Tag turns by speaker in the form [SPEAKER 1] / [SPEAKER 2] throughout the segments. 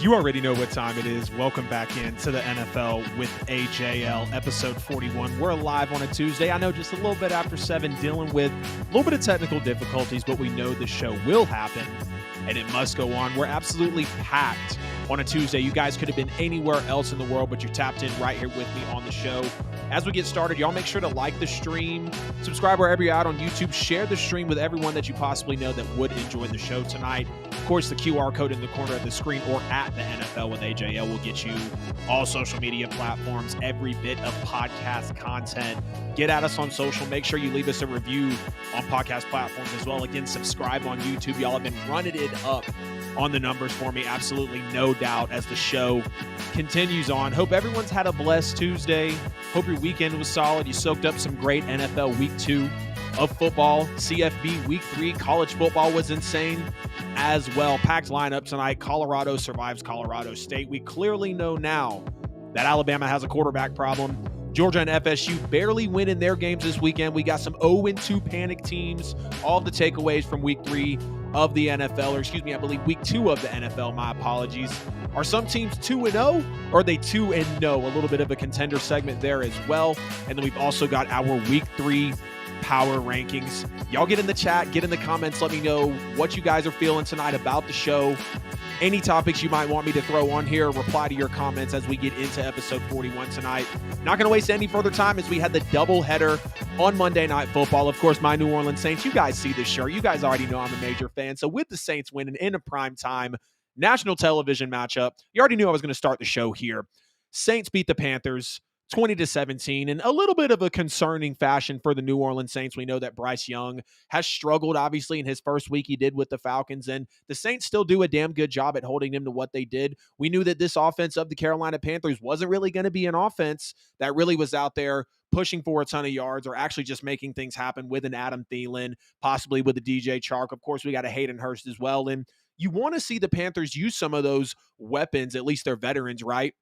[SPEAKER 1] You already know what time it is. Welcome back into the NFL with AJL, episode 41. We're live on a Tuesday. I know just a little bit after 7, dealing with a little bit of technical difficulties, but we know the show will happen, and it must go on. We're absolutely packed on a Tuesday. You guys could have been anywhere else in the world, but you're tapped in right here with me on the show. As we get started, y'all make sure to like the stream, subscribe wherever you're at on YouTube, share the stream with everyone that you possibly know that would enjoy the show tonight. Of course, the QR code in the corner of the screen or at the NFL with AJL will get you all social media platforms, every bit of podcast content. Get at us on social. Make sure you leave us a review on podcast platforms as well. Again, subscribe on YouTube. Y'all have been running it up on the numbers for me. Absolutely no doubt as the show continues on. Hope everyone's had a blessed Tuesday. Hope your weekend was solid. You soaked up some great NFL Week 2 of football. CFB Week 3 college football was insane as well. Packed lineup tonight. Colorado survives Colorado State. We clearly know now that Alabama has a quarterback problem. Georgia and FSU barely win in their games this weekend. We got some 0-2 panic teams. All the takeaways from Week 3 of the NFL, or excuse me, I believe Week 2 of the NFL. My apologies. Are some teams 2-0? Or are they 2-0? A little bit of a contender segment there as well. And then we've also got our Week 3 power rankings. Y'all get in the chat, get in the comments, let me know what you guys are feeling tonight about the show. Any topics you might want me to throw on here, reply to your comments as we get into episode 41 tonight. Not going to waste any further time as we had the doubleheader on Monday Night Football. Of course, my New Orleans Saints, you guys see this shirt. You guys already know I'm a major fan. So with the Saints winning in a prime time national television matchup, you already knew I was going to start the show here. Saints beat the Panthers 20-17 in a little bit of a concerning fashion for the New Orleans Saints. We know that Bryce Young has struggled, obviously, in his first week he did with the Falcons, and the Saints still do a damn good job at holding them to what they did. We knew that this offense of the Carolina Panthers wasn't really going to be an offense that really was out there pushing for a ton of yards or actually just making things happen with an Adam Thielen, possibly with a DJ Chark. Of course, we got a Hayden Hurst as well, and you want to see the Panthers use some of those weapons, at least their veterans, right,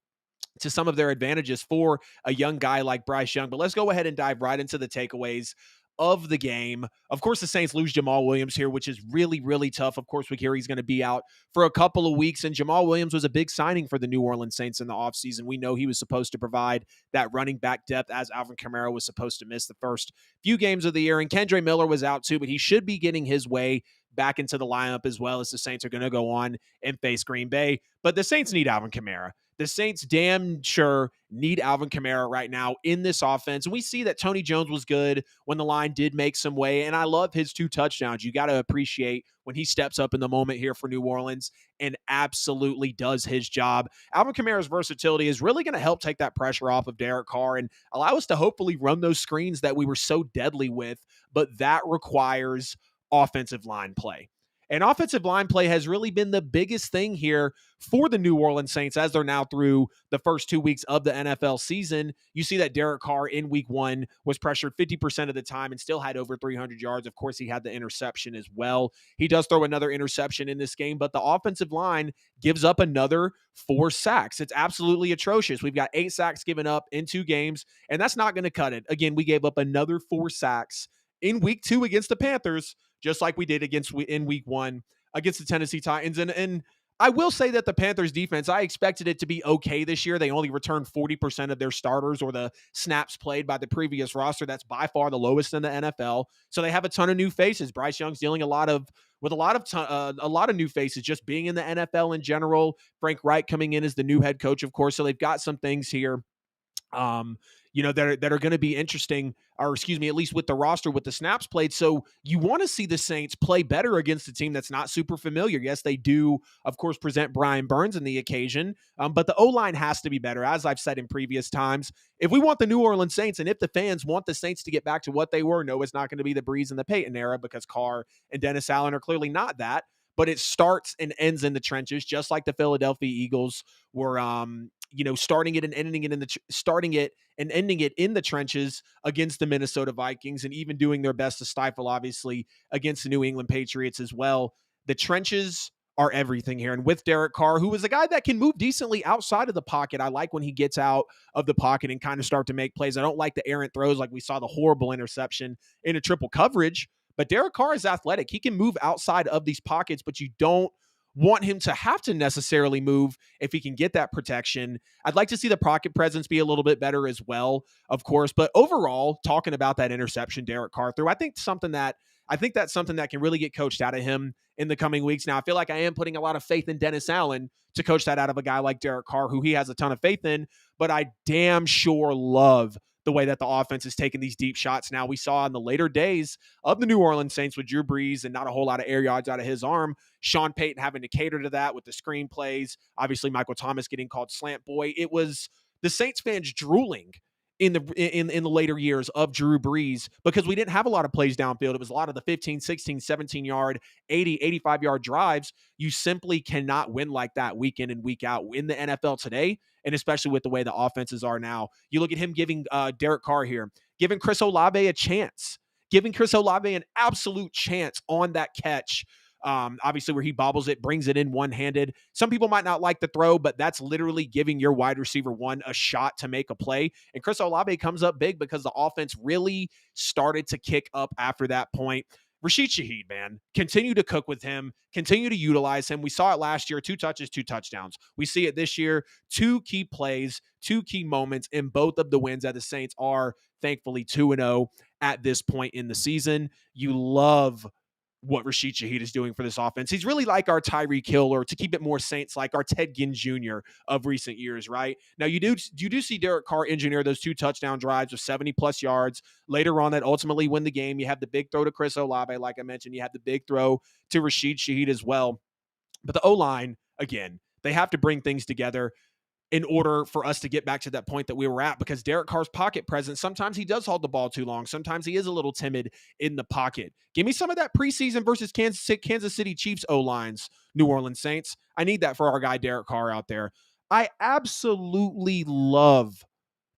[SPEAKER 1] to some of their advantages for a young guy like Bryce Young. But let's go ahead and dive right into the takeaways of the game. Of course, the Saints lose Jamal Williams here, which is really, really tough. Of course, we hear he's going to be out for a couple of weeks, and Jamal Williams was a big signing for the New Orleans Saints in the offseason. We know he was supposed to provide that running back depth as Alvin Kamara was supposed to miss the first few games of the year, and Kendre Miller was out too, but he should be getting his way back into the lineup as well, as the Saints are going to go on and face Green Bay. But the Saints need Alvin Kamara. The Saints damn sure need Alvin Kamara right now in this offense. And we see that Tony Jones was good when the line did make some way. And I love his 2 touchdowns. You got to appreciate when he steps up in the moment here for New Orleans and absolutely does his job. Alvin Kamara's versatility is really going to help take that pressure off of Derek Carr and allow us to hopefully run those screens that we were so deadly with. But that requires offensive line play. And offensive line play has really been the biggest thing here for the New Orleans Saints as they're now through the first 2 weeks of the NFL season. You see that Derek Carr in week 1 was pressured 50% of the time and still had over 300 yards. Of course, he had the interception as well. He does throw another interception in this game, but the offensive line gives up another 4 sacks. It's absolutely atrocious. We've got 8 sacks given up in 2 games, and that's not going to cut it. Again, we gave up another 4 sacks in week 2 against the Panthers, just like we did in week 1 against the Tennessee Titans. And I will say that the Panthers defense, I expected it to be okay this year. They only returned 40% of their starters or the snaps played by the previous roster. That's by far the lowest in the NFL. So they have a ton of new faces. Bryce Young's dealing with a lot of new faces just being in the NFL in general. Frank Reich coming in as the new head coach, of course. So they've got some things here that are going to be interesting, or excuse me, at least with the roster, with the snaps played. So you want to see the Saints play better against a team that's not super familiar. Yes, they do, of course, present Brian Burns in the occasion, but the O-line has to be better. As I've said in previous times, if we want the New Orleans Saints and if the fans want the Saints to get back to what they were, no, it's not going to be the Breeze and the Peyton era, because Carr and Dennis Allen are clearly not that. But it starts and ends in the trenches, just like the Philadelphia Eagles were, starting it and ending it in the trenches against the Minnesota Vikings, and even doing their best to stifle, obviously, against the New England Patriots as well. The trenches are everything here. And with Derek Carr, who is a guy that can move decently outside of the pocket, I like when he gets out of the pocket and kind of start to make plays. I don't like the errant throws, like we saw the horrible interception in a triple coverage. But Derek Carr is athletic. He can move outside of these pockets, but you don't want him to have to necessarily move if he can get that protection. I'd like to see the pocket presence be a little bit better as well, of course. But overall, talking about that interception Derek Carr threw, I think that's something that can really get coached out of him in the coming weeks. Now, I feel like I am putting a lot of faith in Dennis Allen to coach that out of a guy like Derek Carr, who he has a ton of faith in, but I damn sure love the way that the offense is taking these deep shots. Now, we saw in the later days of the New Orleans Saints with Drew Brees and not a whole lot of air yards out of his arm, Sean Payton having to cater to that with the screen plays, obviously Michael Thomas getting called slant boy. It was the Saints fans drooling in the later years of Drew Brees because we didn't have a lot of plays downfield. It was a lot of the 15, 16, 17 yard, 80, 85 yard drives. You simply cannot win like that week in and week out in the NFL today, and especially with the way the offenses are now. You look at him giving Derek Carr here, giving Chris Olave a chance, giving Chris Olave an absolute chance on that catch. Obviously, where he bobbles it, brings it in one-handed. Some people might not like the throw, but that's literally giving your wide receiver one a shot to make a play. And Chris Olave comes up big because the offense really started to kick up after that point. Rashid Shaheed, man, continue to cook with him, continue to utilize him. We saw it last year, 2 touches, 2 touchdowns. We see it this year, 2 key plays, 2 key moments, and both of the wins that the Saints are thankfully 2-0 at this point in the season. You love what Rashid Shaheed is doing for this offense. He's really like our Tyreek Hill, or to keep it more Saints, like our Ted Ginn Jr. of recent years, right? Now, you do see Derek Carr engineer those 2 touchdown drives with 70-plus yards later on that ultimately win the game. You have the big throw to Chris Olave, like I mentioned. You have the big throw to Rashid Shaheed as well. But the O-line, again, they have to bring things together in order for us to get back to that point that we were at, because Derek Carr's pocket presence, sometimes he does hold the ball too long. Sometimes he is a little timid in the pocket. Give me some of that preseason versus Kansas City Chiefs O-lines, New Orleans Saints. I need that for our guy Derek Carr out there. I absolutely love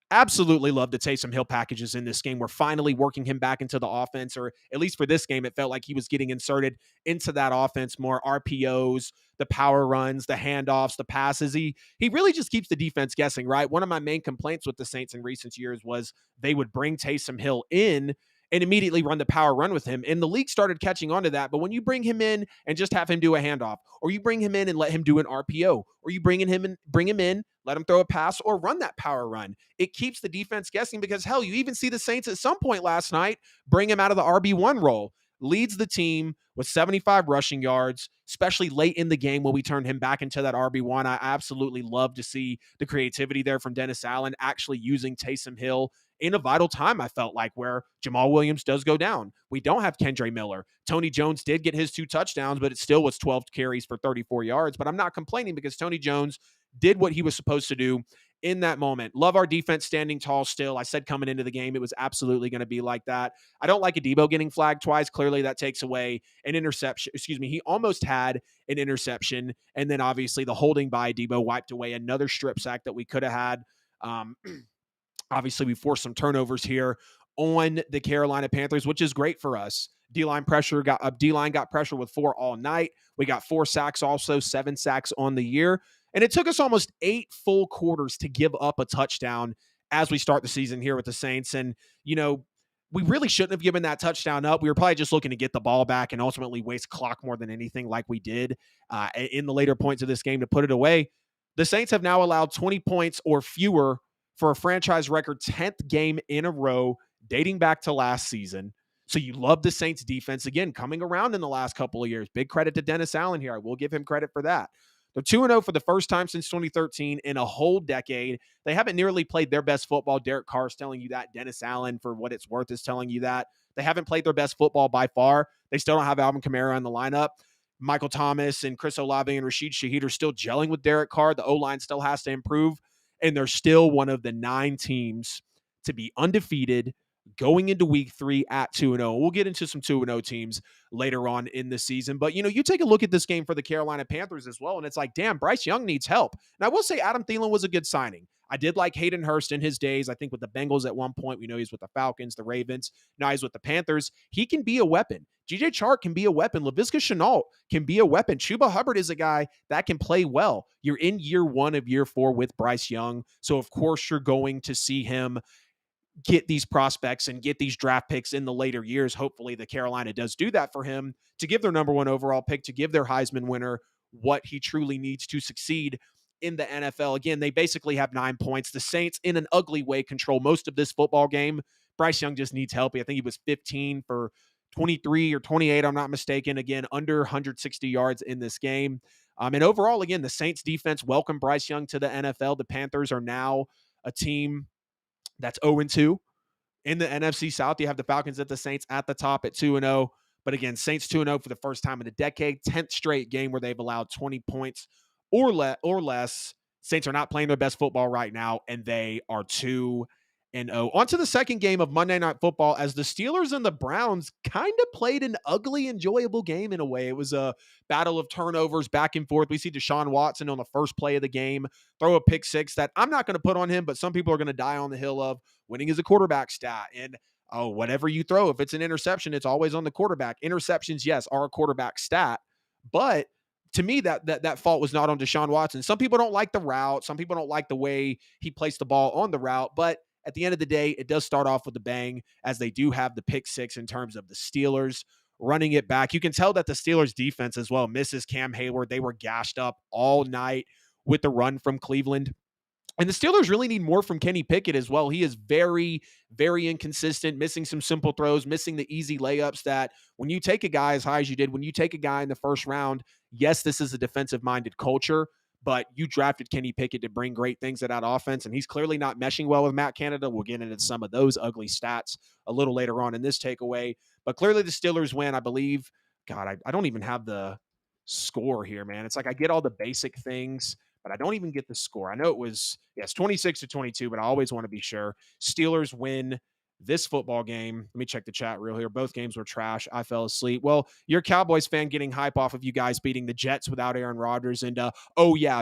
[SPEAKER 1] the Taysom Hill packages in this game. We're finally working him back into the offense, or at least for this game, it felt like he was getting inserted into that offense more. RPOs, the power runs, the handoffs, the passes. He really just keeps the defense guessing, right? One of my main complaints with the Saints in recent years was they would bring Taysom Hill in and immediately run the power run with him. And the league started catching on to that. But when you bring him in and just have him do a handoff, or you bring him in and let him do an RPO, or you bring him in, let him throw a pass or run that power run, it keeps the defense guessing, because hell, you even see the Saints at some point last night bring him out of the RB1 role. Leads the team with 75 rushing yards, especially late in the game when we turned him back into that RB1. I absolutely love to see the creativity there from Dennis Allen, actually using Taysom Hill in a vital time, I felt like, where Jamal Williams does go down. We don't have Kendre Miller. Tony Jones did get his 2 touchdowns, but it still was 12 carries for 34 yards. But I'm not complaining, because Tony Jones did what he was supposed to do in that moment. Love our defense standing tall still. I said coming into the game, it was absolutely going to be like that. I don't like Adebo getting flagged twice. Clearly, that takes away an interception. Excuse me. He almost had an interception. And then obviously the holding by Adebo wiped away another strip sack that we could have had. Obviously, we forced some turnovers here on the Carolina Panthers, which is great for us. D-line got pressure with 4 all night. We got 4 sacks, also 7 sacks on the year. And it took us almost 8 full quarters to give up a touchdown as we start the season here with the Saints. And, we really shouldn't have given that touchdown up. We were probably just looking to get the ball back and ultimately waste clock more than anything, like we did in the later points of this game to put it away. The Saints have now allowed 20 points or fewer for a franchise record 10th game in a row dating back to last season. So you love the Saints defense, again, coming around in the last couple of years. Big credit to Dennis Allen here. I will give him credit for that. They're 2-0 for the first time since 2013 in a whole decade. They haven't nearly played their best football. Derek Carr is telling you that. Dennis Allen, for what it's worth, is telling you that. They haven't played their best football by far. They still don't have Alvin Kamara in the lineup. Michael Thomas and Chris Olave and Rashid Shaheed are still gelling with Derek Carr. The O-line still has to improve. And they're still one of the 9 teams to be undefeated going into week 3 at 2-0. We'll get into some 2-0 teams later on in the season. But, you take a look at this game for the Carolina Panthers as well, and it's like, damn, Bryce Young needs help. And I will say Adam Thielen was a good signing. I did like Hayden Hurst in his days. I think with the Bengals at one point, we know he's with the Falcons, the Ravens. Now he's with the Panthers. He can be a weapon. G.J. Chark can be a weapon. Laviska Shenault can be a weapon. Chuba Hubbard is a guy that can play well. You're in year 1 of year 4 with Bryce Young. So, of course, you're going to see him get these prospects and get these draft picks in the later years. Hopefully the Carolina does do that for him, to give their number 1 overall pick, to give their Heisman winner what he truly needs to succeed in the NFL. Again, they basically have 9 points. The Saints, in an ugly way, control most of this football game. Bryce Young just needs help. I think he was 15 for 23 or 28, I'm not mistaken. Again, under 160 yards in this game. And overall, again, the Saints defense welcomed Bryce Young to the NFL. The Panthers are now a team that's 0-2. In the NFC South, you have the Falcons at the Saints at the top at 2-0. But again, Saints 2-0 for the first time in a decade, 10th straight game where they've allowed 20 points or less. Saints are not playing their best football right now, and they are 2-0. On to the second game of Monday Night Football, as the Steelers and the Browns kind of played an ugly, enjoyable game in a way. It was a battle of turnovers back and forth. We see Deshaun Watson on the first play of the game throw a pick six that I'm not going to put on him, but some people are going to die on the hill of winning as a quarterback stat. And whatever you throw, if it's an interception, it's always on the quarterback. Interceptions, yes, are a quarterback stat, but to me, that fault was not on Deshaun Watson. Some people don't like the route. Some people don't like the way he placed the ball on the route, but at the end of the day, it does start off with a bang, as they do have the pick six in terms of the Steelers running it back. You can tell that the Steelers defense as well misses Cam Hayward. They were gashed up all night with the run from Cleveland. And the Steelers really need more from Kenny Pickett as well. He is very, very inconsistent, missing some simple throws, missing the easy layups that when you take a guy as high as you did, when you take a guy in the first round, yes, this is a defensive-minded culture, but you drafted Kenny Pickett to bring great things to that offense, and he's clearly not meshing well with Matt Canada. We'll get into some of those ugly stats a little later on in this takeaway. But clearly the Steelers win, I believe. God, I don't even have the score here, man. It's like I get all the basic things, but I don't even get the score. I know it was, yes, 26-22, but I always want to be sure. Steelers win this football game. Let me check the chat real here. Both games were trash. I fell asleep. Well, you're a Cowboys fan getting hype off of you guys beating the Jets without Aaron Rodgers and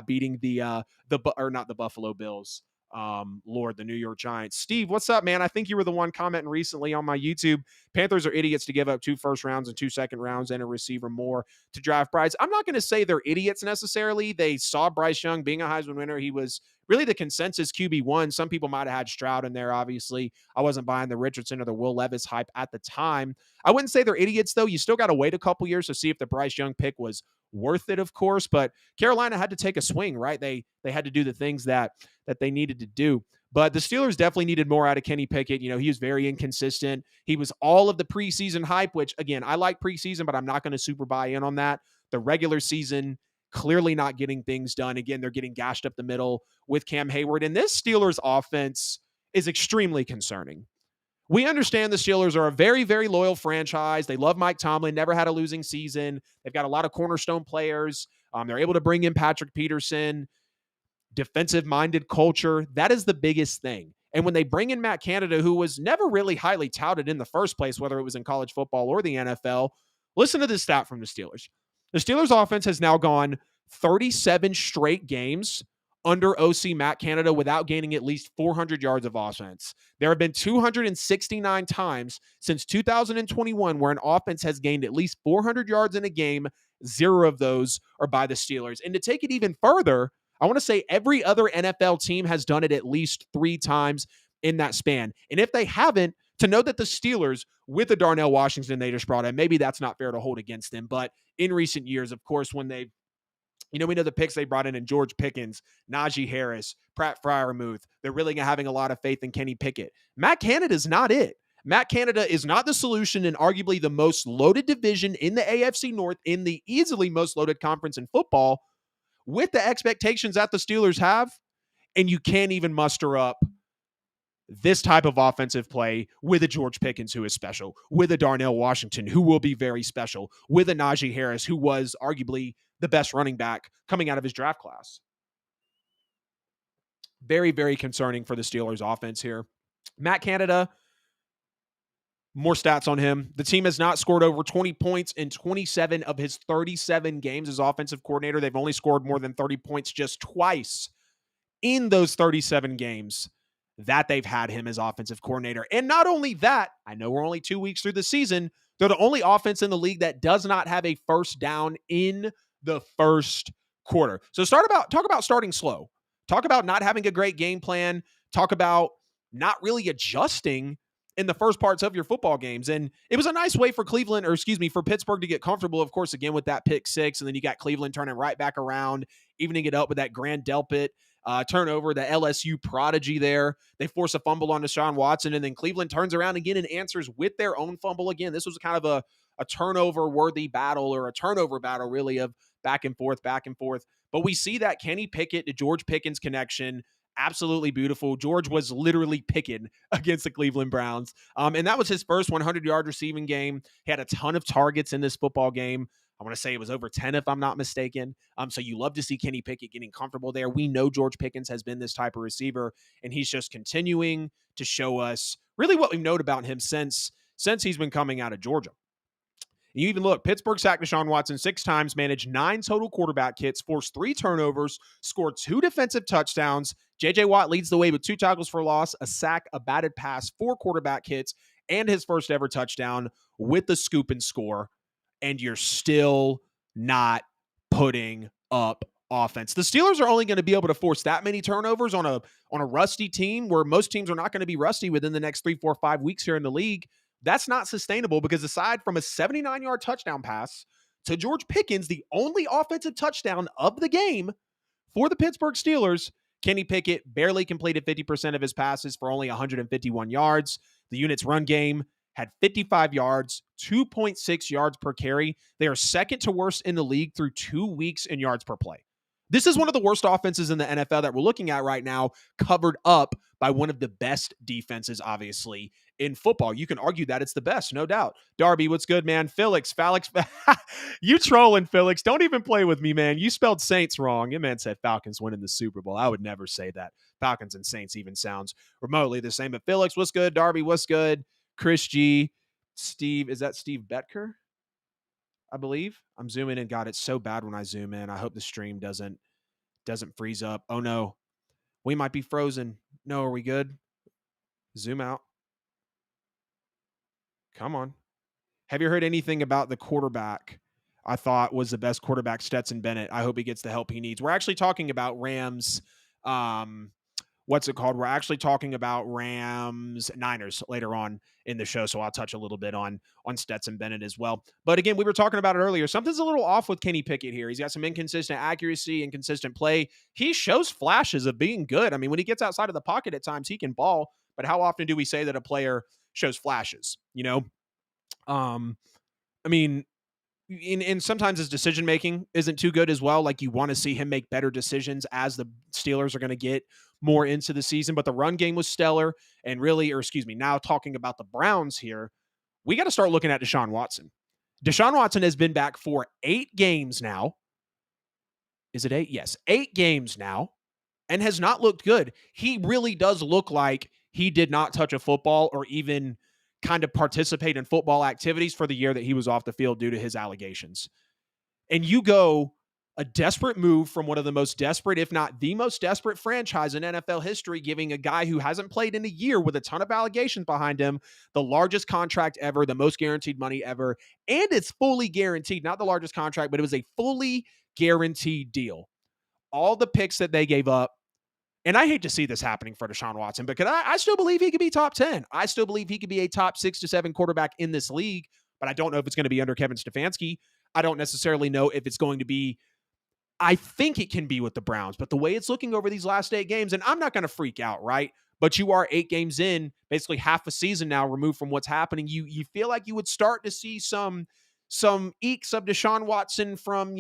[SPEAKER 1] beating not the Buffalo Bills. The New York Giants. Steve, what's up, man? I think you were the one commenting recently on my YouTube. Panthers are idiots to give up 2 first rounds and 2 second rounds and a receiver more to draft Bryce. I'm not going to say they're idiots necessarily. They saw Bryce Young being a Heisman winner. He was really the consensus QB1. Some people might have had Stroud in there, obviously. I wasn't buying the Richardson or the Will Levis hype at the time. I wouldn't say they're idiots, though. You still got to wait a couple years to see if the Bryce Young pick was worth it, of course, but Carolina had to take a swing, right? They had to do the things that they needed to do. But the Steelers definitely needed more out of Kenny Pickett. You know, he was very inconsistent. He was all of the preseason hype, which, again, I like preseason, but I'm not going to super buy in on that. The regular season, clearly not getting things done. Again, they're getting gashed up the middle with Cam Hayward. And this Steelers offense is extremely concerning. We understand the Steelers are a very, very loyal franchise. They love Mike Tomlin, never had a losing season. They've got a lot of cornerstone players. They're able to bring in Patrick Peterson. Defensive-minded culture. That is the biggest thing. And when they bring in Matt Canada, who was never really highly touted in the first place, whether it was in college football or the NFL, listen to this stat from the Steelers. The Steelers offense has now gone 37 straight games under OC Matt Canada without gaining at least 400 yards of offense. There have been 269 times since 2021 where an offense has gained at least 400 yards in a game. 0 of those are by the Steelers. And to take it even further, I want to say every other NFL team has done it at least 3 times in that span. And if they haven't, to know that the Steelers, with the Darnell Washington they just brought in, maybe that's not fair to hold against them. But in recent years, of course, when they, we know the picks they brought in George Pickens, Najee Harris, Pratt Freiermuth, they're really having a lot of faith in Kenny Pickett. Matt Canada is not it. Matt Canada is not the solution in arguably the most loaded division in the AFC North, in the easily most loaded conference in football, with the expectations that the Steelers have, and you can't even muster up this type of offensive play with a George Pickens who is special, with a Darnell Washington who will be very special, with a Najee Harris who was arguably the best running back coming out of his draft class. Very, very concerning for the Steelers offense here. Matt Canada, more stats on him. The team has not scored over 20 points in 27 of his 37 games as offensive coordinator. They've only scored more than 30 points just twice in those 37 games that they've had him as offensive coordinator. And not only that, I know we're only 2 weeks through the season, they're the only offense in the league that does not have a first down in the first quarter. So talk about starting slow. Talk about not having a great game plan. Talk about not really adjusting in the first parts of your football games. And it was a nice way for for Pittsburgh to get comfortable, of course, again, with that pick six. And then you got Cleveland turning right back around, evening it up with that Grand Delpit turnover, the LSU prodigy there. They force a fumble on Deshaun Watson, and then Cleveland turns around again and answers with their own fumble again. This was kind of a turnover-worthy battle, or a turnover battle, really, of back and forth, back and forth. But we see that Kenny Pickett to George Pickens connection. Absolutely beautiful. George was literally picking against the Cleveland Browns. And that was his first 100-yard receiving game. He had a ton of targets in this football game. I want to say it was over 10, if I'm not mistaken. So you love to see Kenny Pickett getting comfortable there. We know George Pickens has been this type of receiver, and he's just continuing to show us really what we've known about him since he's been coming out of Georgia. You even look, Pittsburgh sacked Deshaun Watson 6 times, managed 9 total quarterback hits, forced 3 turnovers, scored 2 defensive touchdowns. J.J. Watt leads the way with 2 tackles for loss, a sack, a batted pass, 4 quarterback hits, and his first ever touchdown with the scoop and score. And you're still not putting up offense. The Steelers are only going to be able to force that many turnovers on a rusty team, where most teams are not going to be rusty within the next 3, 4, 5 weeks here in the league. That's not sustainable, because aside from a 79-yard touchdown pass to George Pickens, the only offensive touchdown of the game for the Pittsburgh Steelers, Kenny Pickett barely completed 50% of his passes for only 151 yards. The unit's run game had 55 yards, 2.6 yards per carry. They are second to worst in the league through 2 weeks in yards per play. This is one of the worst offenses in the NFL that we're looking at right now, covered up by one of the best defenses, obviously, in football. You can argue that it's the best, no doubt. Darby, what's good, man? Felix, you trolling, Felix. Don't even play with me, man. You spelled Saints wrong. Your man said Falcons winning the Super Bowl. I would never say that. Falcons and Saints even sounds remotely the same. But Felix, what's good? Darby, what's good? Chris G. Steve, is that Steve Betker? I believe. I'm zooming in. God, it's so bad when I zoom in. I hope the stream doesn't freeze up. Oh no, we might be frozen. No, are we good? Zoom out. Come on. Have you heard anything about the quarterback I thought was the best quarterback, Stetson Bennett? I hope he gets the help he needs. We're actually talking about Rams. We're actually talking about Rams Niners later on in the show, so I'll touch a little bit on Stetson Bennett as well. But again, we were talking about it earlier. Something's a little off with Kenny Pickett here. He's got some inconsistent accuracy, inconsistent play. He shows flashes of being good. I mean, when he gets outside of the pocket at times, he can ball. But how often do we say that a player shows flashes? You know, I mean, and sometimes his decision making isn't too good as well. Like, you want to see him make better decisions as the Steelers are going to get more into the season. But the run game was stellar. And really, now talking about the Browns here, we got to start looking at Deshaun Watson. Deshaun Watson has been back for 8 games now. Is it 8? Yes, 8 games now, and has not looked good. He really does look like he did not touch a football or even kind of participate in football activities for the year that he was off the field due to his allegations. And you go a desperate move from one of the most desperate, if not the most desperate franchise in NFL history, giving a guy who hasn't played in a year with a ton of allegations behind him the largest contract ever, the most guaranteed money ever, and it's fully guaranteed. Not the largest contract, but it was a fully guaranteed deal. All the picks that they gave up, and I hate to see this happening for Deshaun Watson, because I still believe he could be top 10. I still believe he could be a top 6 to 7 quarterback in this league, but I don't know if it's going to be under Kevin Stefanski. I don't necessarily know if it's going to be. I think it can be with the Browns, but the way it's looking over these last 8 games, and I'm not going to freak out, right? But you are 8 games in, basically half a season now removed from what's happening. You feel like you would start to see some eeks of Deshaun Watson from,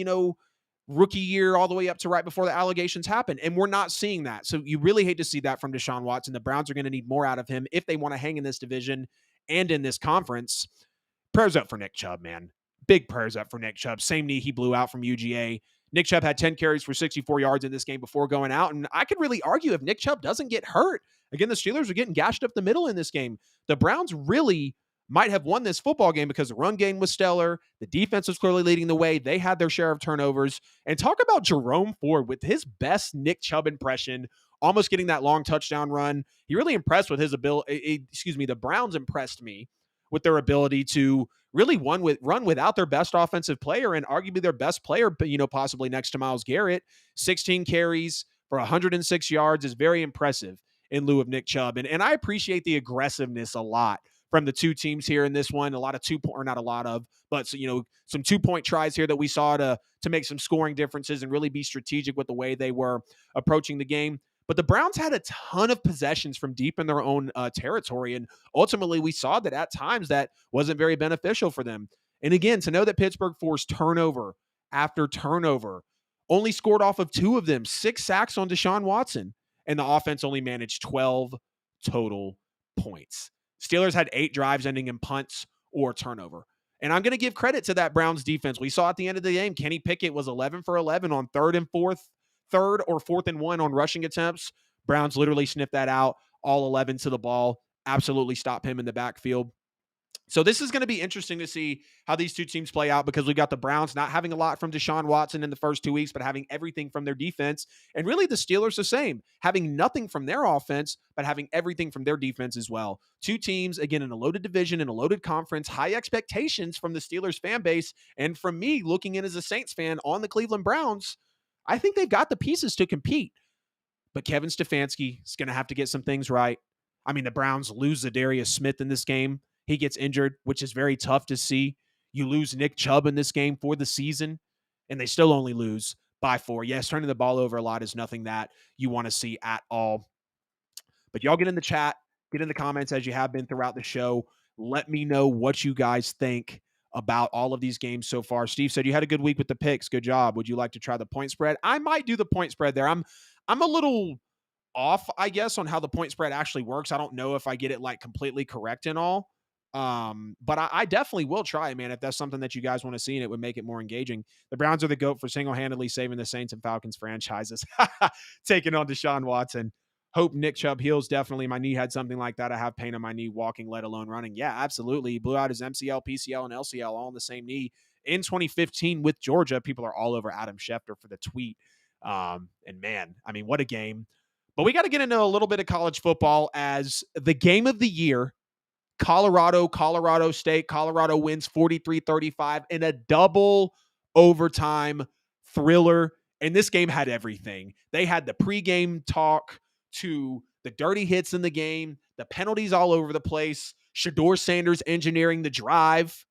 [SPEAKER 1] rookie year all the way up to right before the allegations happen. And we're not seeing that. So you really hate to see that from Deshaun Watson. The Browns are going to need more out of him if they want to hang in this division and in this conference. Prayers up for Nick Chubb, man. Big prayers up for Nick Chubb. Same knee he blew out from UGA. Nick Chubb had 10 carries for 64 yards in this game before going out. And I could really argue if Nick Chubb doesn't get hurt, again, the Steelers are getting gashed up the middle in this game. The Browns really might have won this football game because the run game was stellar. The defense was clearly leading the way. They had their share of turnovers. And talk about Jerome Ford with his best Nick Chubb impression, almost getting that long touchdown run. He really impressed with his ability. The Browns impressed me with their ability to really run without their best offensive player and arguably their best player, possibly next to Myles Garrett. 16 carries for 106 yards is very impressive. in lieu of Nick Chubb. And I appreciate the aggressiveness a lot from the two teams here in this one. A lot of or not a lot of, but so, some 2-point tries here that we saw to make some scoring differences and really be strategic with the way they were approaching the game. But the Browns had a ton of possessions from deep in their own territory. And ultimately, we saw that at times that wasn't very beneficial for them. And again, to know that Pittsburgh forced turnover after turnover, only scored off of 2 of them, 6 sacks on Deshaun Watson, and the offense only managed 12 total points. Steelers had 8 drives ending in punts or turnover. And I'm going to give credit to that Browns defense. We saw at the end of the game, Kenny Pickett was 11 for 11 on third or 4th and 1 on rushing attempts. Browns literally sniffed that out, all 11 to the ball, absolutely stop him in the backfield. So this is going to be interesting to see how these two teams play out, because we got the Browns not having a lot from Deshaun Watson in the first 2 weeks, but having everything from their defense. And really the Steelers the same, having nothing from their offense, but having everything from their defense as well. Two teams, again, in a loaded division, in a loaded conference, high expectations from the Steelers fan base. And from me looking in as a Saints fan on the Cleveland Browns, I think they've got the pieces to compete. But Kevin Stefanski is going to have to get some things right. I mean, the Browns lose Zadarius Smith in this game. He gets injured, which is very tough to see. You lose Nick Chubb in this game for the season, and they still only lose by 4. Yes, turning the ball over a lot is nothing that you want to see at all. But y'all get in the chat, get in the comments as you have been throughout the show. Let me know what you guys think about all of these games so far. Steve said you had a good week with the picks. Good job. Would you like to try the point spread? I might do the point spread there. I'm a little off, I guess, on how the point spread actually works. I don't know if I get it like completely correct and all. But I definitely will try it, man, if that's something that you guys want to see and it would make it more engaging. The Browns are the GOAT for single-handedly saving the Saints and Falcons franchises. Taking on Deshaun Watson. Hope Nick Chubb heals. Definitely. My knee had something like that. I have pain on my knee walking, let alone running. Yeah, absolutely. He blew out his MCL, PCL, and LCL all on the same knee in 2015 with Georgia. People are all over Adam Schefter for the tweet. And man, I mean, what a game. But we got to get into a little bit of college football as the game of the year. Colorado State. Colorado wins 43-35 in a double overtime thriller. And this game had everything. They had the pregame talk to the dirty hits in the game, the penalties all over the place, Shedeur Sanders engineering the drive.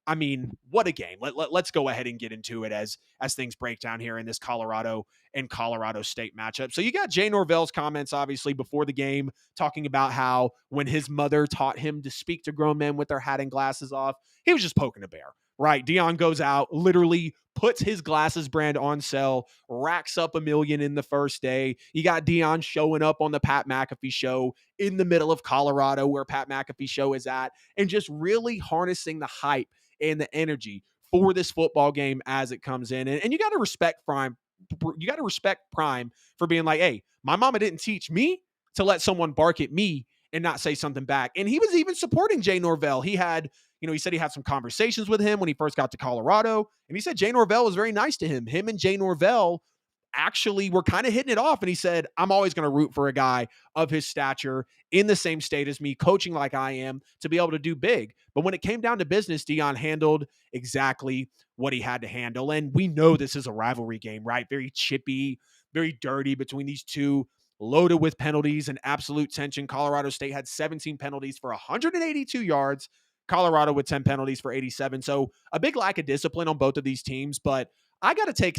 [SPEAKER 1] I mean, what a game. Let's go ahead and get into it as things break down here in this Colorado and Colorado State matchup. So you got Jay Norvell's comments, obviously, before the game, talking about how when his mother taught him to speak to grown men with their hat and glasses off, he was just poking a bear, right? Deion goes out, literally puts his glasses brand on sale, racks up $1 million in the first day. You got Deion showing up on the Pat McAfee show in the middle of Colorado, where Pat McAfee show is at, and just really harnessing the hype and the energy for this football game as it comes in. And you got to respect Prime. You got to respect Prime for being like, hey, my mama didn't teach me to let someone bark at me and not say something back. And he was even supporting Jay Norvell. He had, he said he had some conversations with him when he first got to Colorado. And he said Jay Norvell was very nice to him. Him and Jay Norvell actually were kind of hitting it off. And he said, I'm always going to root for a guy of his stature in the same state as me, coaching like I am, to be able to do big. But when it came down to business, Deion handled exactly what he had to handle. And we know this is a rivalry game, right? Very chippy, very dirty between these two, loaded with penalties and absolute tension. Colorado State had 17 penalties for 182 yards. Colorado with 10 penalties for 87. So a big lack of discipline on both of these teams. But I got to take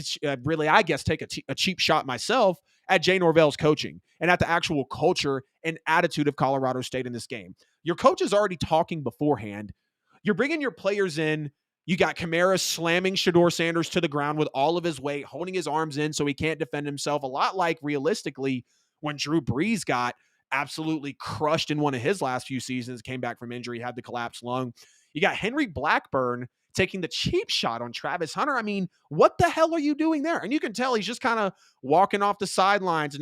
[SPEAKER 1] a cheap shot myself at Jay Norvell's coaching and at the actual culture and attitude of Colorado State in this game. Your coach is already talking beforehand. You're bringing your players in. You got Kamara slamming Shedeur Sanders to the ground with all of his weight, holding his arms in so he can't defend himself. A lot like, realistically, when Drew Brees got absolutely crushed in one of his last few seasons, came back from injury, had the collapsed lung. You got Henry Blackburn taking the cheap shot on Travis Hunter. I mean, what the hell are you doing there? And you can tell he's just kind of walking off the sidelines,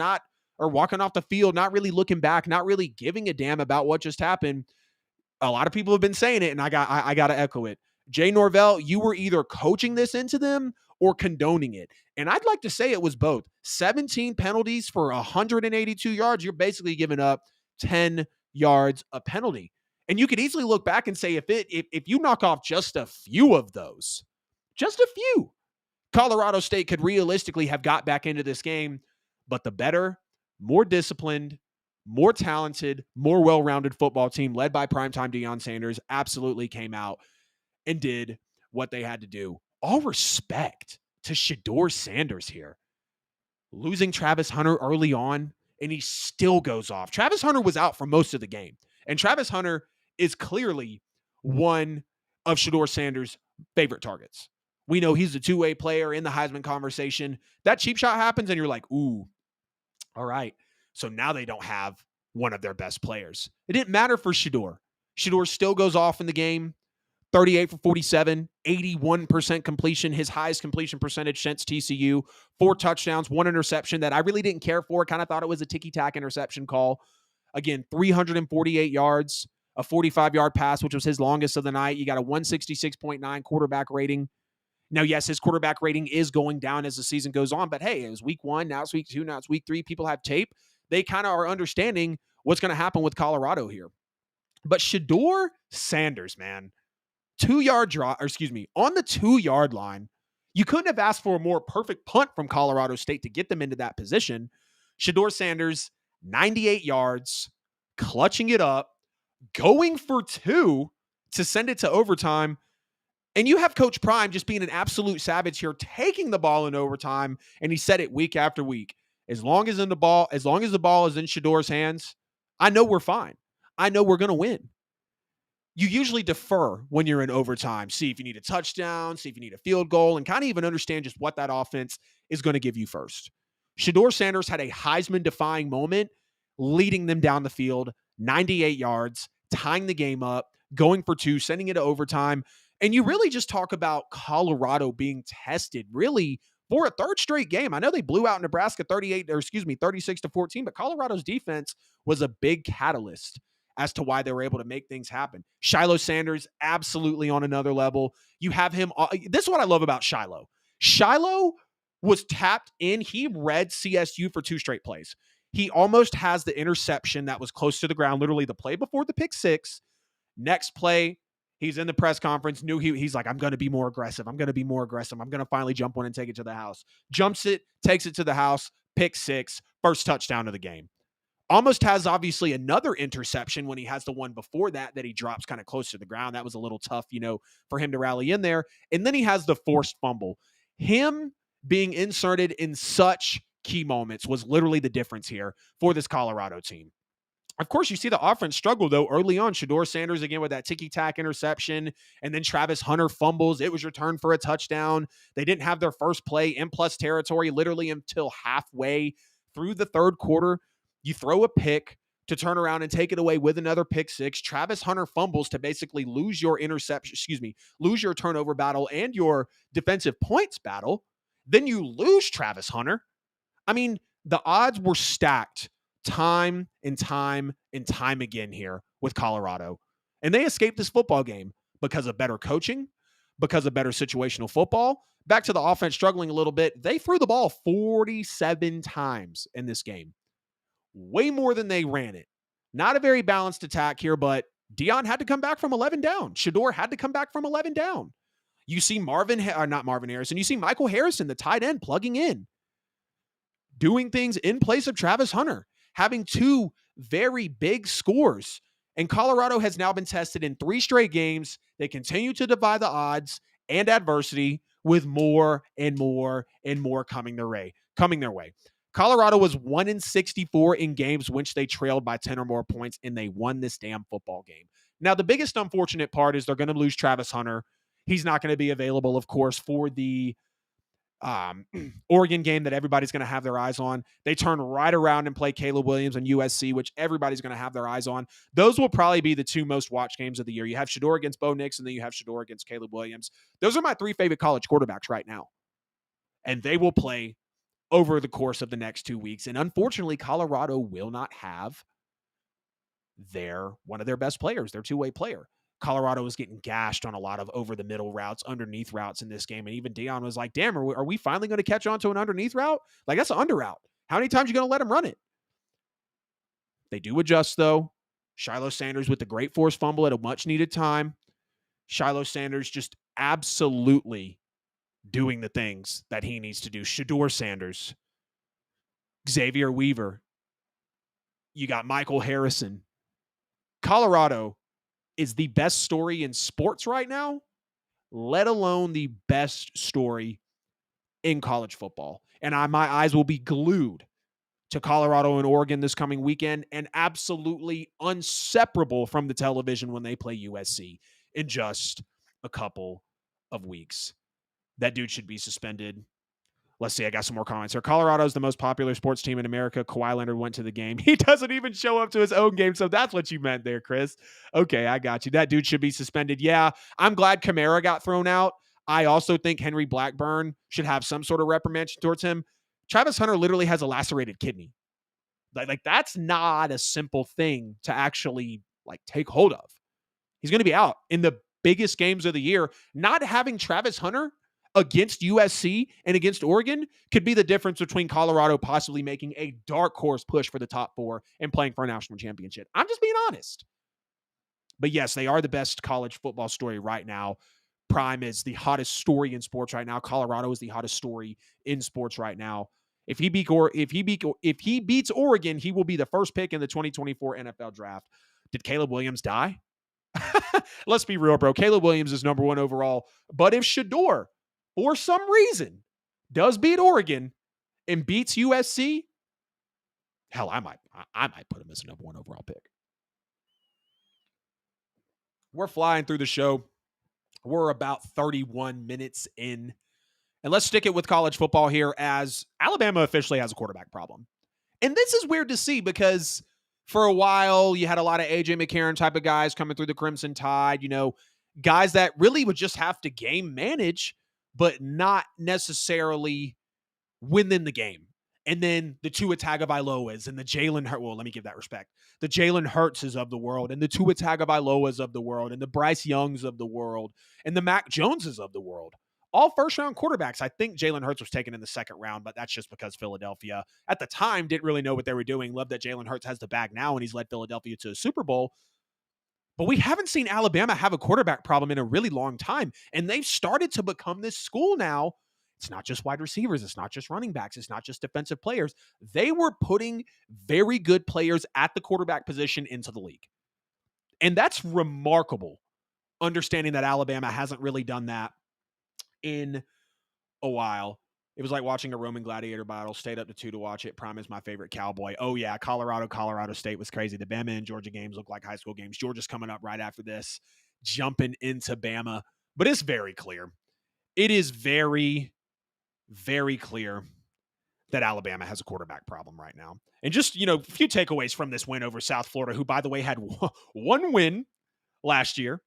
[SPEAKER 1] walking off the field, not really looking back, not really giving a damn about what just happened. A lot of people have been saying it, and I got to echo it. Jay Norvell, you were either coaching this into them or condoning it. And I'd like to say it was both. 17 penalties for 182 yards. You're basically giving up 10 yards a penalty. And you could easily look back and say, if you knock off just a few of those, just a few, Colorado State could realistically have got back into this game. But the better, more disciplined, more talented, more well-rounded football team led by primetime Deion Sanders absolutely came out and did what they had to do. All respect to Shedeur Sanders here. Losing Travis Hunter early on, and he still goes off. Travis Hunter was out for most of the game, and Travis Hunter is clearly one of Shedeur Sanders' favorite targets. We know he's a two-way player in the Heisman conversation. That cheap shot happens, and you're like, ooh, all right. So now they don't have one of their best players. It didn't matter for Shedeur. Shedeur still goes off in the game. 38 for 47, 81% completion, his highest completion percentage since TCU. 4 touchdowns, 1 interception that I really didn't care for. Kind of thought it was a ticky-tack interception call. Again, 348 yards, a 45-yard pass, which was his longest of the night. You got a 166.9 quarterback rating. Now, yes, his quarterback rating is going down as the season goes on, but hey, it was week 1, now it's week 2, now it's week 3. People have tape. They kind of are understanding what's going to happen with Colorado here. But Shedeur Sanders, man, 2-yard draw, on the 2-yard line, you couldn't have asked for a more perfect punt from Colorado State to get them into that position. Shedeur Sanders, 98 yards, clutching it up, going for 2 to send it to overtime. And you have Coach Prime just being an absolute savage here, taking the ball in overtime, and he said it week after week. As long as the ball is in Shedeur's hands, I know we're fine. I know we're going to win. You usually defer when you're in overtime, see if you need a touchdown, see if you need a field goal, and kind of even understand just what that offense is going to give you first. Shedeur Sanders had a Heisman-defying moment, leading them down the field, 98 yards, tying the game up, going for 2, sending it to overtime. And you really just talk about Colorado being tested, really, for a third straight game. I know they blew out Nebraska 36 to 14, but Colorado's defense was a big catalyst as to why they were able to make things happen. Shiloh Sanders, absolutely on another level. You have him. This is what I love about Shiloh. Shiloh was tapped in. He read CSU for 2 straight plays. He almost has the interception that was close to the ground, literally the play before the pick 6. Next play, he's in the press conference, he's like, I'm going to be more aggressive. I'm going to finally jump one and take it to the house. Jumps it, takes it to the house, pick 6, first touchdown of the game. Almost has, obviously, another interception when he has the one before that he drops kind of close to the ground. That was a little tough, for him to rally in there. And then he has the forced fumble. Him being inserted in such key moments was literally the difference here for this Colorado team. Of course, you see the offense struggle, though, early on. Shedeur Sanders, again, with that ticky-tack interception, and then Travis Hunter fumbles. It was returned for a touchdown. They didn't have their first play in plus territory literally until halfway through the third quarter. You throw a pick to turn around and take it away with another pick 6. Travis Hunter fumbles to basically lose your lose your turnover battle and your defensive points battle. Then you lose Travis Hunter. I mean, the odds were stacked time and time and time again here with Colorado. And they escaped this football game because of better coaching, because of better situational football. Back to the offense struggling a little bit. They threw the ball 47 times in this game. Way more than they ran it. Not a very balanced attack here, but Deion had to come back from 11 down. Shedeur had to come back from 11 down. You see not Marvin Harrison. You see Michael Harrison, the tight end, plugging in, doing things in place of Travis Hunter, having 2 very big scores. And Colorado has now been tested in 3 straight games. They continue to defy the odds and adversity with more and more and more coming their way. Colorado was 1-64 in games which they trailed by 10 or more points, and they won this damn football game. Now, the biggest unfortunate part is they're going to lose Travis Hunter. He's not going to be available, of course, for the Oregon game that everybody's going to have their eyes on. They turn right around and play Caleb Williams and USC, which everybody's going to have their eyes on. Those will probably be the 2 most watched games of the year. You have Shedeur against Bo Nix, and then you have Shedeur against Caleb Williams. Those are my 3 favorite college quarterbacks right now. And they will play over the course of the next 2 weeks. And unfortunately, Colorado will not have one of their best players, their 2-way player. Colorado was getting gashed on a lot of over-the-middle routes, underneath routes in this game. And even Deion was like, damn, are we finally going to catch on to an underneath route? Like, that's an under route. How many times are you going to let him run it? They do adjust, though. Shiloh Sanders with the great forced fumble at a much-needed time. Shiloh Sanders just absolutely doing the things that he needs to do. Shedeur Sanders, Xavier Weaver, You got Michael Harrison. Colorado is the best story in sports right now, let alone the best story in college football. And my eyes will be glued to Colorado and Oregon this coming weekend, and absolutely inseparable from the television when they play USC in just a couple of weeks. That dude should be suspended. Let's see. I got some more comments here. Colorado is the most popular sports team in America. Kawhi Leonard went to the game. He doesn't even show up to his own game. So that's what you meant there, Chris. Okay, I got you. That dude should be suspended. Yeah, I'm glad Kamara got thrown out. I also think Henry Blackburn should have some sort of reprimand towards him. Travis Hunter literally has a lacerated kidney. Like that's not a simple thing to actually take hold of. He's going to be out in the biggest games of the year. Not having Travis Hunter against USC and against Oregon could be the difference between Colorado possibly making a dark horse push for the top 4 and playing for a national championship. I'm just being honest. But yes, they are the best college football story right now. Prime is the hottest story in sports right now. Colorado is the hottest story in sports right now. If he beats Oregon, he will be the first pick in the 2024 NFL draft. Did Caleb Williams die? Let's be real, bro. Caleb Williams is number 1 overall. But if Shedeur, for some reason, does beat Oregon and beats USC, hell, I might put him as a number 1 overall pick. We're flying through the show. We're about 31 minutes in. And let's stick it with college football here, as Alabama officially has a quarterback problem. And this is weird to see because for a while you had a lot of A.J. McCarron type of guys coming through the Crimson Tide, guys that really would just have to game manage, but not necessarily win in the game. And then the Tua Tagovailoas and the Jalen Hurts, well, let me give that respect. The Jalen Hurtses of the world and the Tua Tagovailoas of the world and the Bryce Youngs of the world and the Mac Joneses of the world. All first-round quarterbacks. I think Jalen Hurts was taken in the second round, but that's just because Philadelphia, at the time, didn't really know what they were doing. Love that Jalen Hurts has the bag now, and he's led Philadelphia to a Super Bowl. But we haven't seen Alabama have a quarterback problem in a really long time, and they've started to become this school now. It's not just wide receivers. It's not just running backs. It's not just defensive players. They were putting very good players at the quarterback position into the league. And that's remarkable, understanding that Alabama hasn't really done that in a while. It was like watching a Roman gladiator battle. Stayed up to 2 to watch it. Prime is my favorite cowboy. Oh, yeah, Colorado State was crazy. The Bama and Georgia games look like high school games. Georgia's coming up right after this, jumping into Bama. But it's very clear. It is very, very clear that Alabama has a quarterback problem right now. And just, a few takeaways from this win over South Florida, who, by the way, had one win last year.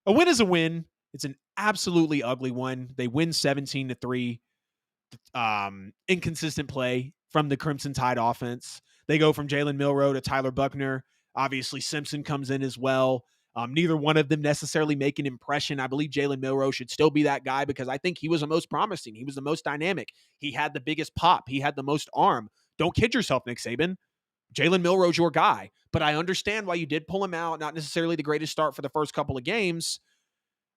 [SPEAKER 1] A win is a win. It's an absolutely ugly one. They win 17-3. Inconsistent play from the Crimson Tide offense. They go from Jalen Milroe to Tyler Buckner. Obviously, Simpson comes in as well. Neither one of them necessarily make an impression. I believe Jalen Milroe should still be that guy because I think he was the most promising. He was the most dynamic. He had the biggest pop. He had the most arm. Don't kid yourself, Nick Saban. Jalen Milroe's your guy. But I understand why you did pull him out. Not necessarily the greatest start for the first couple of games.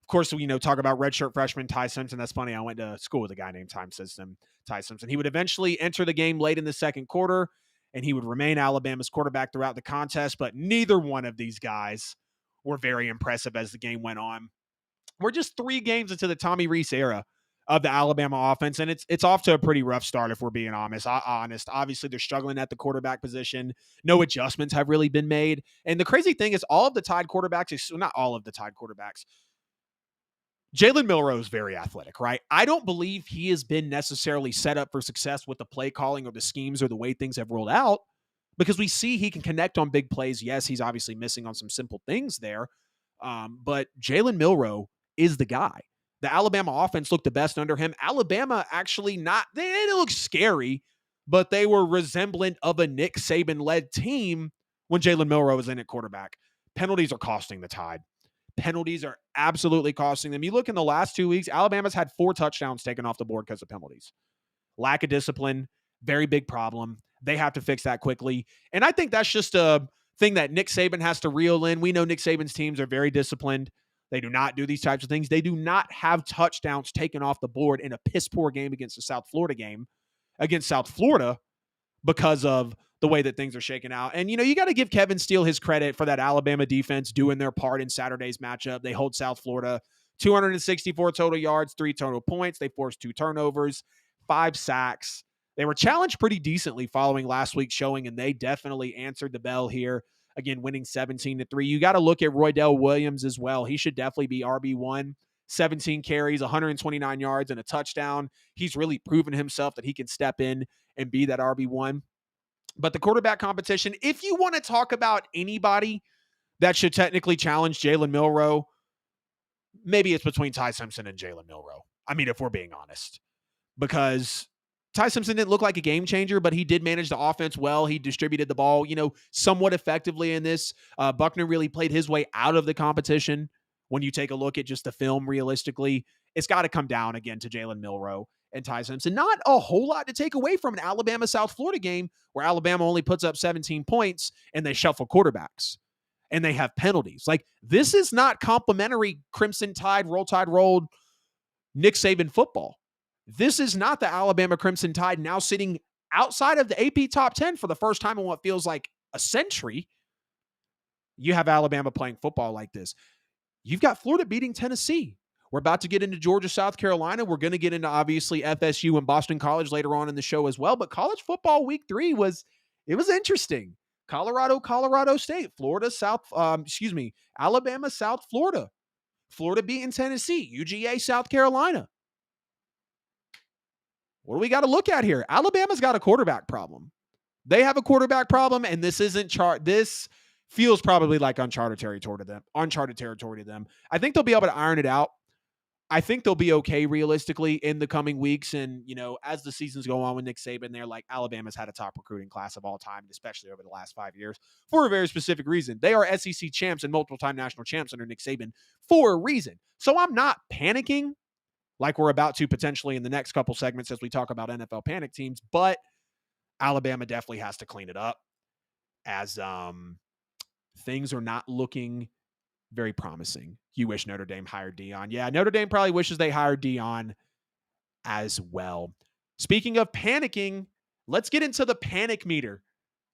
[SPEAKER 1] Of course, talk about redshirt freshman Ty Simpson. That's funny. I went to school with a guy named Ty Simpson. He would eventually enter the game late in the second quarter, and he would remain Alabama's quarterback throughout the contest. But neither one of these guys were very impressive as the game went on. We're just 3 games into the Tommy Rees era of the Alabama offense, and it's off to a pretty rough start if we're being honest. Obviously, they're struggling at the quarterback position. No adjustments have really been made. And the crazy thing is all of the Tide quarterbacks, not all of the Tide quarterbacks, Jalen Milroe is very athletic, right? I don't believe he has been necessarily set up for success with the play calling or the schemes or the way things have rolled out because we see he can connect on big plays. Yes, he's obviously missing on some simple things there, but Jalen Milroe is the guy. The Alabama offense looked the best under him. Alabama actually they didn't look scary, but they were resemblant of a Nick Saban-led team when Jalen Milroe was in at quarterback. Penalties are costing the Tide. Penalties are absolutely costing them. You look in the last 2 weeks, Alabama's had 4 touchdowns taken off the board because of penalties. Lack of discipline, very big problem. They have to fix that quickly. And I think that's just a thing that Nick Saban has to reel in. We know Nick Saban's teams are very disciplined. They do not do these types of things. They do not have touchdowns taken off the board in a piss-poor game against South Florida because of the way that things are shaking out. And, you got to give Kevin Steele his credit for that Alabama defense doing their part in Saturday's matchup. They hold South Florida 264 total yards, 3 total points. They forced 2 turnovers, 5 sacks. They were challenged pretty decently following last week's showing, and they definitely answered the bell here. Again, winning 17-3. You got to look at Roydell Williams as well. He should definitely be RB1. 17 carries, 129 yards, and a touchdown. He's really proven himself that he can step in and be that RB1. But the quarterback competition, if you want to talk about anybody that should technically challenge Jalen Milroe, maybe it's between Ty Simpson and Jalen Milroe. I mean, if we're being honest. Because Ty Simpson didn't look like a game changer, but he did manage the offense well. He distributed the ball, somewhat effectively in this. Buckner really played his way out of the competition. When you take a look at just the film realistically, it's got to come down again to Jalen Milroe and Ty Simpson. Not a whole lot to take away from an Alabama-South Florida game where Alabama only puts up 17 points and they shuffle quarterbacks and they have penalties. Like, this is not complimentary Crimson Tide, Roll Tide rolled Nick Saban football. This is not the Alabama Crimson Tide now sitting outside of the AP top 10 for the first time in what feels like a century. You have Alabama playing football like this. You've got Florida beating Tennessee. We're about to get into Georgia, South Carolina. We're going to get into, obviously, FSU and Boston College later on in the show as well. But college football week 3 was interesting. Colorado State, Alabama, South Florida. Florida beating Tennessee, UGA, South Carolina. What do we got to look at here? Alabama's got a quarterback problem. They have a quarterback problem, and this isn't this feels probably like uncharted territory to them. I think they'll be able to iron it out. I think they'll be okay realistically in the coming weeks. And, as the seasons go on with Nick Saban, they're like, Alabama's had a top recruiting class of all time, especially over the last 5 years, for a very specific reason. They are SEC champs and multiple-time national champs under Nick Saban for a reason. So I'm not panicking like we're about to potentially in the next couple segments as we talk about NFL panic teams, but Alabama definitely has to clean it up as things are not looking very promising. You wish Notre Dame hired Dion. Yeah, Notre Dame probably wishes they hired Dion as well. Speaking of panicking, let's get into the panic meter.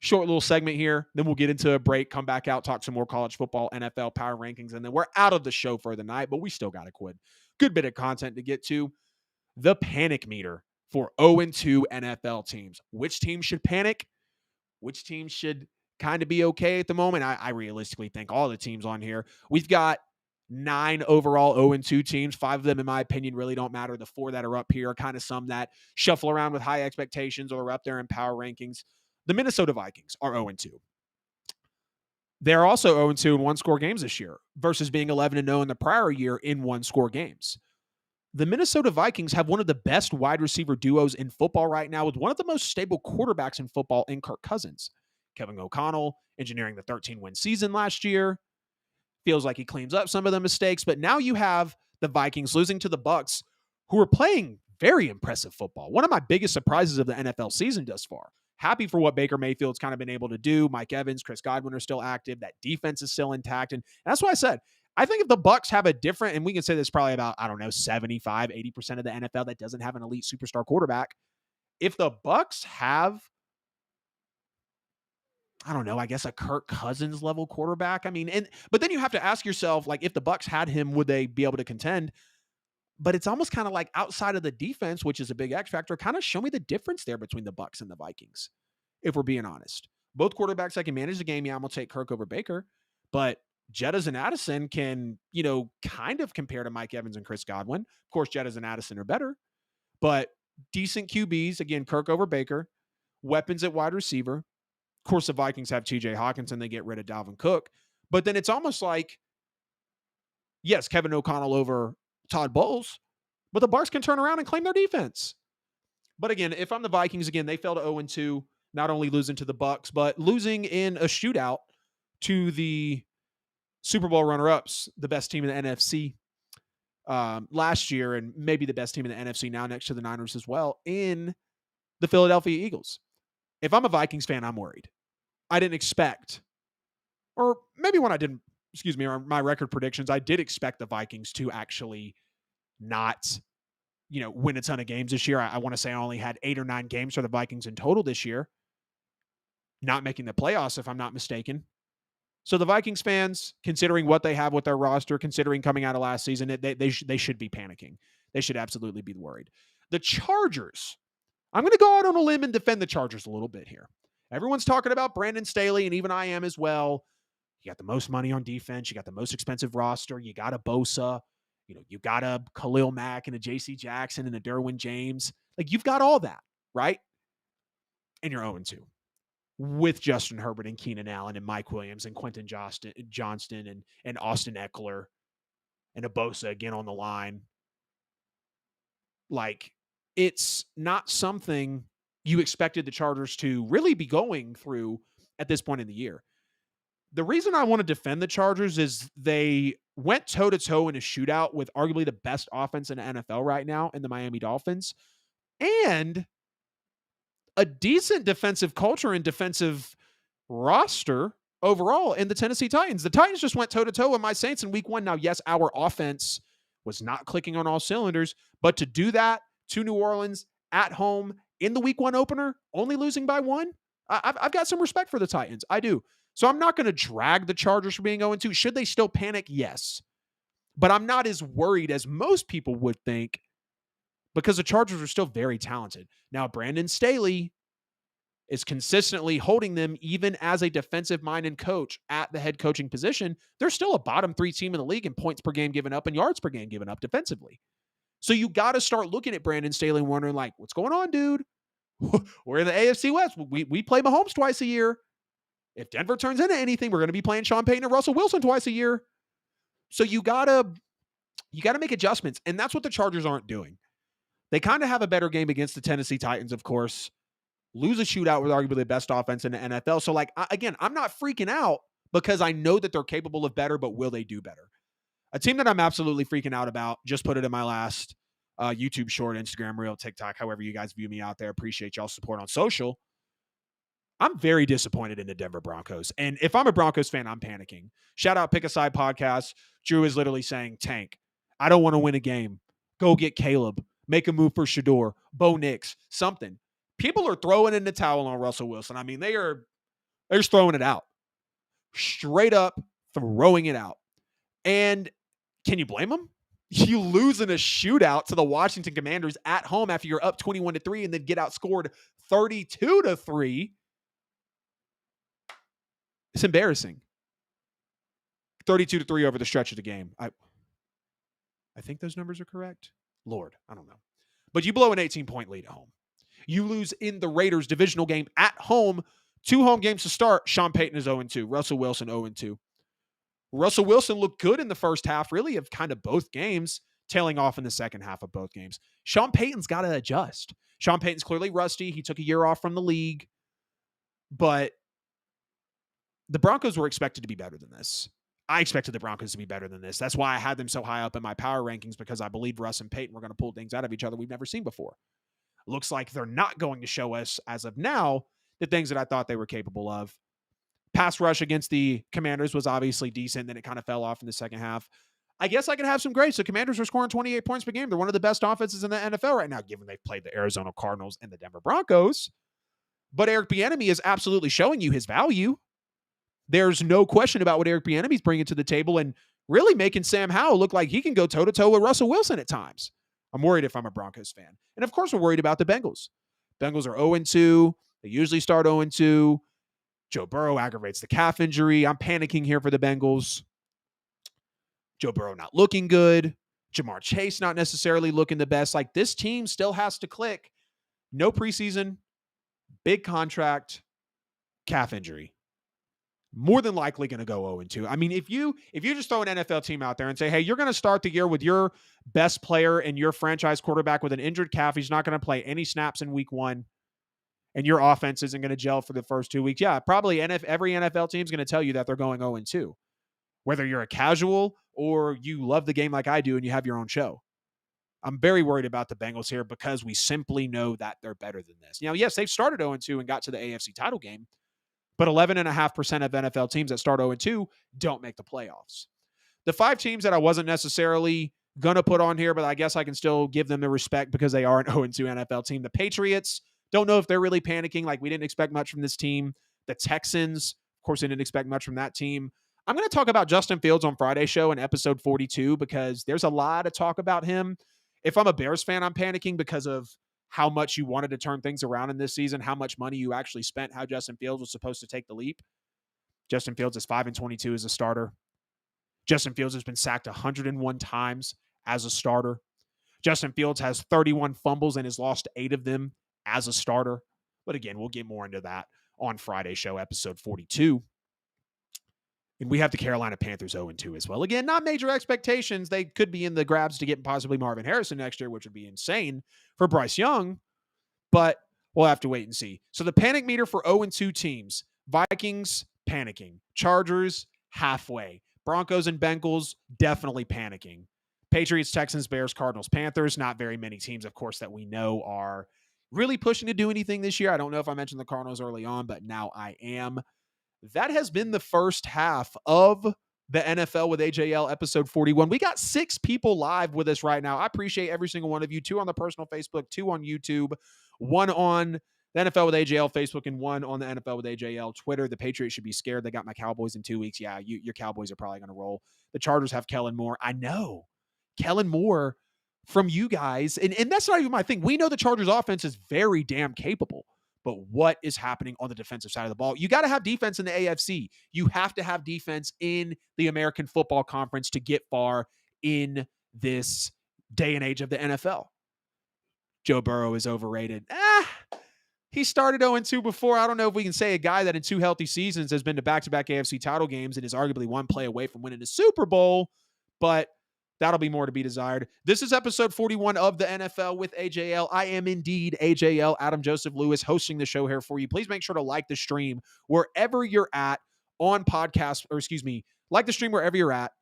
[SPEAKER 1] Short little segment here. Then we'll get into a break, come back out, talk some more college football, NFL power rankings, and then we're out of the show for the night, but we still got a good bit of content to get to. The panic meter for 0-2 NFL teams. Which team should panic? Which team should kind of be okay at the moment? I realistically think all the teams on here. We've got 9 overall 0-2 teams. 5 of them, in my opinion, really don't matter. The 4 that are up here are kind of some that shuffle around with high expectations or are up there in power rankings. The Minnesota Vikings are 0-2. They're also 0-2 in one-score games this year versus being 11-0 in the prior year in one-score games. The Minnesota Vikings have one of the best wide receiver duos in football right now with one of the most stable quarterbacks in football in Kirk Cousins. Kevin O'Connell engineering the 13-win season last year. Feels like he cleans up some of the mistakes, but now you have the Vikings losing to the Bucs, who are playing very impressive football. One of my biggest surprises of the NFL season thus far. Happy for what Baker Mayfield's kind of been able to do. Mike Evans, Chris Godwin are still active. That defense is still intact. And that's why I said, I think if the Bucs have a different, and we can say this probably about, 75, 80% of the NFL that doesn't have an elite superstar quarterback. If the Bucs have, I guess a Kirk Cousins level quarterback. But then you have to ask yourself, like, if the Bucs had him, would they be able to contend? But it's almost kind of like outside of the defense, which is a big X factor, kind of show me the difference there between the Bucs and the Vikings, if we're being honest. Both quarterbacks that can manage the game, I'm going to take Kirk over Baker. But Jettas and Addison can, kind of compare to Mike Evans and Chris Godwin. Of course, Jettas and Addison are better. But decent QBs, again, Kirk over Baker. Weapons at wide receiver. Of course, the Vikings have TJ Hawkinson. They get rid of Dalvin Cook. But then it's almost like, yes, Kevin O'Connell over Todd Bowles, but the Bucs can turn around and claim their defense. But again, if I'm the Vikings, again, they fell to 0-2, not only losing to the Bucs, but losing in a shootout to the Super Bowl runner-ups, the best team in the NFC last year, and maybe the best team in the NFC now next to the Niners as well, in the Philadelphia Eagles. If I'm a Vikings fan, I'm worried. I didn't expect, or maybe when I didn't, my record predictions, I did expect the Vikings to actually not, win a ton of games this year. I want to say I only had 8 or 9 games for the Vikings in total this year. not making the playoffs, if I'm not mistaken. So the Vikings fans, considering what they have with their roster, considering coming out of last season, they should be panicking. They should absolutely be worried. The Chargers, I'm going to go out on a limb and defend the Chargers a little bit here. Everyone's talking about Brandon Staley, and even I am as well. You got the most money on defense. You got the most expensive roster. You got a Bosa. You got a Khalil Mack and a J.C. Jackson and a Derwin James. Like, you've got all that, right? And you're 0-2 with Justin Herbert and Keenan Allen and Mike Williams and Quentin Johnston and Austin Eckler and a Bosa again on the line. Like, it's not something you expected the Chargers to really be going through at this point in the year. The reason I want to defend the Chargers is they went toe-to-toe in a shootout with arguably the best offense in the NFL right now in the Miami Dolphins, and a decent defensive culture and defensive roster overall in the Tennessee Titans. The Titans just went toe-to-toe with my Saints in week 1. Now, yes, our offense was not clicking on all cylinders, but to do that to New Orleans at home in the week 1 opener, only losing by 1, I've got some respect for the Titans. I do. So I'm not going to drag the Chargers for being 0-2. Should they still panic? Yes. But I'm not as worried as most people would think because the Chargers are still very talented. Now, Brandon Staley is consistently holding them even as a defensive-minded coach at the head coaching position. They're still a bottom 3 team in the league in points per game given up and yards per game given up defensively. So you got to start looking at Brandon Staley and wondering, like, what's going on, dude? We're in the AFC West. We play Mahomes twice a year. If Denver turns into anything, we're going to be playing Sean Payton and Russell Wilson twice a year. So you gotta make adjustments, and that's what the Chargers aren't doing. They kind of have a better game against the Tennessee Titans, of course. Lose a shootout with arguably the best offense in the NFL. So, like, again, I'm not freaking out because I know that they're capable of better, but will they do better? A team that I'm absolutely freaking out about, just put it in my last YouTube short, Instagram reel, TikTok, however you guys view me out there. Appreciate y'all's support on social. I'm very disappointed in the Denver Broncos. And if I'm a Broncos fan, I'm panicking. Shout out Pick a Side Podcast. Drew is literally saying, Tank, I don't want to win a game. Go get Caleb. Make a move for Shador. Bo Nix. Something. People are throwing in the towel on Russell Wilson. I mean, they're just throwing it out. Straight up throwing it out. And can you blame them? You lose in a shootout to the Washington Commanders at home after you're up 21-3 and then get outscored 32-3. It's embarrassing. 32-3 over the stretch of the game. I think those numbers are correct. Lord, I don't know. But you blow an 18-point lead at home. You lose in the Raiders divisional game at home. 2 home games to start. Sean Payton is 0-2. Russell Wilson 0-2. Russell Wilson looked good in the first half, really, of kind of both games, tailing off in the second half of both games. Sean Payton's got to adjust. Sean Payton's clearly rusty. He took a year off from the league. But the Broncos were expected to be better than this. I expected the Broncos to be better than this. That's why I had them so high up in my power rankings, because I believed Russ and Payton were going to pull things out of each other we've never seen before. Looks like they're not going to show us, as of now, the things that I thought they were capable of. Pass rush against the Commanders was obviously decent. Then it kind of fell off in the second half. I guess I could have some grades. The Commanders are scoring 28 points per game. They're one of the best offenses in the NFL right now, given they've played the Arizona Cardinals and the Denver Broncos. But Eric Bieniemy is absolutely showing you his value. There's no question about what Eric Bieniemy's bringing to the table and really making Sam Howell look like he can go toe-to-toe with Russell Wilson at times. I'm worried if I'm a Broncos fan. And, of course, we're worried about the Bengals. Bengals are 0-2. They usually start 0-2. Joe Burrow aggravates the calf injury. I'm panicking here for the Bengals. Joe Burrow not looking good. Jamar Chase not necessarily looking the best. Like, this team still has to click. No preseason, big contract, calf injury. More than likely going to go 0-2. I mean, if you just throw an NFL team out there and say, hey, you're going to start the year with your best player and your franchise quarterback with an injured calf, he's not going to play any snaps in week 1, and your offense isn't going to gel for the first 2 weeks, yeah, probably every NFL team is going to tell you that they're going 0-2. Whether you're a casual or you love the game like I do and you have your own show. I'm very worried about the Bengals here because we simply know that they're better than this. Now, yes, they've started 0-2 and got to the AFC title game, but 11.5% of NFL teams that start 0-2 don't make the playoffs. The 5 teams that I wasn't necessarily going to put on here, but I guess I can still give them the respect because they are an 0-2 NFL team. The Patriots, don't know if they're really panicking. Like, we didn't expect much from this team. The Texans, of course, I didn't expect much from that team. I'm going to talk about Justin Fields on Friday's show in episode 42 because there's a lot of talk about him. If I'm a Bears fan, I'm panicking because of how much you wanted to turn things around in this season, how much money you actually spent, how Justin Fields was supposed to take the leap. Justin Fields is 5-22 as a starter. Justin Fields has been sacked 101 times as a starter. Justin Fields has 31 fumbles and has lost 8 of them as a starter. But again, we'll get more into that on Friday's show, episode 42. And we have the Carolina Panthers 0-2 as well. Again, not major expectations. They could be in the grabs to get possibly Marvin Harrison next year, which would be insane for Bryce Young. But we'll have to wait and see. So the panic meter for 0-2 teams. Vikings, panicking. Chargers, halfway. Broncos and Bengals, definitely panicking. Patriots, Texans, Bears, Cardinals, Panthers. Not very many teams, of course, that we know are really pushing to do anything this year. I don't know if I mentioned the Cardinals early on, but now I am. That has been the first half of the NFL with AJL episode 41. We got 6 people live with us right now. I appreciate every single one of you. 2 on the personal Facebook, 2 on YouTube, 1 on the NFL with AJL Facebook, and 1 on the NFL with AJL Twitter. The Patriots should be scared. They got my Cowboys in 2 weeks. Yeah, your Cowboys are probably going to roll. The Chargers have Kellen Moore. I know. Kellen Moore from you guys. And that's not even my thing. We know the Chargers offense is very damn capable. But what is happening on the defensive side of the ball? You got to have defense in the AFC. You have to have defense in the American Football Conference to get far in this day and age of the NFL. Joe Burrow is overrated. He started 0-2 before. I don't know if we can say a guy that in 2 healthy seasons has been to back-to-back AFC title games and is arguably 1 play away from winning the Super Bowl, but that'll be more to be desired. This is episode 41 of the NFL with AJL. I am indeed AJL, Adam Joseph Lewis, hosting the show here for you. Please make sure to like the stream wherever you're at on podcast, like the stream wherever you're at.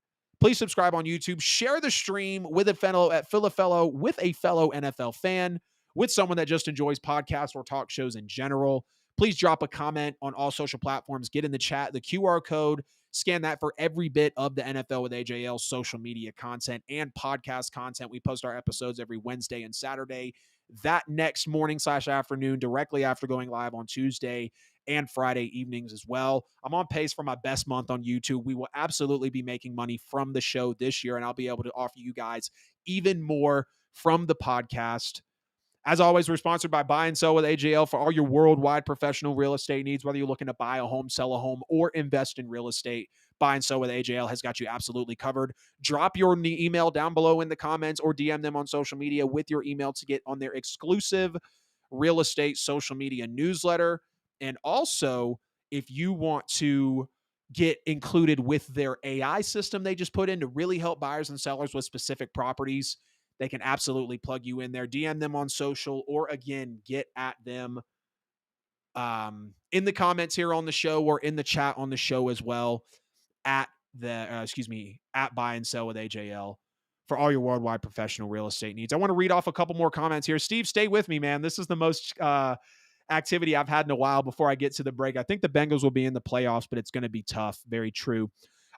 [SPEAKER 1] Please subscribe on YouTube. Share the stream with a fellow NFL fan, with someone that just enjoys podcasts or talk shows in general. Please drop a comment on all social platforms. Get in the chat, the QR code. Scan that for every bit of the NFL with AJL social media content and podcast content. We post our episodes every Wednesday and Saturday. That next morning/afternoon, directly after going live on Tuesday and Friday evenings as well. I'm on pace for my best month on YouTube. We will absolutely be making money from the show this year, and I'll be able to offer you guys even more from the podcast. As always, we're sponsored by Buy and Sell with AJL for all your worldwide professional real estate needs, whether you're looking to buy a home, sell a home, or invest in real estate. Buy and Sell with AJL has got you absolutely covered. Drop your email down below in the comments or DM them on social media with your email to get on their exclusive real estate social media newsletter. And also, if you want to get included with their AI system they just put in to really help buyers and sellers with specific properties, they can absolutely plug you in there. DM them on social, or again, get at them in the comments here on the show or in the chat on the show as well at Buy and Sell with AJL for all your worldwide professional real estate needs. I want to read off a couple more comments here. Steve, stay with me, man. This is the most activity I've had in a while before I get to the break. I think the Bengals will be in the playoffs, but it's going to be tough. Very true.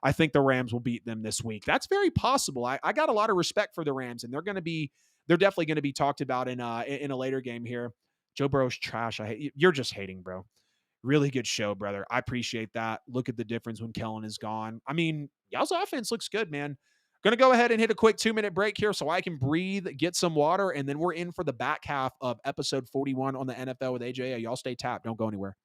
[SPEAKER 1] I think the Rams will beat them this week. That's very possible. I got a lot of respect for the Rams, and they're definitely going to be talked about in a later game here. Joe Burrow's trash. You're just hating, bro. Really good show, brother. I appreciate that. Look at the difference when Kellen is gone. I mean, y'all's offense looks good, man. Going to go ahead and hit a quick 2-minute break here so I can breathe, get some water, and then we're in for the back half of episode 41 on the NFL with AJ. Y'all stay tapped. Don't go anywhere.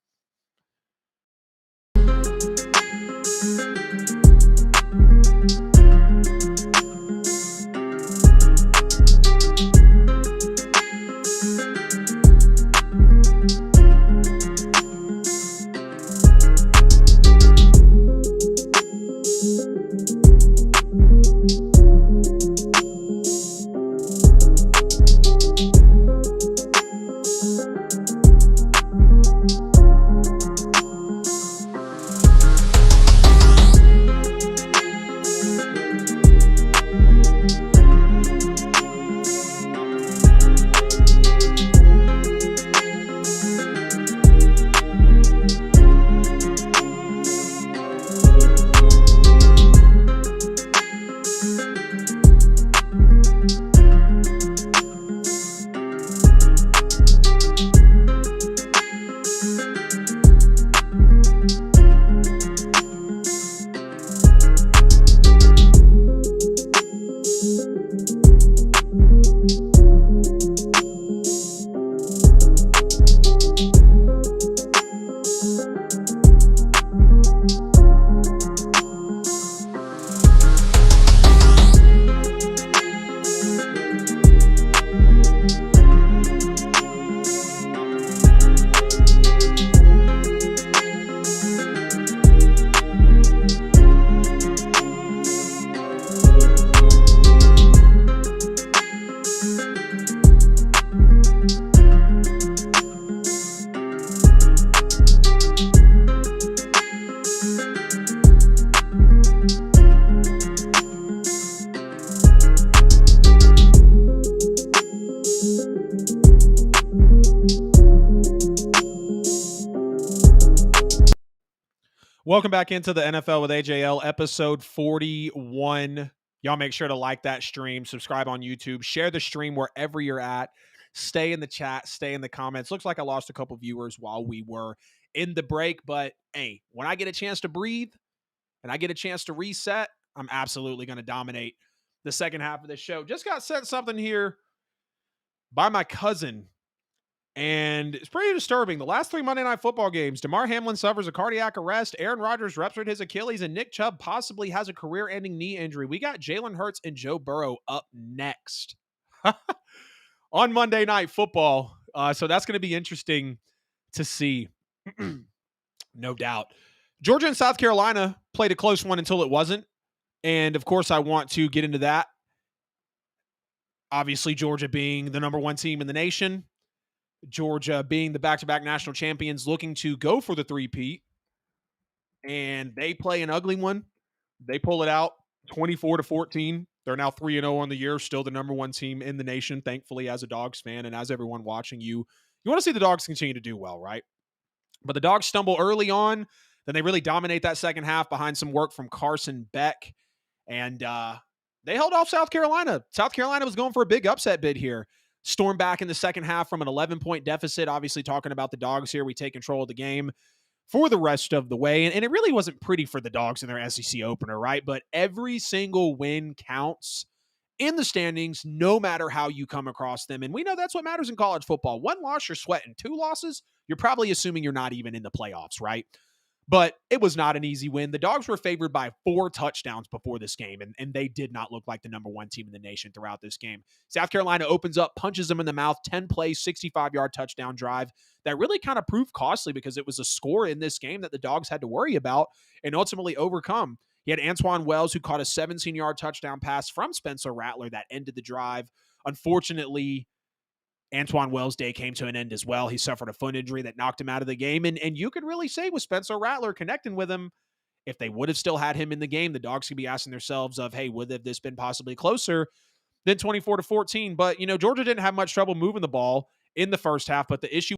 [SPEAKER 1] Welcome back into the NFL with AJL, episode 41. Y'all make sure to like that stream, subscribe on YouTube, share the stream wherever you're at. Stay in the chat, stay in the comments. Looks like I lost a couple viewers while we were in the break, but hey, when I get a chance to breathe and I get a chance to reset, I'm absolutely going to dominate the second half of this show. Just got sent something here by my cousin, and it's pretty disturbing. The last 3 Monday Night Football games, Damar Hamlin suffers a cardiac arrest, Aaron Rodgers ruptured his Achilles, and Nick Chubb possibly has a career-ending knee injury. We got Jalen Hurts and Joe Burrow up next on Monday Night Football. So that's going to be interesting to see, no doubt. Georgia and South Carolina played a close one until it wasn't. And, of course, I want to get into that. Obviously, Georgia being the number one team in the nation. Georgia being the back-to-back national champions looking to go for the three-peat. And they play an ugly one. They pull it out 24-14. They're now 3-0 on the year, still the number one team in the nation, thankfully, as a Dawgs fan. And as everyone watching you want to see the Dawgs continue to do well, right? But the Dawgs stumble early on. Then they really dominate that second half behind some work from Carson Beck. And they held off South Carolina. South Carolina was going for a big upset bid here. Stormed back in the second half from an 11-point deficit. Obviously, talking about the Dawgs here, we take control of the game for the rest of the way. And it really wasn't pretty for the Dawgs in their SEC opener, right? But every single win counts in the standings, no matter how you come across them. And we know that's what matters in college football. One loss, you're sweating. Two losses, you're probably assuming you're not even in the playoffs, right? But it was not an easy win. The Dawgs were favored by 4 touchdowns before this game, and they did not look like the number one team in the nation throughout this game. South Carolina opens up, punches them in the mouth, 10 plays, 65-yard touchdown drive. That really kind of proved costly because it was a score in this game that the Dawgs had to worry about and ultimately overcome. He had Antoine Wells, who caught a 17-yard touchdown pass from Spencer Rattler that ended the drive. Unfortunately, Antoine Wells' day came to an end as well. He suffered a foot injury that knocked him out of the game. And you could really say with Spencer Rattler connecting with him, if they would have still had him in the game, the Dawgs could be asking themselves of, hey, would have this been possibly closer than 24-14? But, Georgia didn't have much trouble moving the ball in the first half, but the issue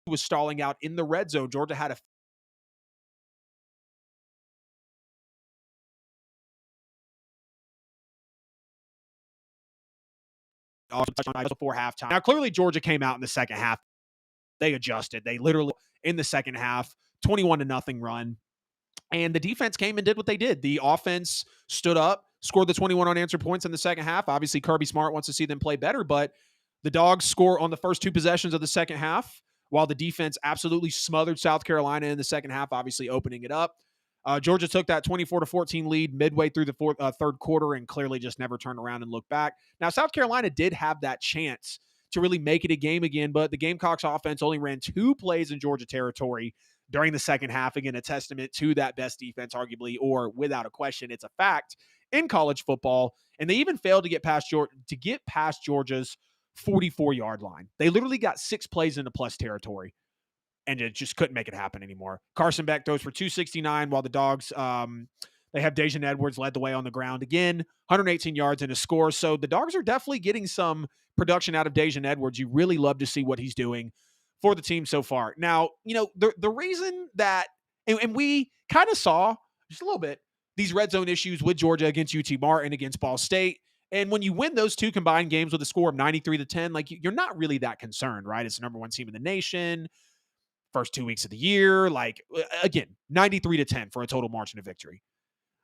[SPEAKER 1] was stalling out in the red zone. Georgia had a touchdown before halftime. Now, clearly, Georgia came out in the second half. They adjusted. They literally, in the second half, 21-0 run. And the defense came and did what they did. The offense stood up, scored the 21 unanswered points in the second half. Obviously, Kirby Smart wants to see them play better, but the Dawgs score on the first 2 possessions of the second half, while the defense absolutely smothered South Carolina in the second half, obviously opening it up. Georgia took that 24-14 lead midway through the third quarter and clearly just never turned around and looked back. Now, South Carolina did have that chance to really make it a game again, but the Gamecocks offense only ran 2 plays in Georgia territory during the second half. Again, a testament to that best defense, arguably, or without a question, it's a fact in college football. And they even failed to get past Georgia's 44-yard line. They literally got 6 plays into plus territory, and it just couldn't make it happen anymore. Carson Beck throws for 269, while the Dawgs, they have Daijun Edwards led the way on the ground again, 118 yards and a score. So the Dawgs are definitely getting some production out of Daijun Edwards. You really love to see what he's doing for the team so far. Now, the reason that, and we kind of saw just a little bit, these red zone issues with Georgia against UT Martin, against Ball State. And when you win those 2 combined games with a score of 93-10, like, you're not really that concerned, right? It's the number one team in the nation. First 2 weeks of the year, like, again, 93-10 for a total margin of victory.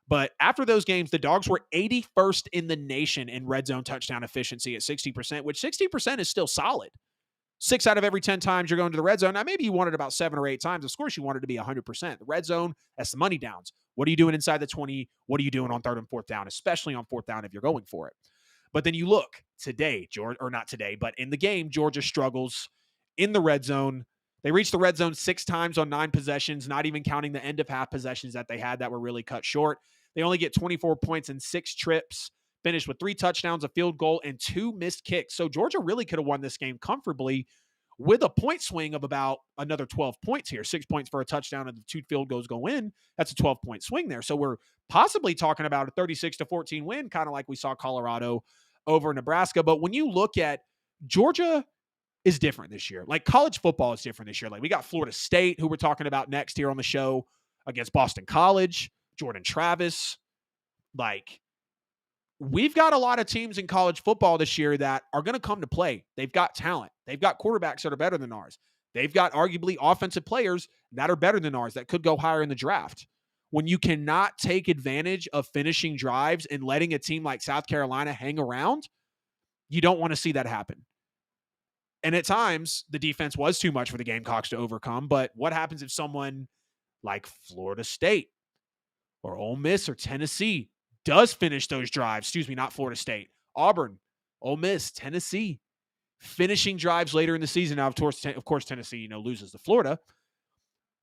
[SPEAKER 1] But after those games, the Dawgs were 81st in the nation in red zone touchdown efficiency at 60%, which 60% is still solid. 6 out of every 10 times you're going to the red zone. Now, maybe you want it about 7 or 8 times. Of course, you want it to be 100%. The red zone, that's the money downs. What are you doing inside the 20? What are you doing on 3rd and 4th down, especially on 4th down if you're going for it? But then you look today, Georgia, or not today, but in the game, Georgia struggles in the red zone. They reached the red zone 6 times on 9 possessions, not even counting the end of half possessions that they had that were really cut short. They only get 24 points in 6 trips, finished with 3 touchdowns, a field goal, and 2 missed kicks. So Georgia really could have won this game comfortably with a point swing of about another 12 points here. 6 points for a touchdown and the 2 field goals go in. That's a 12-point swing there. So we're possibly talking about a 36-14 win, kind of like we saw Colorado over Nebraska. But when you look at Georgia, is different this year. Like college football is different this year. Like we got Florida State, who we're talking about next here on the show, against Boston College, Jordan Travis. Like we've got a lot of teams in college football this year that are going to come to play. They've got talent. They've got quarterbacks that are better than ours. They've got arguably offensive players that are better than ours that could go higher in the draft. When you cannot take advantage of finishing drives and letting a team like South Carolina hang around, you don't want to see that happen. And at times, the defense was too much for the Gamecocks to overcome. But what happens if someone like Florida State or Ole Miss or Tennessee does finish those drives? Excuse me, not Florida State. Auburn, Ole Miss, Tennessee, finishing drives later in the season. Now, of course, Tennessee, loses to Florida.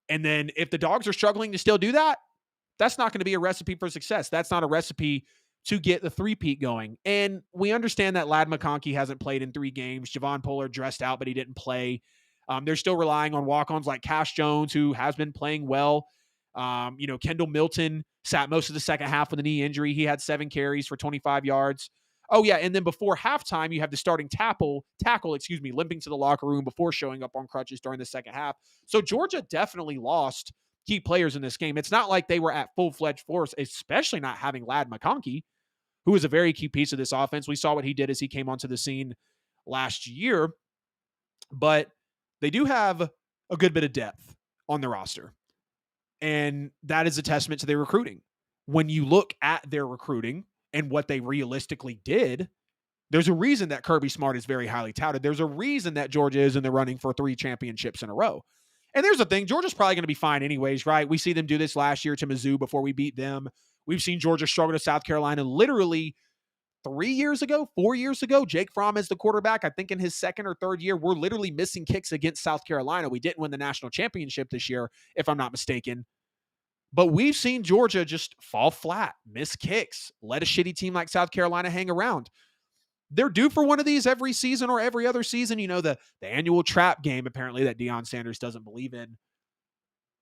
[SPEAKER 1] And then if the Dogs are struggling to still do that, that's not going to be a recipe for success. That's not a recipe to get the three-peat going. And we understand that Ladd McConkey hasn't played in 3 games. Javon Pollard dressed out, but he didn't play. They're still relying on walk-ons like Cash Jones, who has been playing well. Kendall Milton sat most of the second half with a knee injury. He had 7 carries for 25 yards. Oh, yeah, and then before halftime, you have the starting tackle, limping to the locker room before showing up on crutches during the second half. So Georgia definitely lost key players in this game. It's not like they were at full-fledged force, especially not having Ladd McConkey, who is a very key piece of this offense. We saw what he did as he came onto the scene last year, but they do have a good bit of depth on the roster, and that is a testament to their recruiting. When you look at their recruiting and what they realistically did, there's a reason that Kirby Smart is very highly touted. There's a reason that Georgia is in the running for 3 championships in a row. And there's the thing, Georgia's probably going to be fine anyways, right? We see them do this last year to Mizzou before we beat them. We've seen Georgia struggle to South Carolina literally 4 years ago. Jake Fromm is the quarterback. I think in his second or third year, we're literally missing kicks against South Carolina. We didn't win the national championship this year, if I'm not mistaken. But we've seen Georgia just fall flat, miss kicks, let a shitty team like South Carolina hang around. They're due for one of these every season or every other season. The annual trap game, apparently, that Deion Sanders doesn't believe in.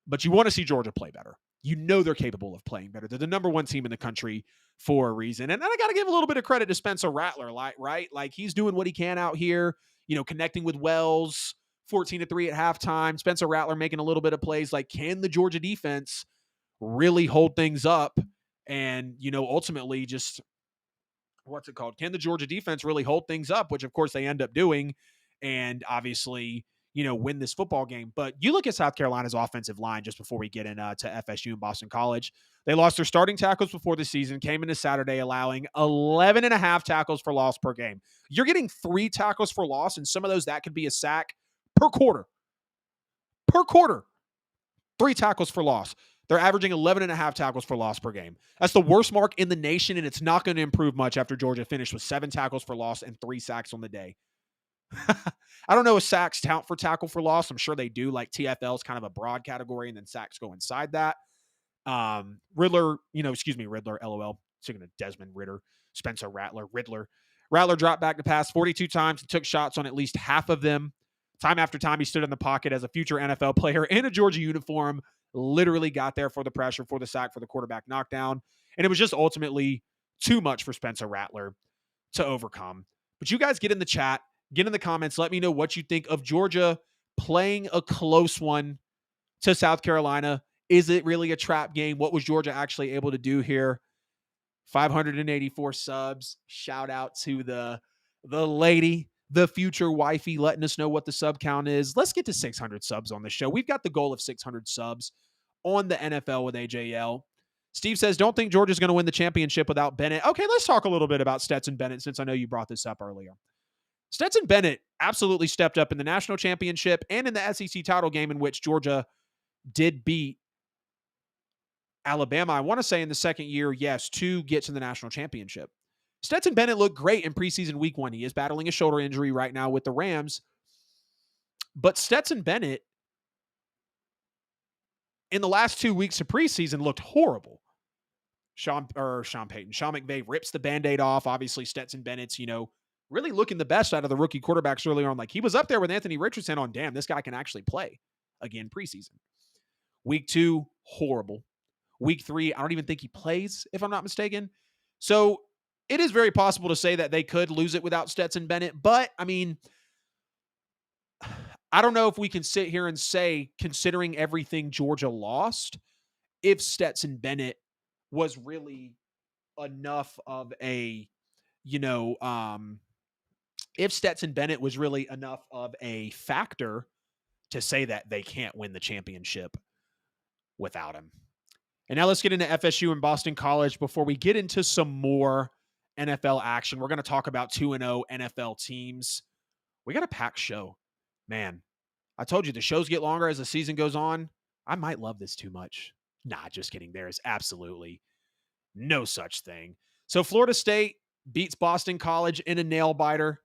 [SPEAKER 1] But you want to see Georgia play better. They're capable of playing better. They're the number 1 team in the country for a reason. And I got to give a little bit of credit to Spencer Rattler, right? Like he's doing what he can out here, connecting with Wells, 14-3 at halftime. Spencer Rattler making a little bit of plays. Like, can the Georgia defense really hold things up? And, ultimately just, can the Georgia defense really hold things up? Which, of course, they end up doing. And obviously, win this football game. But you look at South Carolina's offensive line just before we get into FSU and Boston College. They lost their starting tackles before the season, came into Saturday allowing 11.5 tackles for loss per game. You're getting 3 tackles for loss, and some of those, that could be a sack per quarter. 3 tackles for loss. They're averaging 11.5 tackles for loss per game. That's the worst mark in the nation, and it's not going to improve much after Georgia finished with 7 tackles for loss and 3 sacks on the day. I don't know if sacks count for tackle for loss. I'm sure they do. Like TFL is kind of a broad category, and then sacks go inside that. Riddler, LOL. Speaking of Desmond Ritter, Spencer Rattler, Riddler. Rattler dropped back to pass 42 times and took shots on at least half of them. Time after time, he stood in the pocket as a future NFL player in a Georgia uniform, literally got there for the pressure, for the sack, for the quarterback knockdown. And it was just ultimately too much for Spencer Rattler to overcome. But you guys get in the chat, get in the comments, let me know what you think of Georgia playing a close one to South Carolina. Is it really a trap game? What was Georgia actually able to do here? 584 subs. Shout out to the lady, the future wifey, letting us know what the sub count is. Let's get to 600 subs on the show. We've got the goal of 600 subs on the NFL with AJL. Steve says, don't think Georgia's going to win the championship without Bennett. Okay, let's talk a little bit about Stetson Bennett, since I know you brought this up earlier. Stetson Bennett absolutely stepped up in the national championship and in the SEC title game, in which Georgia did beat Alabama, I want to say in the second year, yes, to get to the national championship. Stetson Bennett looked great in preseason week 1. He is battling a shoulder injury right now with the Rams. But Stetson Bennett, in the last 2 weeks of preseason, looked horrible. Sean McVay rips the Band-Aid off. Obviously, Stetson Bennett's, really looking the best out of the rookie quarterbacks earlier on. Like, he was up there with Anthony Richardson on, damn, this guy can actually play again preseason. Week 2, horrible. Week 3, I don't even think he plays, if I'm not mistaken. So it is very possible to say that they could lose it without Stetson Bennett. But, I mean, I don't know if we can sit here and say, considering everything Georgia lost, if Stetson Bennett was really enough of a, you know, if Stetson Bennett was really enough of a factor to say that they can't win the championship without him. And now let's get into FSU and Boston College before we get into some more NFL action. We're going to talk about 2-0 NFL teams. We got a packed show. Man, I told you the shows get longer as the season goes on. I might love this too much. Nah, just kidding. There is absolutely no such thing. So Florida State beats Boston College in a nail biter,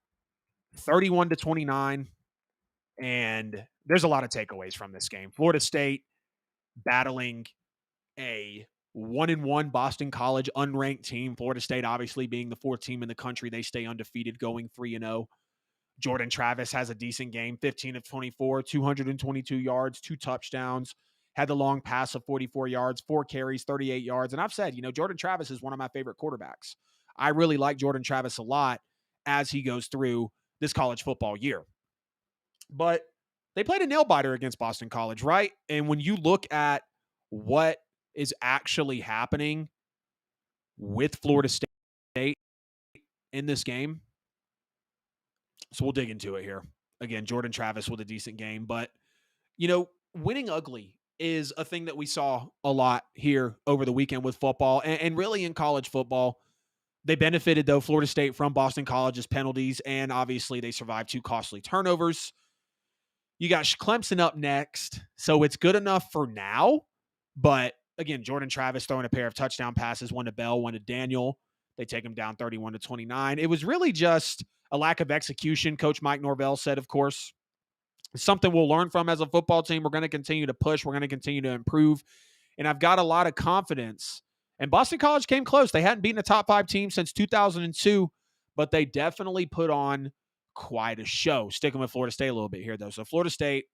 [SPEAKER 1] 31-29. And there's a lot of takeaways from this game. Florida State battling a 1-1 Boston College unranked team. Florida State obviously being the fourth team in the country. They stay undefeated going 3-0. Jordan Travis has a decent game, 15 of 24, 222 yards, 2 touchdowns, had the long pass of 44 yards, 4 carries, 38 yards. And I've said, Jordan Travis is one of my favorite quarterbacks. I really like Jordan Travis a lot as he goes through this college football year. But they played a nail biter against Boston College, right? And when you look at what is actually happening with Florida State in this game, so we'll dig into it here. Again, Jordan Travis with a decent game, but winning ugly is a thing that we saw a lot here over the weekend with football and really in college football. They benefited, though, Florida State from Boston College's penalties, and obviously they survived 2 costly turnovers. You got Clemson up next, so it's good enough for now. But again, Jordan Travis throwing a pair of touchdown passes, one to Bell, one to Daniel. They take him down 31-29. It was really just a lack of execution. Coach Mike Norvell said, of course, it's something we'll learn from as a football team. We're going to continue to push. We're going to continue to improve. And I've got a lot of confidence. And Boston College came close. They hadn't beaten a top 5 team since 2002, but they definitely put on quite a show. Sticking with Florida State a little bit here, though. So Florida State,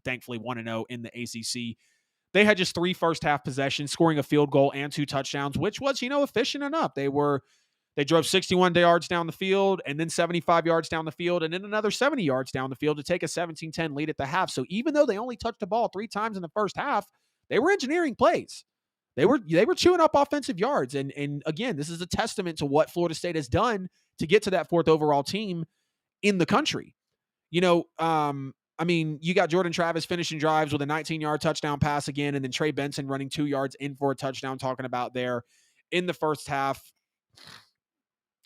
[SPEAKER 1] thankfully 1-0 in the ACC. They had just 3 first-half possessions, scoring a field goal and 2 touchdowns, which was, efficient enough. They drove 61 yards down the field and then 75 yards down the field and then another 70 yards down the field to take a 17-10 lead at the half. So even though they only touched the ball 3 times in the first half, they were engineering plays. They were chewing up offensive yards. And again, this is a testament to what Florida State has done to get to that 4th overall team in the country. You got Jordan Travis finishing drives with a 19-yard touchdown pass again, and then Trey Benson running 2 yards in for a touchdown, talking about there in the first half.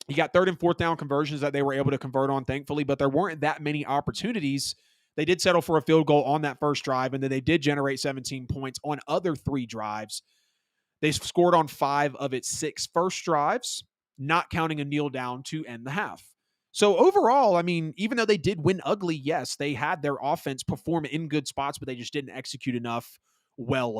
[SPEAKER 1] You got 3rd and 4th down conversions that they were able to convert on, thankfully, but there weren't that many opportunities. They did settle for a field goal on that first drive, and then they did generate 17 points on other 3 drives. They scored on 5 of its 6 first drives, not counting a kneel down to end the half. So overall, even though they did win ugly, yes, they had their offense perform in good spots, but they just didn't execute enough well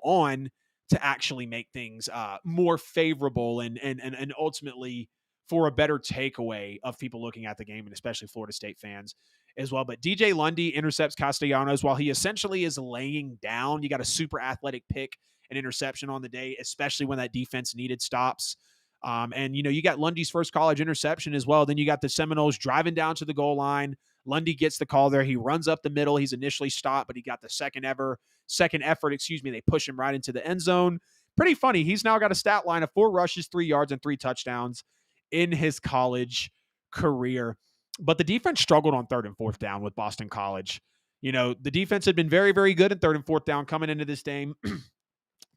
[SPEAKER 1] on to actually make things more favorable and ultimately for a better takeaway of people looking at the game, and especially Florida State fans as well. But DJ Lundy intercepts Castellanos while he essentially is laying down. You got a super athletic pick and interception on the day, especially when that defense needed stops. You got Lundy's first college interception as well. Then you got the Seminoles driving down to the goal line. Lundy gets the call there. He runs up the middle. He's initially stopped, but he got the second effort. They push him right into the end zone. Pretty funny. He's now got a stat line of 4 rushes, 3 yards, and 3 touchdowns in his college career. But the defense struggled on 3rd and 4th down with Boston College. The defense had been very, very good in 3rd and 4th down coming into this game.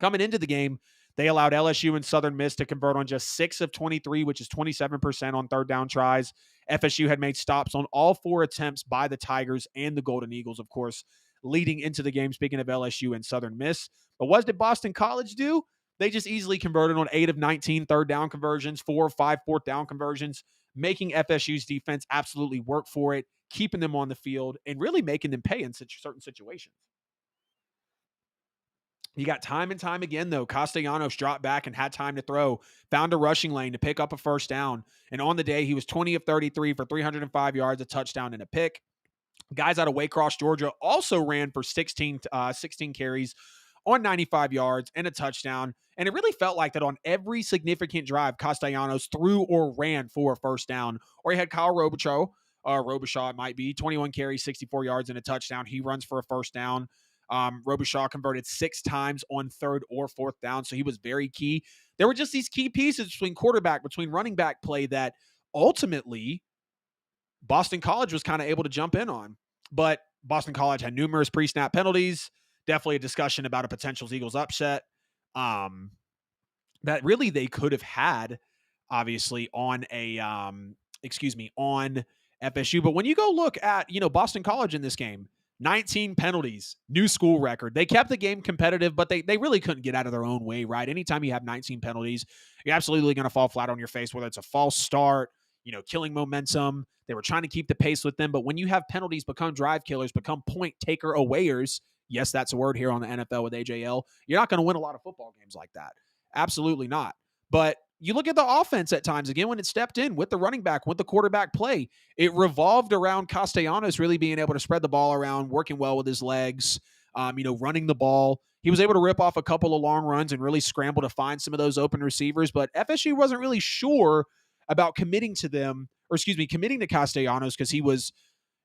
[SPEAKER 1] Coming into the game, they allowed LSU and Southern Miss to convert on just 6 of 23, which is 27% on 3rd down tries. FSU had made stops on all 4 attempts by the Tigers and the Golden Eagles, of course, leading into the game, speaking of LSU and Southern Miss. But what did Boston College do? They just easily converted on 8 of 19 3rd down conversions, 4 of 5 4th down conversions, making FSU's defense absolutely work for it, keeping them on the field, and really making them pay in certain situations. You got time and time again, though. Castellanos dropped back and had time to throw, found a rushing lane to pick up a first down. And on the day, he was 20 of 33 for 305 yards, a touchdown, and a pick. Guys out of Waycross, Georgia, also ran for 16 carries on 95 yards and a touchdown. And it really felt like that on every significant drive, Castellanos threw or ran for a first down. Or he had Kyle Robichaux Robichaud, it might be 21 carries, 64 yards, and a touchdown. He runs for a first down. Robichaud converted 6 times on third or fourth down, so he was very key. There were just these key pieces between quarterback, between running back play that ultimately Boston College was kind of able to jump in on. But Boston College had numerous pre-snap penalties. Definitely a discussion about a potential Eagles upset that really they could have had, obviously, on on FSU. But when you go look at, Boston College in this game, 19 penalties, new school record. They kept the game competitive, but they really couldn't get out of their own way, right? Anytime you have 19 penalties, you're absolutely going to fall flat on your face, whether it's a false start, killing momentum. They were trying to keep the pace with them. But when you have penalties become drive killers, become point taker awayers, yes, that's a word here on the NFL with AJL, you're not going to win a lot of football games like that. Absolutely not. But you look at the offense at times, again, when it stepped in with the running back, with the quarterback play, it revolved around Castellanos really being able to spread the ball around, working well with his legs, running the ball. He was able to rip off a couple of long runs and really scramble to find some of those open receivers, but FSU wasn't really sure about committing to Castellanos because he was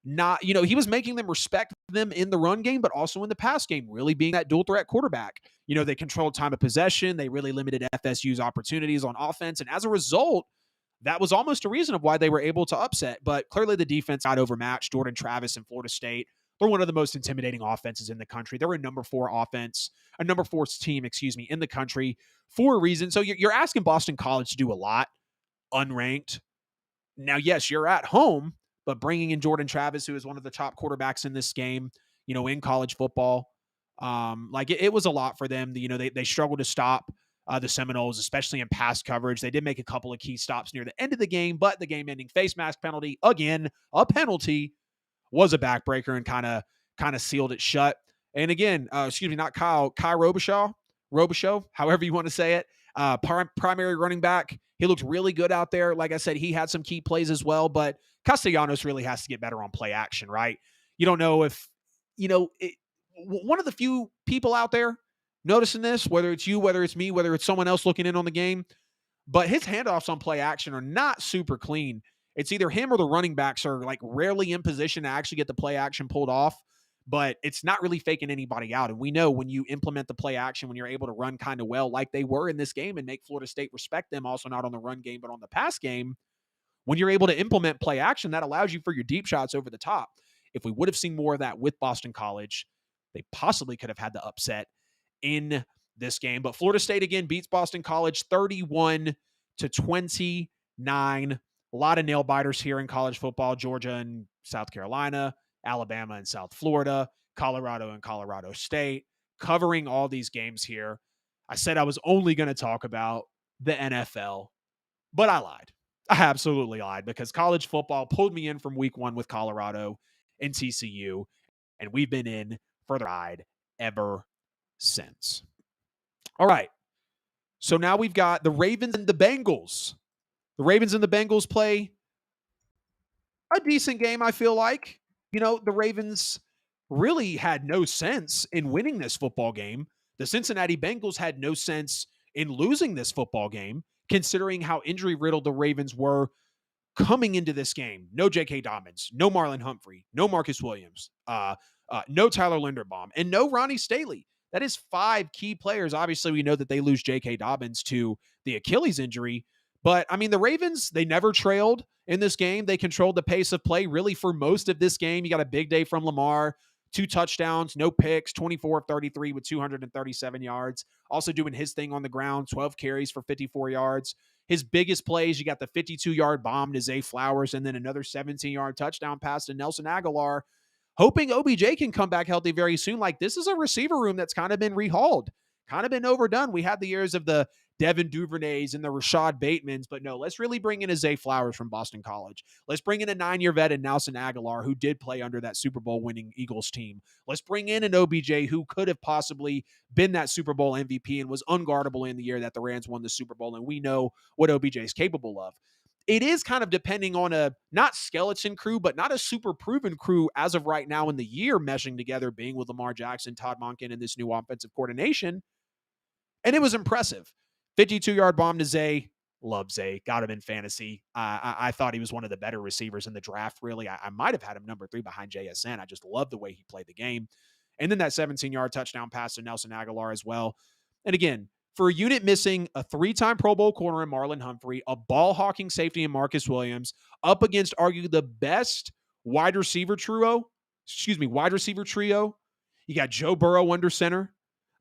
[SPEAKER 1] not, he was making them respect them in the run game, but also in the pass game, really being that dual threat quarterback. They controlled time of possession. They really limited FSU's opportunities on offense. And as a result, that was almost a reason of why they were able to upset. But clearly the defense got overmatched. Jordan Travis and Florida State, they're one of the most intimidating offenses in the country. They're a number 4 team, in the country for a reason. So you're asking Boston College to do a lot, unranked. Now, yes, you're at home, but bringing in Jordan Travis, who is one of the top quarterbacks in this game, in college football, it was a lot for them. They struggled to stop the Seminoles, especially in pass coverage. They did make a couple of key stops near the end of the game, but the game-ending face mask penalty, again, a penalty, was a backbreaker and kind of sealed it shut. And again, not Kai Robichaud, however you want to say it, primary running back. He looked really good out there. Like I said, he had some key plays as well, but Castellanos really has to get better on play action, right? You don't know if, one of the few people out there noticing this, whether it's you, whether it's me, whether it's someone else looking in on the game, but his handoffs on play action are not super clean. It's either him or the running backs are rarely in position to actually get the play action pulled off, but it's not really faking anybody out. And we know when you implement the play action, when you're able to run kind of well, like they were in this game, and make Florida State respect them, also not on the run game, but on the pass game, when you're able to implement play action, that allows you for your deep shots over the top. If we would have seen more of that with Boston College, they possibly could have had the upset in this game. But Florida State, again, beats Boston College 31-29. A lot of nail biters here in college football. Georgia and South Carolina, Alabama and South Florida, Colorado and Colorado State, covering all these games here. I said I was only going to talk about the NFL, but I lied. I absolutely lied, because college football pulled me in from week 1 with Colorado and TCU, and we've been in for the ride ever since. All right. So now we've got the Ravens and the Bengals. The Ravens and the Bengals play a decent game, I feel like. The Ravens really had no sense in winning this football game. The Cincinnati Bengals had no sense in losing this football game, considering how injury-riddled the Ravens were coming into this game. No J.K. Dobbins, no Marlon Humphrey, no Marcus Williams, no Tyler Linderbaum, and no Ronnie Staley. That is 5 key players. Obviously, we know that they lose J.K. Dobbins to the Achilles injury. But, the Ravens, they never trailed in this game. They controlled the pace of play really for most of this game. You got a big day from Lamar, 2 touchdowns, no picks, 24 of 33 with 237 yards. Also doing his thing on the ground, 12 carries for 54 yards. His biggest plays, you got the 52-yard bomb to Zay Flowers, and then another 17-yard touchdown pass to Nelson Aguilar, hoping OBJ can come back healthy very soon. This is a receiver room that's kind of been rehauled, kind of been overdone. We had the years of the Devin Duvernays and the Rashad Batemans, but no, let's really bring in a Zay Flowers from Boston College. Let's bring in a 9-year vet in Nelson Aguilar, who did play under that Super Bowl winning Eagles team. Let's bring in an OBJ who could have possibly been that Super Bowl MVP and was unguardable in the year that the Rams won the Super Bowl, and we know what OBJ is capable of. It is kind of depending on a not skeleton crew, but not a super proven crew as of right now in the year meshing together, being with Lamar Jackson, Todd Monken, and this new offensive coordination. And it was impressive. 52-yard bomb to Zay, Love Zay. Got him in fantasy. I thought he was one of the better receivers in the draft, really. I might have had him number 3 behind JSN. I just love the way he played the game. And then that 17-yard touchdown pass to Nelson Aguilar as well. And again, for a unit missing a 3-time Pro Bowl corner in Marlon Humphrey, a ball-hawking safety in Marcus Williams, up against arguably the best wide receiver trio. You got Joe Burrow under center.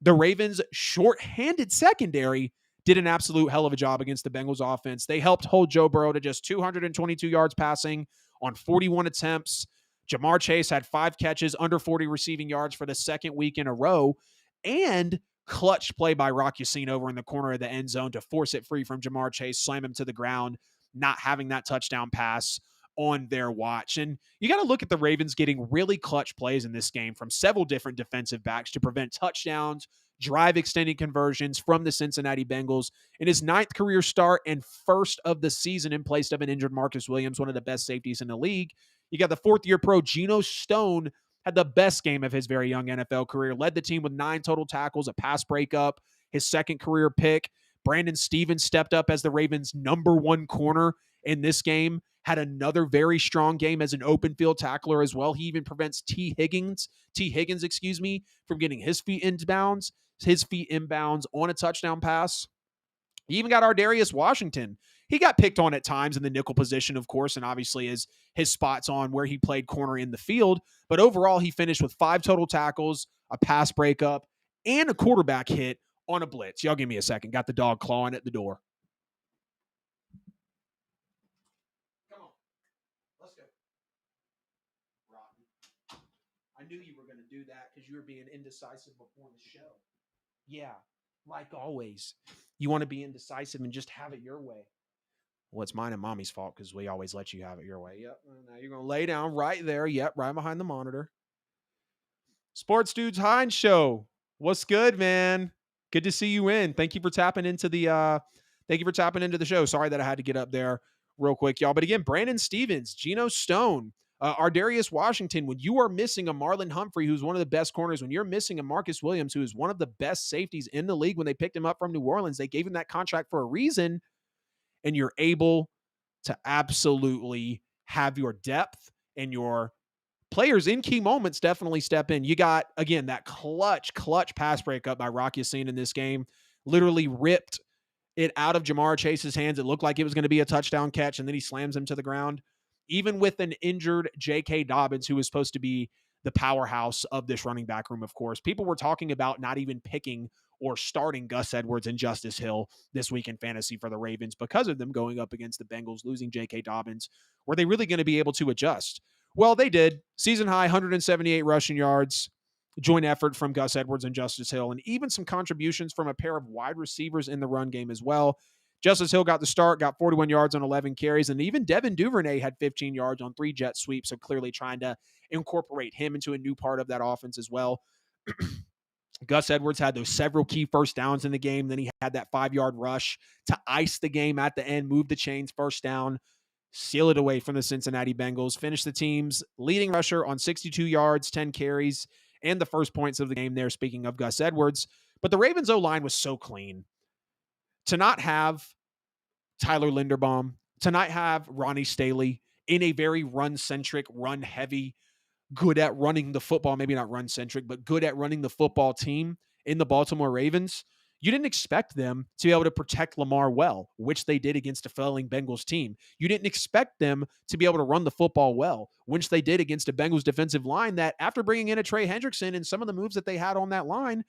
[SPEAKER 1] The Ravens' short-handed secondary did an absolute hell of a job against the Bengals offense. They helped hold Joe Burrow to just 222 yards passing on 41 attempts. Jamar Chase had 5 catches, under 40 receiving yards for the second week in a row. And clutch play by Rock Ya-Sin over in the corner of the end zone to force it free from Jamar Chase, slam him to the ground, not having that touchdown pass on their watch. And you got to look at the Ravens getting really clutch plays in this game from several different defensive backs to prevent touchdowns, drive extending conversions from the Cincinnati Bengals. In his 9th career start and first of the season in place of an injured Marcus Williams, one of the best safeties in the league, you got the 4th-year pro Geno Stone had the best game of his very young NFL career, led the team with 9 total tackles, a pass breakup, his 2nd career pick. Brandon Stevens stepped up as the Ravens' number 1 corner in this game, had another very strong game as an open field tackler as well. He even prevents T. Higgins, from getting his feet inbounds on a touchdown pass. You even got Ardarius Washington. He got picked on at times in the nickel position, of course, and obviously his spots on where he played corner in the field. But overall, he finished with 5 total tackles, a pass breakup, and a quarterback hit on a blitz. Y'all give me a second. Got the dog clawing at the door. Come on. Let's go. Rotten. I knew you were going to do that because you were being indecisive before the show. Yeah, like always. You want to be indecisive and just have it your way. Well, it's mine and mommy's fault because we always let you have it your way. Yep. Now you're going to lay down right there. Yep. Right behind the monitor. Sports Dudes Hines Show. What's good, man? Good to see you in. Thank you for tapping into the show. Sorry that I had to get up there real quick, y'all. But again, Brandon Stevens, Geno Stone, Ardarius Washington, when you are missing a Marlon Humphrey, who's one of the best corners, when you're missing a Marcus Williams, who is one of the best safeties in the league, when they picked him up from New Orleans, they gave him that contract for a reason, and you're able to absolutely have your depth and your players in key moments definitely step in. You got, again, that clutch pass breakup by Rock Ya-Sin in this game, literally ripped it out of Jamar Chase's hands. It looked like it was going to be a touchdown catch, and then he slams him to the ground. Even with an injured J.K. Dobbins, who was supposed to be the powerhouse of this running back room, of course, people were talking about not even picking or starting Gus Edwards and Justice Hill this week in fantasy for the Ravens because of them going up against the Bengals, losing J.K. Dobbins. Were they really going to be able to adjust? Well, they did. Season high, 178 rushing yards, joint effort from Gus Edwards and Justice Hill, and even some contributions from a pair of wide receivers in the run game as well. Justice Hill got the start, got 41 yards on 11 carries, and even Devin Duvernay had 15 yards on 3 jet sweeps, so clearly trying to incorporate him into a new part of that offense as well. Gus Edwards had those several key first downs in the game. Then he had that 5-yard rush to ice the game at the end, move the chains, first down, seal it away from the Cincinnati Bengals, finish the team's leading rusher on 62 yards, 10 carries, and the first points of the game there, speaking of Gus Edwards. But the Ravens O-line was so clean. To not have Tyler Linderbaum, to not have Ronnie Staley in a very run-centric, run-heavy, good at running the football, maybe not run-centric, but good at running the football team in the Baltimore Ravens, you didn't expect them to be able to protect Lamar well, which they did against a failing Bengals team. You didn't expect them to be able to run the football well, which they did against a Bengals defensive line that, after bringing in a Trey Hendrickson and some of the moves that they had on that line,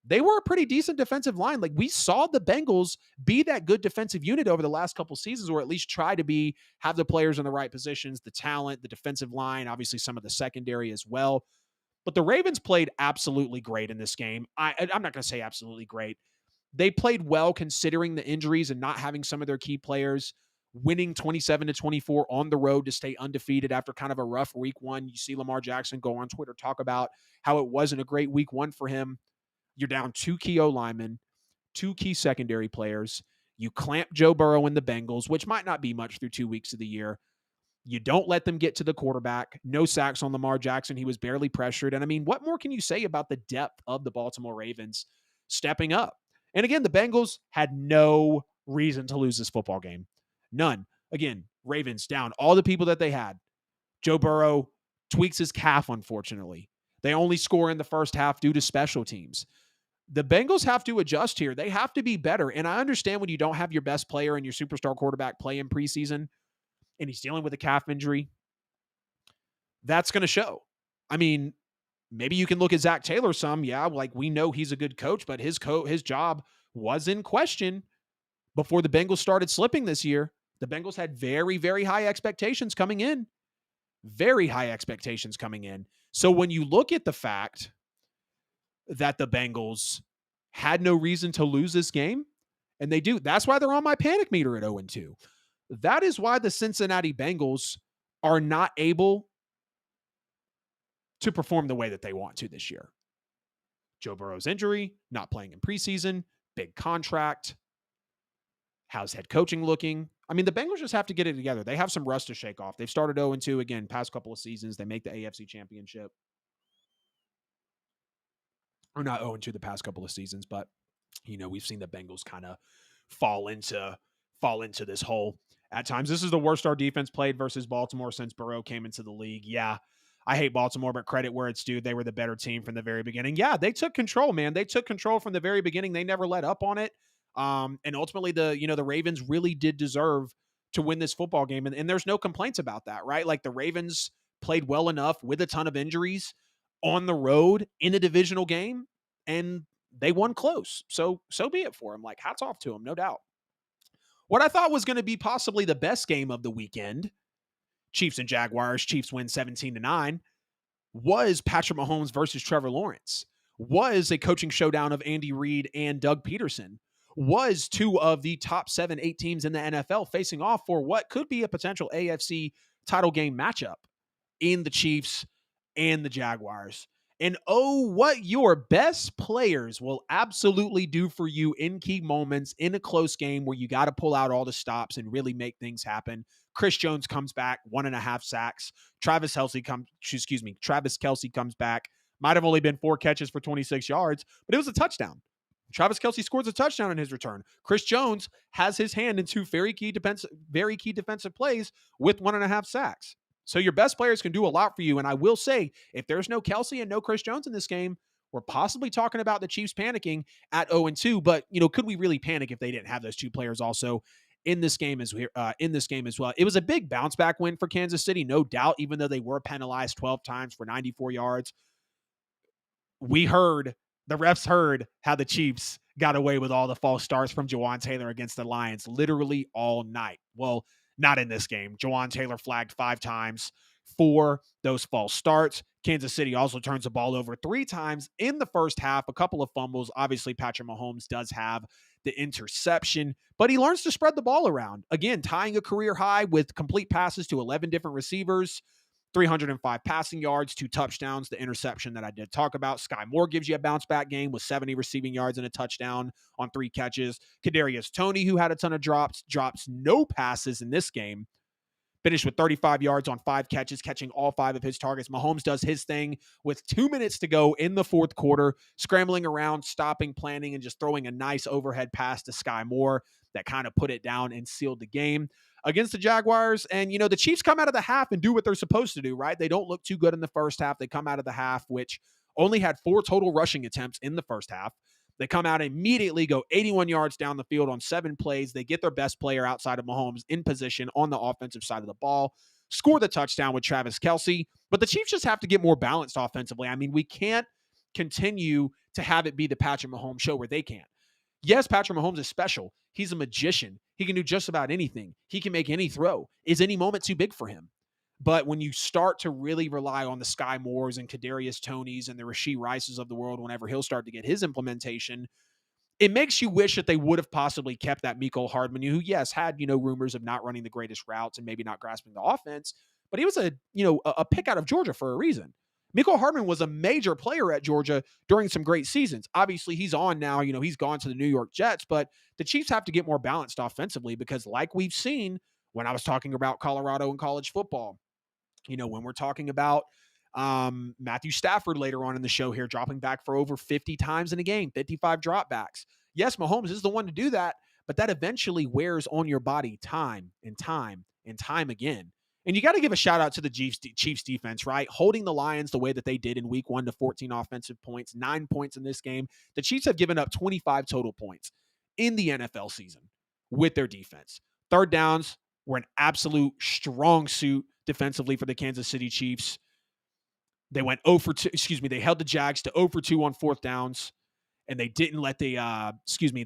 [SPEAKER 1] they were a pretty decent defensive line. Like, we saw the Bengals be that good defensive unit over the last couple seasons, or at least try to have the players in the right positions, the talent, the defensive line, obviously some of the secondary as well. But the Ravens played absolutely great in this game. I'm not going to say absolutely great. They played well considering the injuries and not having some of their key players, winning 27-24 on the road to stay undefeated after kind of a rough week 1. You see Lamar Jackson go on Twitter, talk about how it wasn't a great week 1 for him. You're down 2 key O-linemen, 2 key secondary players. You clamp Joe Burrow and the Bengals, which might not be much through 2 weeks of the year. You don't let them get to the quarterback. No sacks on Lamar Jackson. He was barely pressured. And I mean, what more can you say about the depth of the Baltimore Ravens stepping up? And again, the Bengals had no reason to lose this football game. None. Again, Ravens down all the people that they had. Joe Burrow tweaks his calf, unfortunately. They only score in the first half due to special teams. The Bengals have to adjust here. They have to be better. And I understand when you don't have your best player and your superstar quarterback play in preseason and he's dealing with a calf injury, that's going to show. I mean, maybe you can look at Zach Taylor some. Yeah, like we know he's a good coach, but his job was in question before the Bengals started slipping this year. The Bengals had very, very high expectations coming in. Very high expectations coming in. So when you look at the fact that the Bengals had no reason to lose this game, and they do, that's why they're on my panic meter at 0-2. That is why the Cincinnati Bengals are not able to perform the way that they want to this year. Joe Burrow's injury, not playing in preseason, big contract. How's head coaching looking? I mean, the Bengals just have to get it together. They have some rust to shake off. They've started 0-2 again, past couple of seasons. They make the AFC Championship. Or not 0-2 the past couple of seasons, but we've seen the Bengals kind of fall into this hole at times. This is the worst our defense played versus Baltimore since Burrow came into the league. Yeah, I hate Baltimore, but credit where it's due. They were the better team from the very beginning. Yeah, they took control, man. They took control from the very beginning. They never let up on it. And ultimately, the Ravens really did deserve to win this football game. And there's no complaints about that, right? Like the Ravens played well enough with a ton of injuries on the road in a divisional game, and they won close. So be it for them. Like, hats off to them, no doubt. What I thought was going to be possibly the best game of the weekend, Chiefs and Jaguars, Chiefs win 17-9, was Patrick Mahomes versus Trevor Lawrence, was a coaching showdown of Andy Reid and Doug Peterson, was two of the top 7-8 teams in the NFL facing off for what could be a potential AFC title game matchup in the Chiefs and the Jaguars. And what your best players will absolutely do for you in key moments in a close game where you got to pull out all the stops and really make things happen. Chris Jones comes back, 1.5 sacks. Travis Kelce comes back. Might have only been 4 catches for 26 yards, but it was a touchdown. Travis Kelce scores a touchdown in his return. Chris Jones has his hand in 2 very key defensive plays with 1.5 sacks. So your best players can do a lot for you. And I will say, if there's no Kelce and no Chris Jones in this game, we're possibly talking about the Chiefs panicking at 0-2. But, could we really panic if they didn't have those 2 players also in this game as well? It was a big bounce back win for Kansas City, no doubt, even though they were penalized 12 times for 94 yards. The refs heard how the Chiefs got away with all the false starts from Jawan Taylor against the Lions literally all night. Well, not in this game. Jawan Taylor flagged 5 times for those false starts. Kansas City also turns the ball over 3 times in the first half, a couple of fumbles. Obviously, Patrick Mahomes does have the interception, but he learns to spread the ball around. Again, tying a career high with complete passes to 11 different receivers, 305 passing yards, 2 touchdowns, the interception that I did talk about. Sky Moore gives you a bounce back game with 70 receiving yards and a touchdown on 3 catches. Kadarius Toney, who had a ton of drops no passes in this game, finished with 35 yards on 5 catches, catching all 5 of his targets. Mahomes does his thing with 2 minutes to go in the fourth quarter, scrambling around, stopping, planning, and just throwing a nice overhead pass to Sky Moore that kind of put it down and sealed the game against the Jaguars. And, the Chiefs come out of the half and do what they're supposed to do, right? They don't look too good in the first half. They come out of the half, which only had 4 total rushing attempts in the first half. They come out immediately, go 81 yards down the field on 7 plays. They get their best player outside of Mahomes in position on the offensive side of the ball, score the touchdown with Travis Kelce. But the Chiefs just have to get more balanced offensively. I mean, we can't continue to have it be the Patrick Mahomes show where they can't. Yes, Patrick Mahomes is special. He's a magician. He can do just about anything. He can make any throw. Is any moment too big for him? But when you start to really rely on the Sky Moores and Kadarius Toneys and the Rashee Rices of the world, whenever he'll start to get his implementation, it makes you wish that they would have possibly kept that Mecole Hardman, who, yes, had, rumors of not running the greatest routes and maybe not grasping the offense, but he was a pick out of Georgia for a reason. Mecole Hardman was a major player at Georgia during some great seasons. Obviously, he's on now. He's gone to the New York Jets, but the Chiefs have to get more balanced offensively because, like we've seen when I was talking about Colorado and college football, when we're talking about Matthew Stafford later on in the show here, dropping back for over 50 times in a game, 55 dropbacks. Yes, Mahomes is the one to do that, but that eventually wears on your body time and time and time again. And you got to give a shout out to the Chiefs defense, right? Holding the Lions the way that they did in week 1 to 14 offensive points, 9 points in this game. The Chiefs have given up 25 total points in the NFL season with their defense. Third downs were an absolute strong suit defensively for the Kansas City Chiefs. They went 0 for 2. They held the Jags to 0 for 2 on fourth downs, and they didn't let the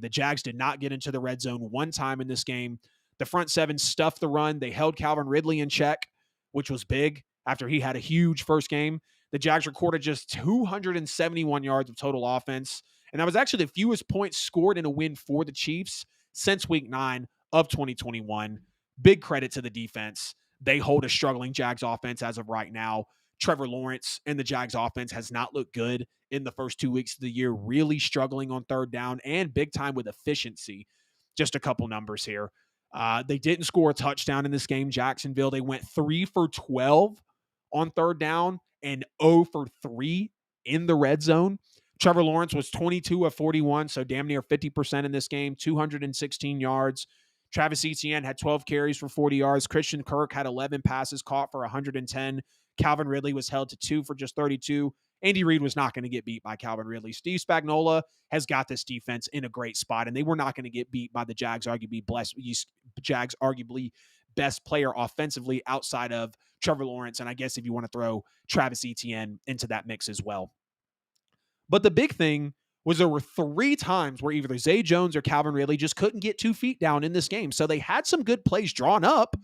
[SPEAKER 1] Jags did not get into the red zone one time in this game. The front seven stuffed the run. They held Calvin Ridley in check, which was big after he had a huge first game. The Jags recorded just 271 yards of total offense, and that was actually the fewest points scored in a win for the Chiefs since week 9 of 2021. Big credit to the defense. They hold a struggling Jags offense as of right now. Trevor Lawrence and the Jags offense has not looked good in the first 2 weeks of the year, really struggling on third down and big time with efficiency. Just a couple numbers here. They didn't score a touchdown in this game, Jacksonville. They went 3 for 12 on third down and 0 for 3 in the red zone. Trevor Lawrence was 22 of 41, so damn near 50% in this game, 216 yards. Travis Etienne had 12 carries for 40 yards. Christian Kirk had 11 passes caught for 110. Calvin Ridley was held to 2 for just 32. Andy Reid was not going to get beat by Calvin Ridley. Steve Spagnuolo has got this defense in a great spot, and they were not going to get beat by the Jags, arguably best player offensively outside of Trevor Lawrence, and I guess if you want to throw Travis Etienne into that mix as well. But the big thing was there were 3 times where either Zay Jones or Calvin Ridley just couldn't get 2 feet down in this game. So they had some good plays drawn up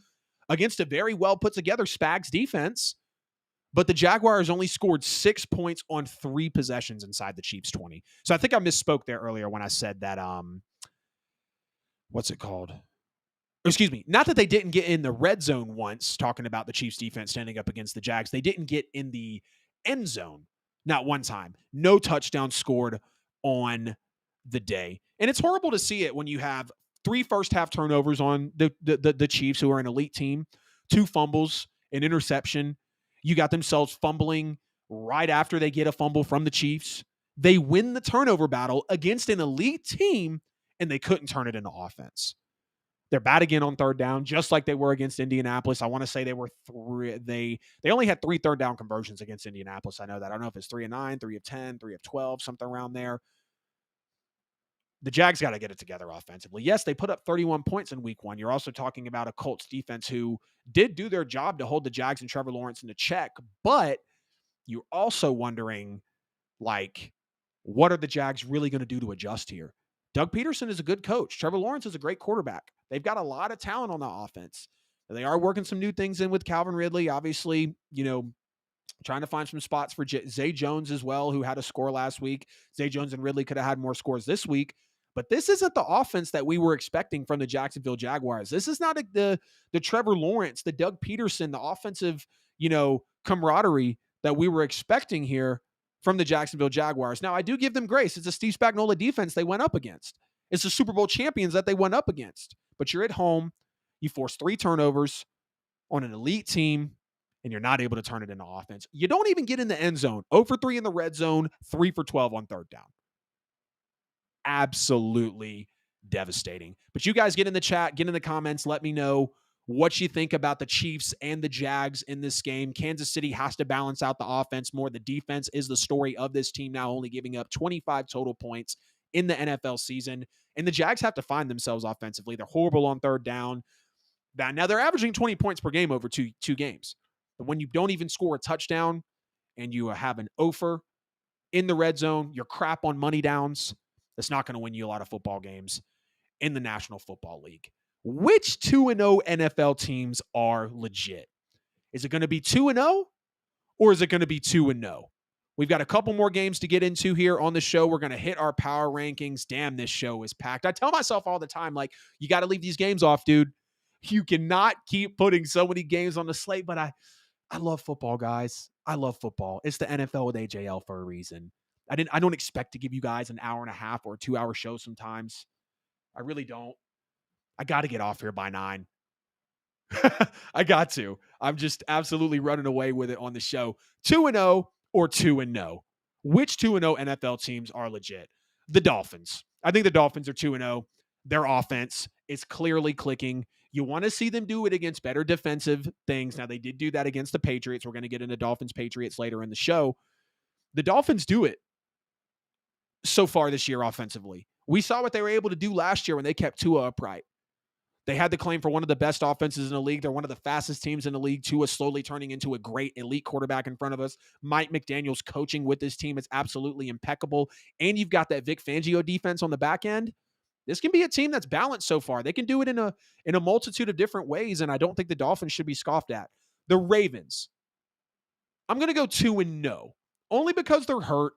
[SPEAKER 1] against a very well put together Spags defense. But the Jaguars only scored 6 points on 3 possessions inside the Chiefs' 20. So I think I misspoke there earlier when I said that, what's it called? Excuse me. Not that they didn't get in the red zone once, talking about the Chiefs' defense standing up against the Jags. They didn't get in the end zone, not one time. No touchdown scored on the day. And it's horrible to see it when you have 3 first-half turnovers on the Chiefs, who are an elite team, 2 fumbles, an interception. You got themselves fumbling right after they get a fumble from the Chiefs. They win the turnover battle against an elite team, and they couldn't turn it into offense. They're bad again on third down, just like they were against Indianapolis. I want to say they were they only had 3 third down conversions against Indianapolis. I know that. I don't know if it's 3 of 9, 3 of 10, 3 of 12, something around there. The Jags got to get it together offensively. Yes, they put up 31 points in week 1. You're also talking about a Colts defense who did do their job to hold the Jags and Trevor Lawrence into check, but you're also wondering, like, what are the Jags really going to do to adjust here? Doug Peterson is a good coach. Trevor Lawrence is a great quarterback. They've got a lot of talent on the offense. They are working some new things in with Calvin Ridley, obviously, trying to find some spots for Zay Jones as well, who had a score last week. Zay Jones and Ridley could have had more scores this week. But this isn't the offense that we were expecting from the Jacksonville Jaguars. This is not the Trevor Lawrence, the Doug Peterson, the offensive, camaraderie that we were expecting here from the Jacksonville Jaguars. Now, I do give them grace. It's a Steve Spagnuolo defense they went up against. It's the Super Bowl champions that they went up against. But you're at home. You force 3 turnovers on an elite team, and you're not able to turn it into offense. You don't even get in the end zone. 0 for 3 in the red zone, 3 for 12 on third down. Absolutely devastating. But you guys get in the chat, get in the comments, let me know what you think about the Chiefs and the Jags in this game. Kansas City has to balance out the offense more. The defense is the story of this team now, only giving up 25 total points in the NFL season. And the Jags have to find themselves offensively. They're horrible on third down. Now they're averaging 20 points per game over two games. But when you don't even score a touchdown and you have an offer in the red zone, you're crap on money downs, that's not going to win you a lot of football games in the National Football League. Which 2-0 NFL teams are legit? Is it going to be 2-0 or is it going to be 2-0? We've got a couple more games to get into here on the show. We're going to hit our power rankings. Damn, this show is packed. I tell myself all the time, like, you got to leave these games off, dude. You cannot keep putting so many games on the slate, but I love football, guys. I love football. It's the NFL with AJL for a reason. I don't expect to give you guys an hour and a half or a 2-hour show sometimes. I really don't. I got to get off here by 9. I got to. I'm just absolutely running away with it on the show. 2-0 or 2-0. Which 2-0 NFL teams are legit? The Dolphins. I think the Dolphins are 2-0. Their offense is clearly clicking. You want to see them do it against better defensive things. Now, they did do that against the Patriots. We're going to get into Dolphins Patriots later in the show. The Dolphins do it so far this year offensively. We saw what they were able to do last year when they kept Tua upright. They had the claim for one of the best offenses in the league. They're one of the fastest teams in the league. Tua slowly turning into a great elite quarterback in front of us. Mike McDaniel's coaching with this team is absolutely impeccable. And you've got that Vic Fangio defense on the back end. This can be a team that's balanced so far. They can do it in a multitude of different ways, and I don't think the Dolphins should be scoffed at. The Ravens, I'm going to go 2-0, only because they're hurt,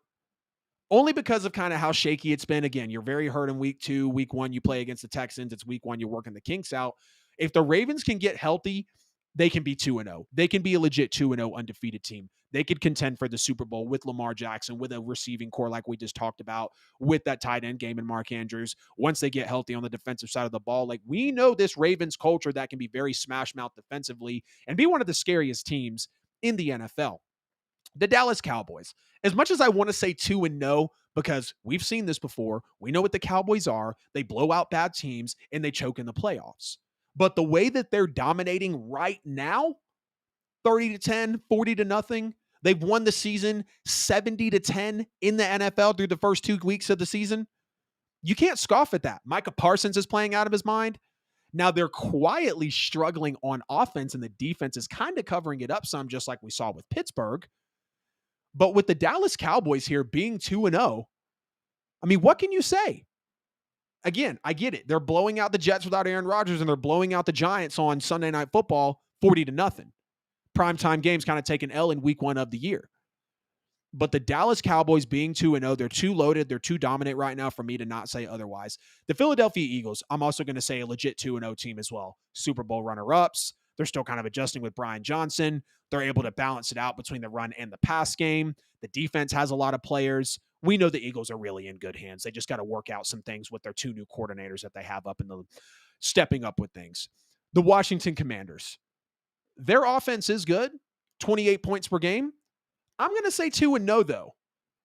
[SPEAKER 1] only because of kind of how shaky it's been. Again, you're very hurt in week 2. Week 1, you play against the Texans. It's week 1, you're working the kinks out. If the Ravens can get healthy, they can be 2-0. They can be a legit 2-0 undefeated team. They could contend for the Super Bowl with Lamar Jackson, with a receiving core like we just talked about, with that tight end game and Mark Andrews. Once they get healthy on the defensive side of the ball, like we know this Ravens culture that can be very smash mouth defensively and be one of the scariest teams in the NFL. The Dallas Cowboys. As much as I want to say 2-0, because we've seen this before, we know what the Cowboys are. They blow out bad teams and they choke in the playoffs. But the way that they're dominating right now, 30-10, 40-0, they've won the season 70-10 in the NFL through the first 2 weeks of the season. You can't scoff at that. Micah Parsons is playing out of his mind. Now they're quietly struggling on offense, and the defense is kind of covering it up some, just like we saw with Pittsburgh. But with the Dallas Cowboys here being 2-0, I mean, what can you say? Again, I get it. They're blowing out the Jets without Aaron Rodgers, and they're blowing out the Giants on Sunday Night Football 40-0. Primetime games kind of take an L in week 1 of the year. But the Dallas Cowboys being 2-0, they're too loaded. They're too dominant right now for me to not say otherwise. The Philadelphia Eagles, I'm also going to say a legit 2-0 team as well. Super Bowl runner-ups. They're still kind of adjusting with Brian Johnson. They're able to balance it out between the run and the pass game. The defense has a lot of players. We know the Eagles are really in good hands. They just got to work out some things with their 2 new coordinators that they have up in the stepping up with things. The Washington Commanders. Their offense is good. 28 points per game. I'm going to say 2-0 though.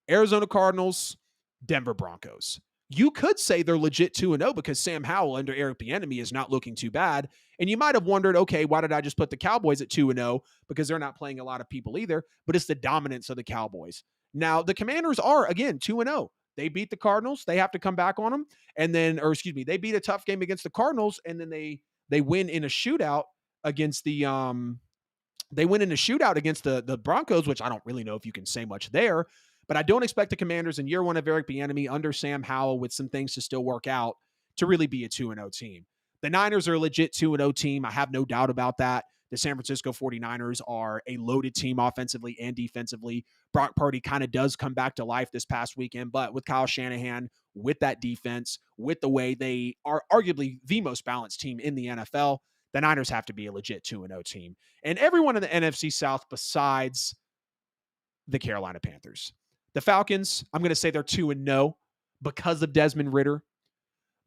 [SPEAKER 1] Arizona Cardinals, Denver Broncos. You could say they're legit 2-0 because Sam Howell under Eric Bieniemy is not looking too bad. And you might have wondered, okay, why did I just put the Cowboys at 2-0? Because they're not playing a lot of people either, but it's the dominance of the Cowboys. Now, the Commanders are, again, 2-0. They beat the Cardinals. They have to come back on them. And then, they beat a tough game against the Cardinals, and then they win in a shootout against the the Broncos, which I don't really know if you can say much there. But I don't expect the Commanders in year 1 of Eric Bieniemy under Sam Howell with some things to still work out to really be a 2-0 team. The Niners are a legit 2-0 team. I have no doubt about that. The San Francisco 49ers are a loaded team offensively and defensively. Brock Purdy kind of does come back to life this past weekend, but with Kyle Shanahan, with that defense, with the way they are arguably the most balanced team in the NFL, the Niners have to be a legit 2-0 team. And everyone in the NFC South besides the Carolina Panthers. The Falcons, I'm going to say they're 2-0 because of Desmond Ridder,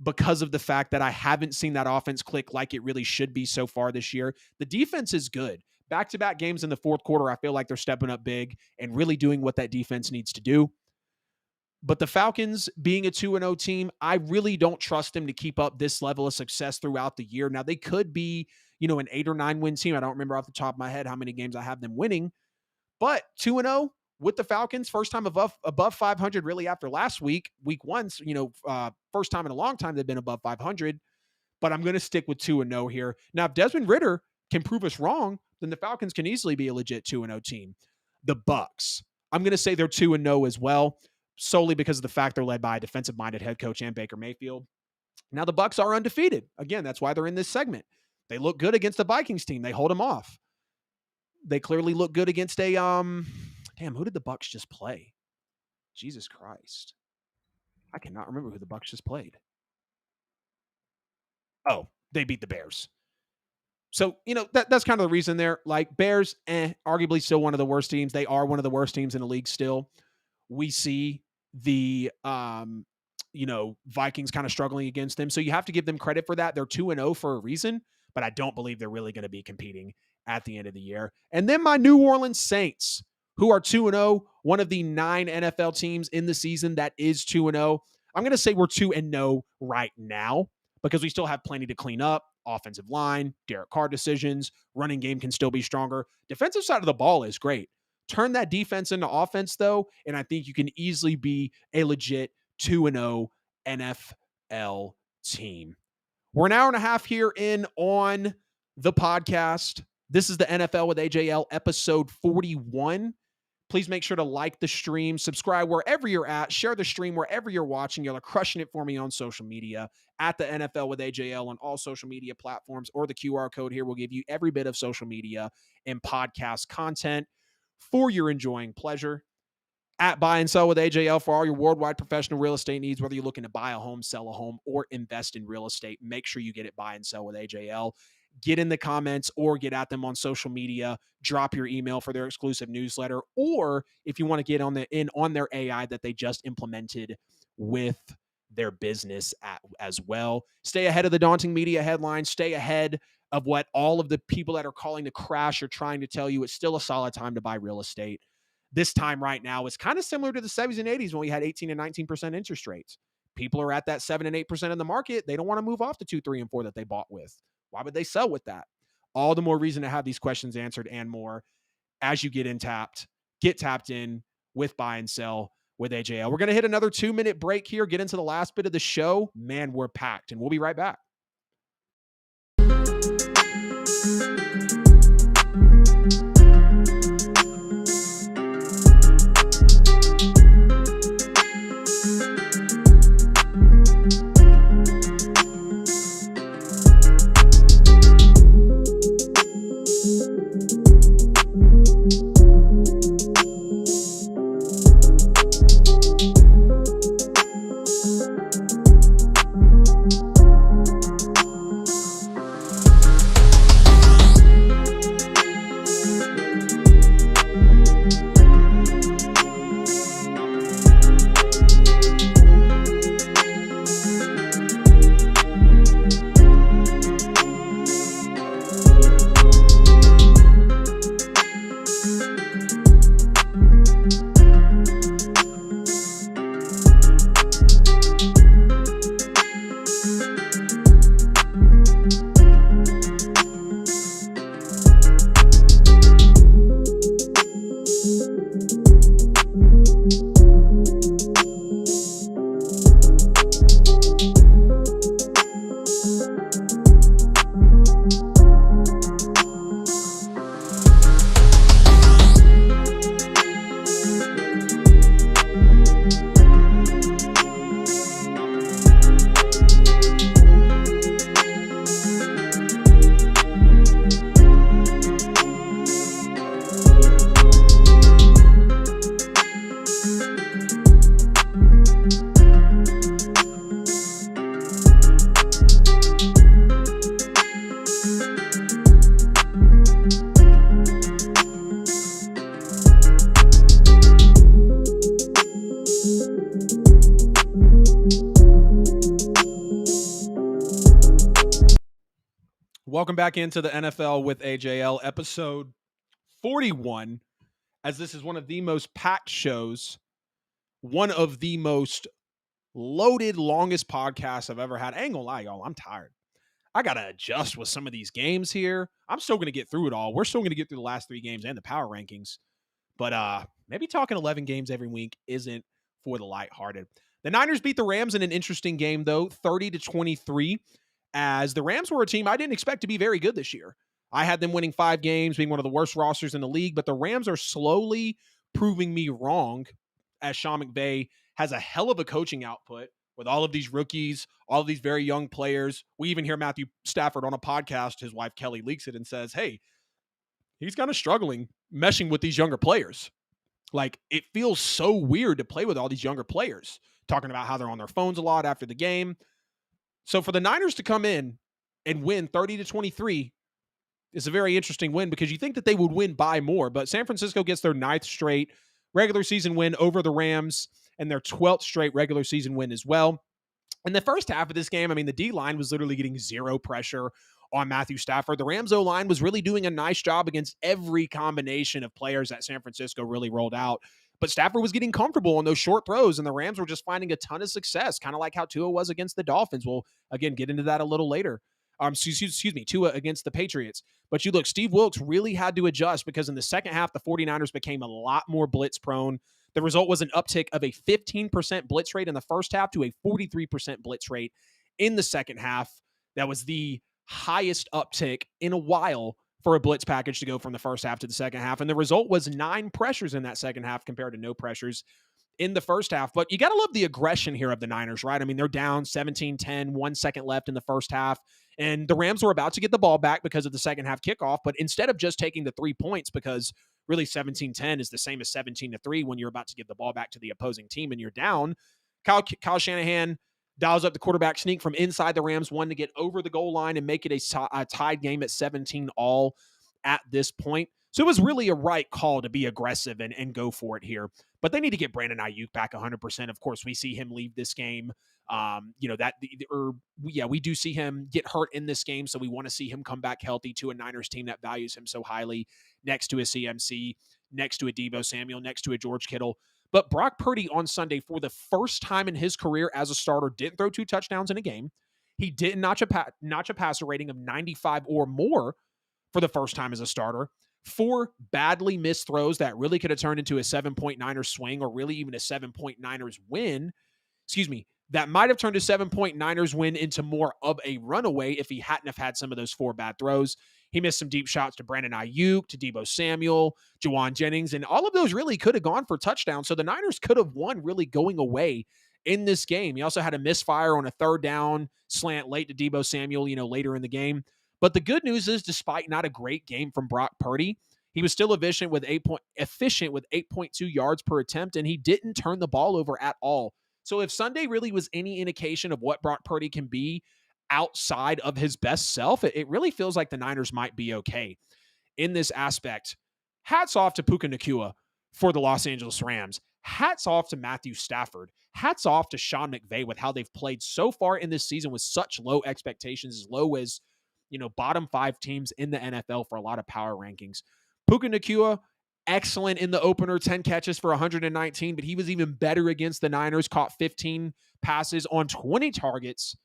[SPEAKER 1] because of the fact that I haven't seen that offense click like it really should be so far this year. The defense is good. Back-to-back games in the fourth quarter, I feel like they're stepping up big and really doing what that defense needs to do. But the Falcons being a 2-0 team, I really don't trust them to keep up this level of success throughout the year. Now, they could be, an 8 or 9 win team. I don't remember off the top of my head how many games I have them winning. But 2-0 with the Falcons, first time above 500 really after last week. Week 1, first time in a long time they've been above 500. But I'm going to stick with 2-0 here. Now, if Desmond Ridder can prove us wrong, then the Falcons can easily be a legit 2-0 team. The Bucs, I'm going to say they're 2-0 as well, solely because of the fact they're led by a defensive-minded head coach and Baker Mayfield. Now, the Bucs are undefeated. Again, that's why they're in this segment. They look good against the Vikings team. They hold them off. They clearly look good against a who did the Bucs just play? Jesus Christ. I cannot remember who the Bucs just played. Oh, they beat the Bears. So, that's kind of the reason there. Like, Bears, arguably still one of the worst teams. They are one of the worst teams in the league still. We see the, Vikings kind of struggling against them. So you have to give them credit for that. They're 2-0 for a reason, but I don't believe they're really going to be competing at the end of the year. And then my New Orleans Saints, who are 2-0, one of the 9 NFL teams in the season that is 2-0. I'm going to say we're 2-0 right now. because we still have plenty to clean up. Offensive line, Derek Carr decisions, running game can still be stronger. Defensive side of the ball is great. Turn that defense into offense, though, and I think you can easily be a legit 2-0 NFL team. We're an hour and a half here in on the podcast. This is the NFL with AJL episode 41. Please make sure to like the stream, subscribe wherever you're at, share the stream wherever you're watching. Y'all are crushing it for me on social media at the NFL with AJL on all social media platforms, or the QR code here will give you every bit of social media and podcast content for your enjoying pleasure. At Buy and Sell with AJL for all your worldwide professional real estate needs, whether you're looking to buy a home, sell a home, or invest in real estate, make sure you get it Buy and Sell with AJL. Get in the comments or get at them on social media. Drop your email for their exclusive newsletter, or if you want to get on their AI that they just implemented with their business as well. Stay ahead of the daunting media headlines. Stay ahead of what all of the people that are calling to crash are trying to tell you. It's still a solid time to buy real estate. This time right now is kind of similar to the 70s and 80s when we had 18 and 19% interest rates. People are at that 7 and 8% in the market. They don't want to move off the 2, 3, and 4 that they bought with. Why would they sell with that? All the more reason to have these questions answered and more as you get tapped in with Buy and Sell with AJL. We're going to hit another 2-minute break here, get into the last bit of the show. Man, we're packed, and we'll be right back. Welcome back into the NFL with AJL episode 41, as this is one of the most packed shows, one of the most loaded, longest podcasts I've ever had. I ain't gonna lie, y'all, I'm tired. I got to adjust with some of these games here. I'm still going to get through it all. We're still going to get through the last 3 games and the power rankings. But maybe talking 11 games every week isn't for the lighthearted. The Niners beat the Rams in an interesting game, though, 30-23, as the Rams were a team I didn't expect to be very good this year. I had them winning 5 games, being one of the worst rosters in the league, but the Rams are slowly proving me wrong, as Sean McVay has a hell of a coaching output with all of these rookies, all of these very young players. We even hear Matthew Stafford on a podcast. His wife, Kelly, leaks it and says, hey, he's kind of struggling meshing with these younger players. Like, it feels so weird to play with all these younger players, talking about how they're on their phones a lot after the game. So for the Niners to come in and win 30-23 is a very interesting win, because you think that they would win by more, but San Francisco gets their 9th straight regular season win over the Rams and their 12th straight regular season win as well. In the first half of this game, I mean, the D-line was literally getting zero pressure on Matthew Stafford. The Rams O-line was really doing a nice job against every combination of players that San Francisco really rolled out. But Stafford was getting comfortable on those short throws, and the Rams were just finding a ton of success, kind of like how Tua was against the Dolphins. We'll, again, get into that a little later. Excuse me, Tua against the Patriots. But you look, Steve Wilks really had to adjust because in the second half, the 49ers became a lot more blitz prone. The result was an uptick of a 15% blitz rate in the first half to a 43% blitz rate in the second half. That was the highest uptick in a while for a blitz package to go from the first half to the second half. And the result was 9 pressures in that second half compared to no pressures in the first half. But you got to love the aggression here of the Niners, right? I mean, they're down 17-10, 1 second left in the first half. And the Rams were about to get the ball back because of the second half kickoff. But instead of just taking the 3 points, because really 17-10 is the same as 17-3 when you're about to give the ball back to the opposing team and you're down, Kyle Shanahan dials up the quarterback sneak from inside the Rams one to get over the goal line and make it a tied game at 17-all at this point. So it was really a right call to be aggressive and go for it here. But they need to get Brandon Ayuk back 100%. Of course, we see him leave this game. We do see him get hurt in this game, so we want to see him come back healthy to a Niners team that values him so highly, next to a CMC, next to a Deebo Samuel, next to a George Kittle. But Brock Purdy on Sunday, for the first time in his career as a starter, didn't throw 2 touchdowns in a game. He didn't notch a passer rating of 95 or more for the first time as a starter. 4 badly missed throws that really could have turned into a 7-point Niners swing or really even a 7-point Niners win. That might have turned a 7-point Niners win into more of a runaway if he hadn't have had some of those 4 bad throws. He missed some deep shots to Brandon Ayuk, to Deebo Samuel, Juwan Jennings, and all of those really could have gone for touchdowns. So the Niners could have won really going away in this game. He also had a misfire on a 3rd down slant late to Deebo Samuel, later in the game. But the good news is, despite not a great game from Brock Purdy, he was still efficient with 8.2 yards per attempt, and he didn't turn the ball over at all. So if Sunday really was any indication of what Brock Purdy can be outside of his best self, it really feels like the Niners might be okay in this aspect. Hats off to Puka Nacua for the Los Angeles Rams. Hats off to Matthew Stafford. Hats off to Sean McVay with how they've played so far in this season with such low expectations, as low as, bottom 5 teams in the NFL for a lot of power rankings. Puka Nacua, excellent in the opener, 10 catches for 119, but he was even better against the Niners, caught 15 passes on 20 targets,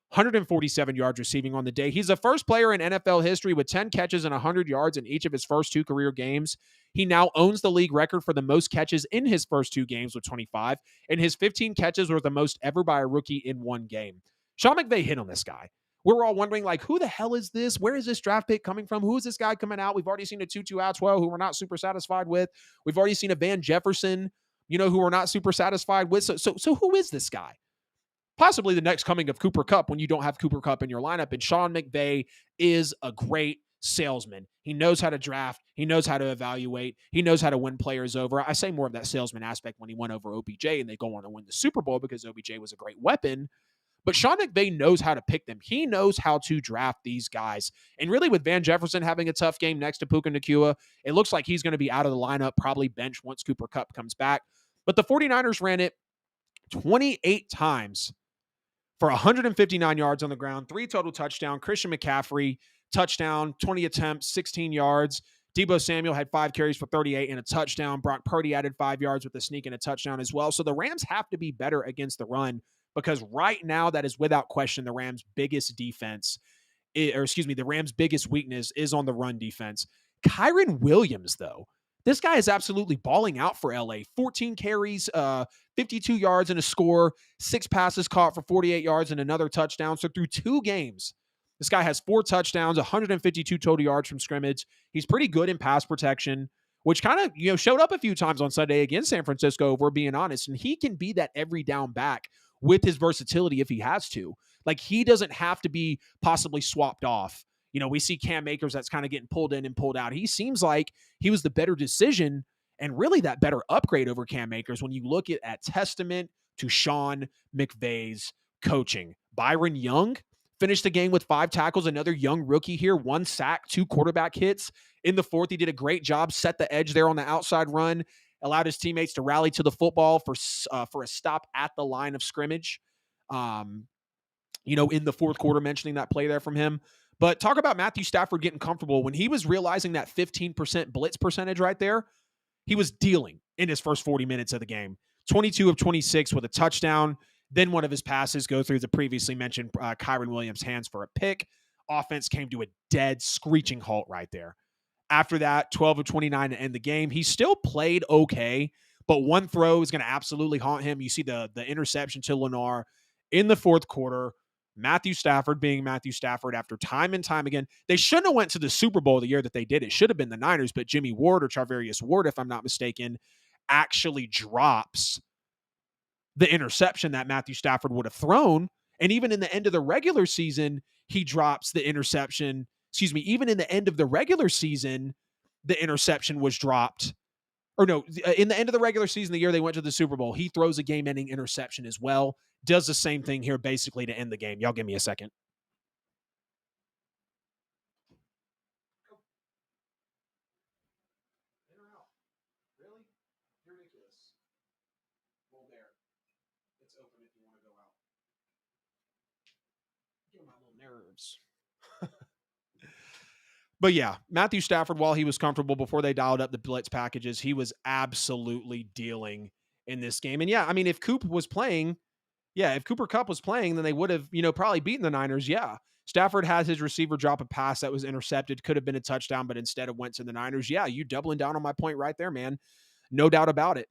[SPEAKER 1] 147 yards receiving on the day. He's the first player in NFL history with 10 catches and 100 yards in each of his first 2 career games. He now owns the league record for the most catches in his first 2 games with 25, and his 15 catches were the most ever by a rookie in 1 game. Sean McVay hit on this guy. We're all wondering, who the hell is this? Where is this draft pick coming from? Who is this guy coming out? We've already seen a Tutu Atwell, who we're not super satisfied with. We've already seen a Van Jefferson, who we're not super satisfied with. So who is this guy? Possibly the next coming of Cooper Kupp when you don't have Cooper Kupp in your lineup. And Sean McVay is a great salesman. He knows how to draft. He knows how to evaluate. He knows how to win players over. I say more of that salesman aspect when he won over OBJ and they go on to win the Super Bowl because OBJ was a great weapon. But Sean McVay knows how to pick them. He knows how to draft these guys. And really, with Van Jefferson having a tough game next to Puka Nacua, it looks like he's going to be out of the lineup, probably bench once Cooper Kupp comes back. But the 49ers ran it 28 times for 159 yards on the ground, 3 total touchdowns. Christian McCaffrey, touchdown, 20 attempts, 16 yards. Deebo Samuel had 5 carries for 38 and a touchdown. Brock Purdy added 5 yards with a sneak and a touchdown as well. So the Rams have to be better against the run, because right now that is without question the Rams' biggest the Rams' biggest weakness is on the run defense. Kyren Williams, though, this guy is absolutely balling out for LA. 14 carries, 52 yards and a score, 6 passes caught for 48 yards and another touchdown. So through 2 games, this guy has 4 touchdowns, 152 total yards from scrimmage. He's pretty good in pass protection, which kind of, showed up a few times on Sunday against San Francisco, if we're being honest. And he can be that every down back with his versatility if he has to. He doesn't have to be possibly swapped off. We see Cam Akers that's kind of getting pulled in and pulled out. He seems like he was the better decision and really that better upgrade over Cam Akers when you look at testament to Sean McVay's coaching. Byron Young finished the game with 5 tackles, another young rookie here, 1 sack, 2 quarterback hits. In the 4th, he did a great job, set the edge there on the outside run, allowed his teammates to rally to the football for a stop at the line of scrimmage. In the 4th quarter, mentioning that play there from him. But talk about Matthew Stafford getting comfortable. When he was realizing that 15% blitz percentage right there, he was dealing. in his first 40 minutes of the game. 22 of 26 with a touchdown. Then one of his passes go through the previously mentioned Kyren Williams' hands for a pick. Offense came to a dead, screeching halt right there. After that, 12 of 29 to end the game. He still played okay, but one throw is going to absolutely haunt him. You see the interception to Lennar in the fourth quarter. Matthew Stafford being Matthew Stafford after time and time again. They shouldn't have went to the Super Bowl the year that they did. It should have been the Niners, but Jimmy Ward or Charvarius Ward, if I'm not mistaken, actually drops the interception that Matthew Stafford would have thrown. And even in the end of the regular season, he drops the interception. Excuse me, even in the end of the regular season, the interception was dropped. Or no, in the end of the regular season, the year they went to the Super Bowl, he throws a game-ending interception as well. Does the same thing here basically to end the game. Y'all give me a second. Really? You're ridiculous. Well, there. It's open if you want to go out. Get my little nerves. But yeah, Matthew Stafford, while he was comfortable before they dialed up the blitz packages, he was absolutely dealing in this game. And yeah, I mean, if Cooper Kupp was playing, then they would have, probably beaten the Niners. Yeah. Stafford has his receiver drop a pass that was intercepted, could have been a touchdown, but instead it went to the Niners. Yeah, you doubling down on my point right there, man. No doubt about it.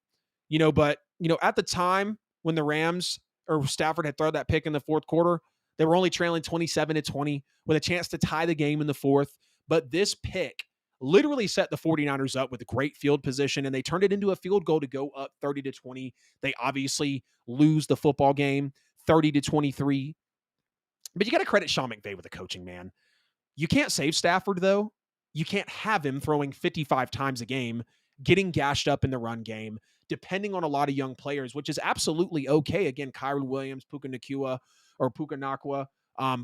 [SPEAKER 1] But at the time when the Rams or Stafford had thrown that pick in the fourth quarter, they were only trailing 27-20 with a chance to tie the game in the fourth. But this pick literally set the 49ers up with a great field position, and they turned it into a field goal to go up 30-20. They obviously lose the football game 30-23. But you got to credit Sean McVay with the coaching, man. You can't save Stafford, though. You can't have him throwing 55 times a game, getting gashed up in the run game, depending on a lot of young players, which is absolutely okay. Again, Kyren Williams, Puka Nacua,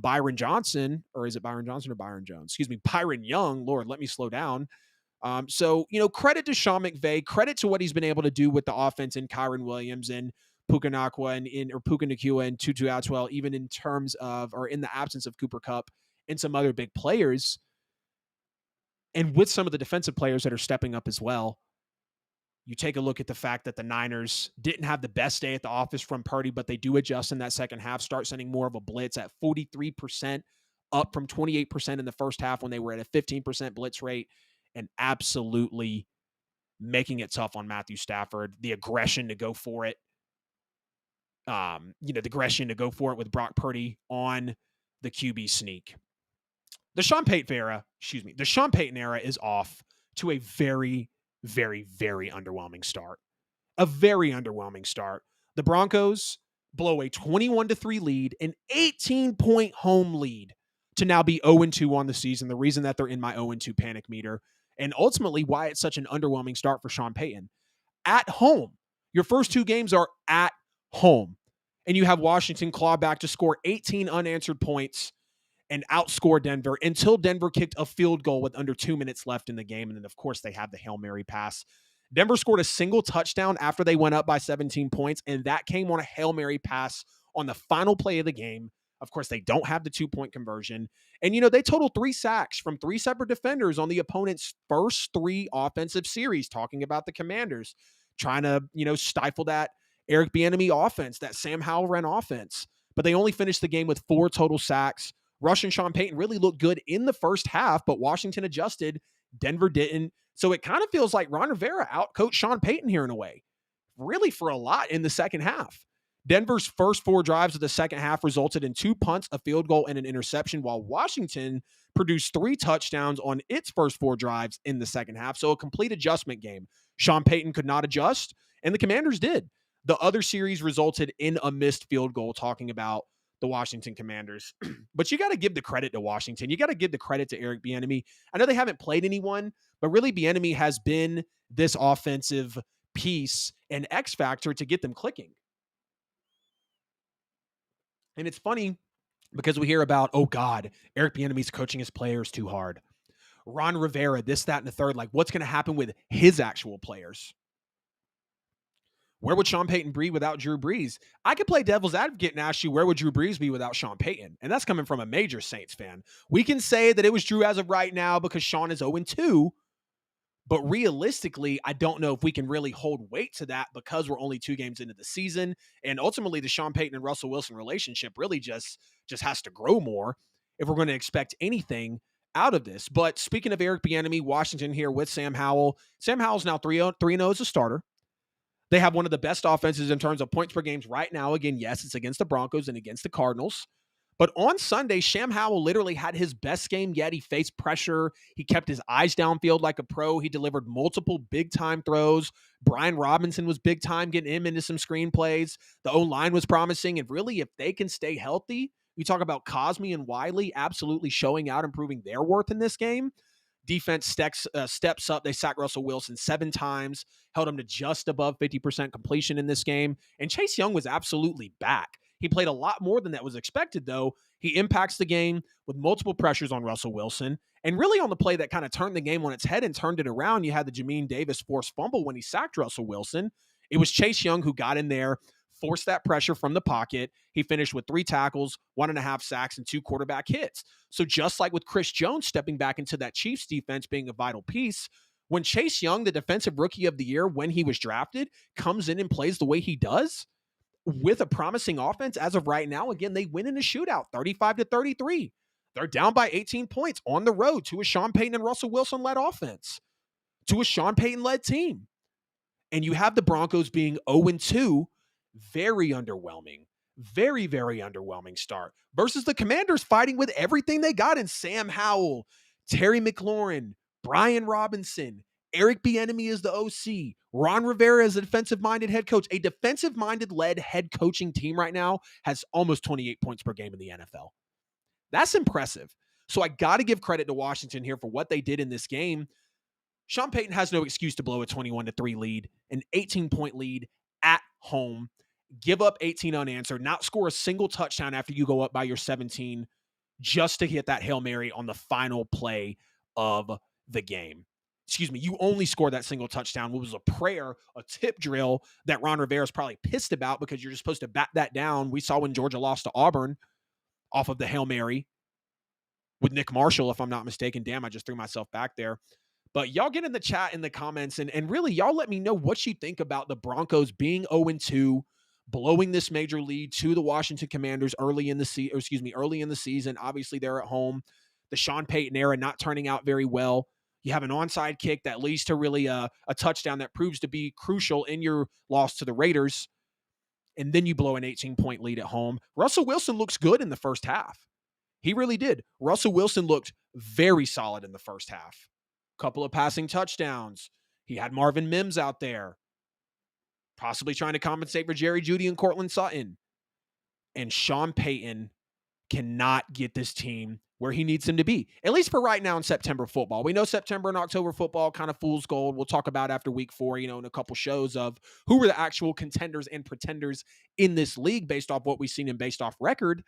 [SPEAKER 1] Byron Johnson, or is it Byron Johnson or Byron Jones? Excuse me, Byron Young. Lord, let me slow down. So, credit to Sean McVay, credit to what he's been able to do with the offense in Kyren Williams and Puka Nacua or Puka Nacua and Tutu Atwell, even in terms of, or in the absence of Cooper Kupp and some other big players. And with some of the defensive players that are stepping up as well. You take a look at the fact that the Niners didn't have the best day at the office from Purdy, but they do adjust in that second half, start sending more of a blitz at 43%, up from 28% in the first half when they were at a 15% blitz rate, and absolutely making it tough on Matthew Stafford. The aggression to go for it. The aggression to go for it with Brock Purdy on the QB sneak. The Sean Payton era is off to a very, very, very underwhelming start. A very underwhelming start. The Broncos blow a 21-3 lead, an 18-point home lead to now be 0-2 on the season. The reason that they're in my 0-2 panic meter, and ultimately why it's such an underwhelming start for Sean Payton. At home. Your first two games are at home. And you have Washington claw back to score 18 unanswered points and outscore Denver until Denver kicked a field goal with under 2 minutes left in the game. And then, of course, they have the Hail Mary pass. Denver scored a single touchdown after they went up by 17 points, and that came on a Hail Mary pass on the final play of the game. Of course, they don't have the 2-point conversion. And, they totaled 3 sacks from 3 separate defenders on the opponent's first 3 offensive series, talking about the Commanders, trying to, stifle that Eric Bieniemy offense, that Sam Howell ran offense. But they only finished the game with 4 total sacks. Rush and Sean Payton really looked good in the first half, but Washington adjusted. Denver didn't. So it kind of feels like Ron Rivera outcoached Sean Payton here in a way, really for a lot in the second half. Denver's first 4 drives of the second half resulted in 2 punts, a field goal, and an interception, while Washington produced 3 touchdowns on its first 4 drives in the second half. So a complete adjustment game. Sean Payton could not adjust, and the Commanders did. The other series resulted in a missed field goal, talking about the Washington Commanders. But you got to give the credit to Washington. You got to give the credit to Eric Bieniemy. I know they haven't played anyone, but really Bieniemy has been this offensive piece and X factor to get them clicking. And it's funny because we hear about, oh God, Eric Bieniemy's coaching his players too hard. Ron Rivera, this, that, and the third. Like, what's going to happen with his actual players? Where would Sean Payton be without Drew Brees? I could play devil's advocate and ask you, where would Drew Brees be without Sean Payton? And that's coming from a major Saints fan. We can say that it was Drew as of right now because Sean is 0-2, But realistically, I don't know if we can really hold weight to that because we're only 2 games into the season. And ultimately, the Sean Payton and Russell Wilson relationship really just has to grow more if we're going to expect anything out of this. But speaking of Eric Bieniemy, Washington here with Sam Howell. Sam Howell's now 3-0 as a starter. They have one of the best offenses in terms of points per games right now. Again, yes, it's against the Broncos and against the Cardinals. But on Sunday, Sam Howell literally had his best game yet. He faced pressure. He kept his eyes downfield like a pro. He delivered multiple big-time throws. Brian Robinson was big-time, getting him into some screen plays. The O-line was promising. And really, if they can stay healthy, you talk about Cosmi and Wiley absolutely showing out and proving their worth in this game. Defense steps up. They sacked Russell Wilson 7 times, held him to just above 50% completion in this game. And Chase Young was absolutely back. He played a lot more than that was expected, though. He impacts the game with multiple pressures on Russell Wilson. And really on the play that kind of turned the game on its head and turned it around, you had the Jamin Davis forced fumble when he sacked Russell Wilson. It was Chase Young who got in there, forced that pressure from the pocket. He finished with 3 tackles, 1.5 sacks, and 2 quarterback hits. So just like with Chris Jones stepping back into that Chiefs defense being a vital piece, when Chase Young, the defensive rookie of the year when he was drafted, comes in and plays the way he does with a promising offense as of right now, again, they win in a shootout, 35-33. They're down by 18 points on the road to a Sean Payton and Russell Wilson-led offense, to a Sean Payton-led team. And you have the Broncos being 0-2, very underwhelming. Very, very underwhelming start. Versus the Commanders fighting with everything they got in Sam Howell, Terry McLaurin, Brian Robinson, Eric Bieniemy is the OC, Ron Rivera is a defensive-minded head coach. A defensive-minded led head coaching team right now has almost 28 points per game in the NFL. That's impressive. So I got to give credit to Washington here for what they did in this game. Sean Payton has no excuse to blow a 21-3 lead, an 18-point lead at home, give up 18 unanswered, not score a single touchdown after you go up by your 17, just to hit that Hail Mary on the final play of the game. Excuse me, you only scored that single touchdown. It was a prayer, a tip drill that Ron Rivera is probably pissed about because you're just supposed to bat that down. We saw when Georgia lost to Auburn off of the Hail Mary with Nick Marshall, if I'm not mistaken. Damn, I just threw myself back there. But y'all get in the chat, in the comments, and really y'all let me know what you think about the Broncos being 0-2, blowing this major lead to the Washington Commanders early in the season. Obviously, they're at home. The Sean Payton era not turning out very well. You have an onside kick that leads to really a touchdown that proves to be crucial in your loss to the Raiders. And then you blow an 18-point lead at home. Russell Wilson looks good in the first half. He really did. Russell Wilson looked very solid in the first half. Couple of passing touchdowns. He had Marvin Mims out there, possibly trying to compensate for Jerry Jeudy and Cortland Sutton. And Sean Payton cannot get this team where he needs them to be, at least for right now in September football. We know September and October football kind of fool's gold. We'll talk about after week 4, in a couple shows of who were the actual contenders and pretenders in this league based off what we've seen and based off record.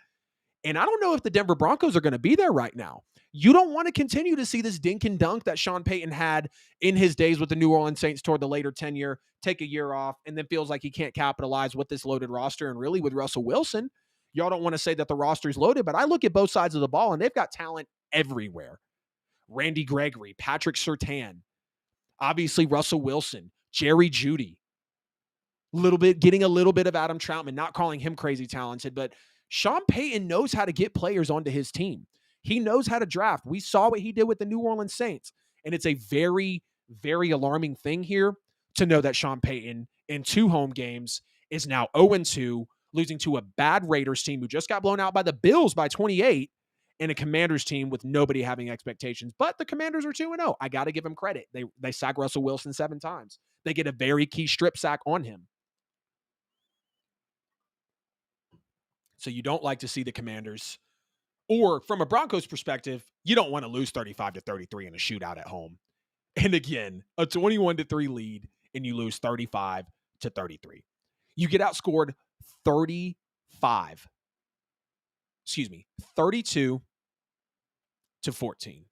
[SPEAKER 1] And I don't know if the Denver Broncos are going to be there right now. You don't want to continue to see this dink and dunk that Sean Payton had in his days with the New Orleans Saints toward the later tenure, take a year off, and then feels like he can't capitalize with this loaded roster. And really with Russell Wilson, y'all don't want to say that the roster is loaded, but I look at both sides of the ball, and they've got talent everywhere. Randy Gregory, Patrick Surtain, obviously Russell Wilson, Jerry Jeudy, getting a little bit of Adam Troutman, not calling him crazy talented, but Sean Payton knows how to get players onto his team. He knows how to draft. We saw what he did with the New Orleans Saints. And it's a very, very alarming thing here to know that Sean Payton in 2 home games is now 0-2, losing to a bad Raiders team who just got blown out by the Bills by 28, and a Commanders team with nobody having expectations. But the Commanders are 2-0. I got to give them credit. They sack Russell Wilson 7 times. They get a very key strip sack on him. So you don't like to see the Commanders, or from a Broncos perspective, you don't want to lose 35-33 in a shootout at home. And again, a 21-3 lead and you lose 35-33. You get outscored 32 to 14.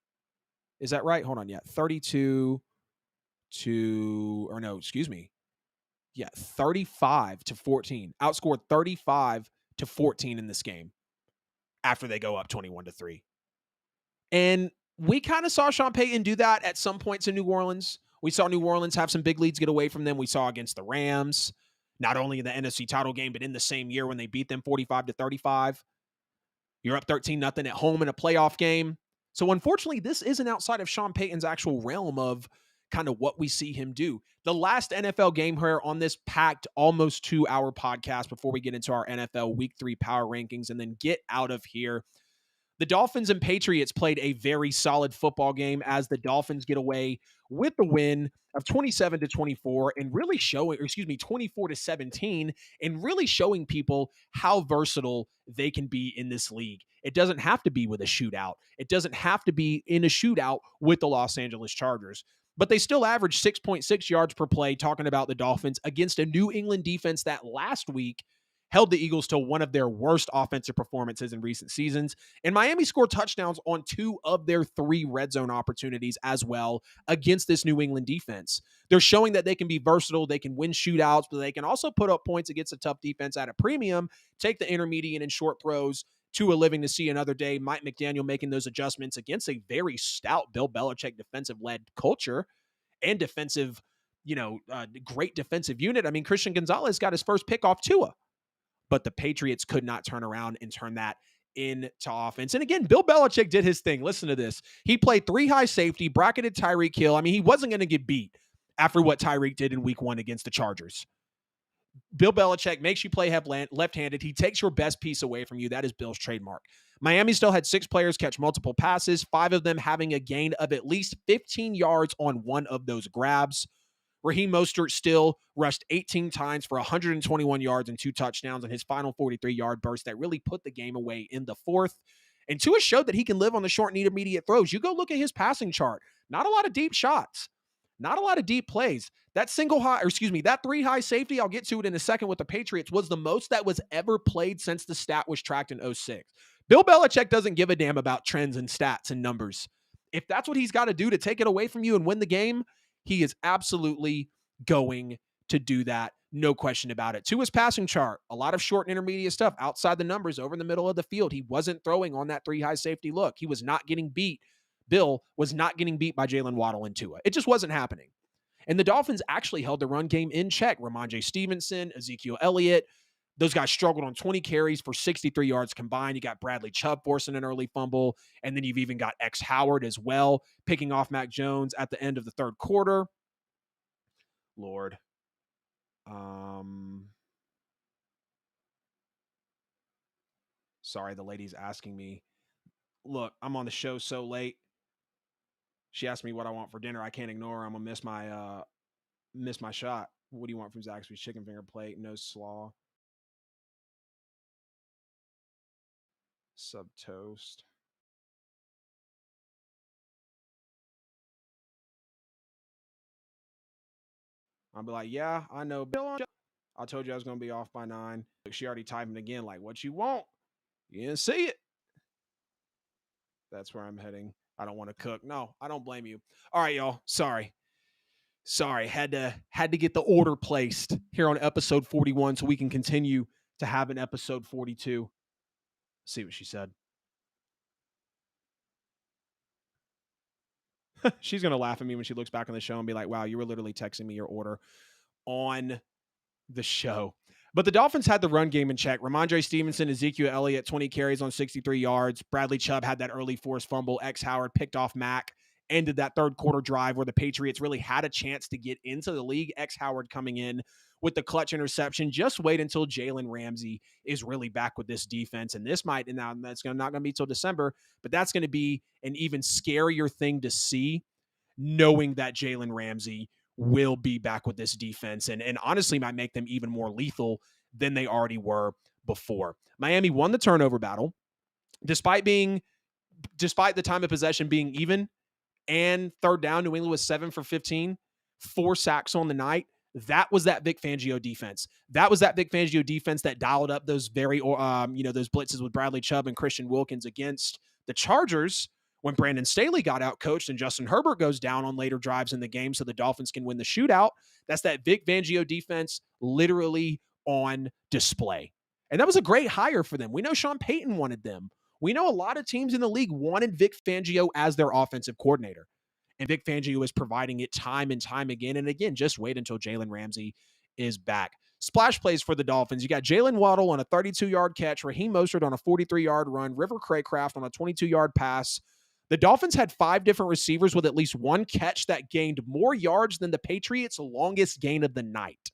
[SPEAKER 1] Is that right? Hold on. Yeah. 35 to 14. Outscored 35 to 14 in this game after they go up 21-3. And we kind of saw Sean Payton do that at some points in New Orleans. We saw New Orleans have some big leads get away from them. We saw against the Rams, not only in the NFC title game, but in the same year when they beat them 45-35. You're up 13-0 at home in a playoff game. So unfortunately, this isn't outside of Sean Payton's actual realm of kind of what we see him do. The last NFL game here on this packed almost 2-hour podcast before we get into our NFL Week 3 power rankings and then get out of here. The Dolphins and Patriots played a very solid football game as the Dolphins get away with the win of 27-24 and really showing, 24-17, and really showing people how versatile they can be in this league. It doesn't have to be with a shootout. It doesn't have to be in a shootout with the Los Angeles Chargers. But they still averaged 6.6 yards per play, talking about the Dolphins, against a New England defense that last week held the Eagles to one of their worst offensive performances in recent seasons. And Miami scored touchdowns on 2 of their 3 red zone opportunities as well against this New England defense. They're showing that they can be versatile. They can win shootouts, but they can also put up points against a tough defense at a premium, take the intermediate and short throws to a living to see another day. Mike McDaniel making those adjustments against a very stout Bill Belichick defensive-led culture and defensive, great defensive unit. I mean, Christian Gonzalez got his first pick off Tua. But the Patriots could not turn around and turn that into offense. And again, Bill Belichick did his thing. Listen to this. He played 3 high safety, bracketed Tyreek Hill. I mean, he wasn't going to get beat after what Tyreek did in week 1 against the Chargers. Bill Belichick makes you play left-handed. He takes your best piece away from you. That is Bill's trademark. Miami still had 6 players catch multiple passes, 5 of them having a gain of at least 15 yards on one of those grabs. Raheem Mostert still rushed 18 times for 121 yards and 2 touchdowns in his final 43-yard burst that really put the game away in the 4th. And Tua showed that he can live on the short and intermediate throws. You go look at his passing chart. Not a lot of deep shots. Not a lot of deep plays. That 3 high safety, I'll get to it in a second with the Patriots, was the most that was ever played since the stat was tracked in 2006. Bill Belichick doesn't give a damn about trends and stats and numbers. If that's what he's got to do to take it away from you and win the game, he is absolutely going to do that. No question about it. To his passing chart, a lot of short and intermediate stuff outside the numbers over in the middle of the field. He wasn't throwing on that 3 high safety look. He was not getting beat. Bill was not getting beat by Jalen Waddle and Tua. It just wasn't happening. And the Dolphins actually held the run game in check. Ramondre Stevenson, Ezekiel Elliott, those guys struggled on 20 carries for 63 yards combined. You got Bradley Chubb forcing an early fumble, and then you've even got X Howard as well, picking off Mac Jones at the end of the 3rd quarter. Lord. Sorry, the lady's asking me. Look, I'm on the show so late. She asked me what I want for dinner. I can't ignore her. I'm gonna miss my shot. What do you want from Zaxby's? Chicken finger plate, no slaw. Sub toast. I'll be like, yeah, I know. Bill, I told you I was going to be off by 9. She already typing again, like, what you want? You didn't see it. That's where I'm heading. I don't want to cook. No, I don't blame you. All right, y'all. Sorry. Had to get the order placed here on episode 41 so we can continue to have an episode 42. See what she said. She's going to laugh at me when she looks back on the show and be like, wow, you were literally texting me your order on the show. But the Dolphins had the run game in check. Ramondre Stevenson, Ezekiel Elliott, 20 carries on 63 yards. Bradley Chubb had that early forced fumble. X Howard picked off Mac. Ended that 3rd quarter drive where the Patriots really had a chance to get into the league. X Howard coming in with the clutch interception. Just wait until Jalen Ramsey is really back with this defense. And this might, and now that's not going to be till December, but that's going to be an even scarier thing to see, knowing that Jalen Ramsey will be back with this defense and honestly might make them even more lethal than they already were before. Miami won the turnover battle despite the time of possession being even and 3rd down. New England was 7 for 15, 4 sacks on the night. That was that Vic Fangio defense. That was that Vic Fangio defense that dialed up those those blitzes with Bradley Chubb and Christian Wilkins against the Chargers when Brandon Staley got out coached and Justin Herbert goes down on later drives in the game so the Dolphins can win the shootout. That's that Vic Fangio defense literally on display. And that was a great hire for them. We know Sean Payton wanted them. We know a lot of teams in the league wanted Vic Fangio as their offensive coordinator. And Vic Fangio is providing it time and time again. And again, just wait until Jalen Ramsey is back. Splash plays for the Dolphins. You got Jalen Waddle on a 32-yard catch, Raheem Mostert on a 43-yard run, River Craycraft on a 22-yard pass. The Dolphins had 5 different receivers with at least one catch that gained more yards than the Patriots' longest gain of the night.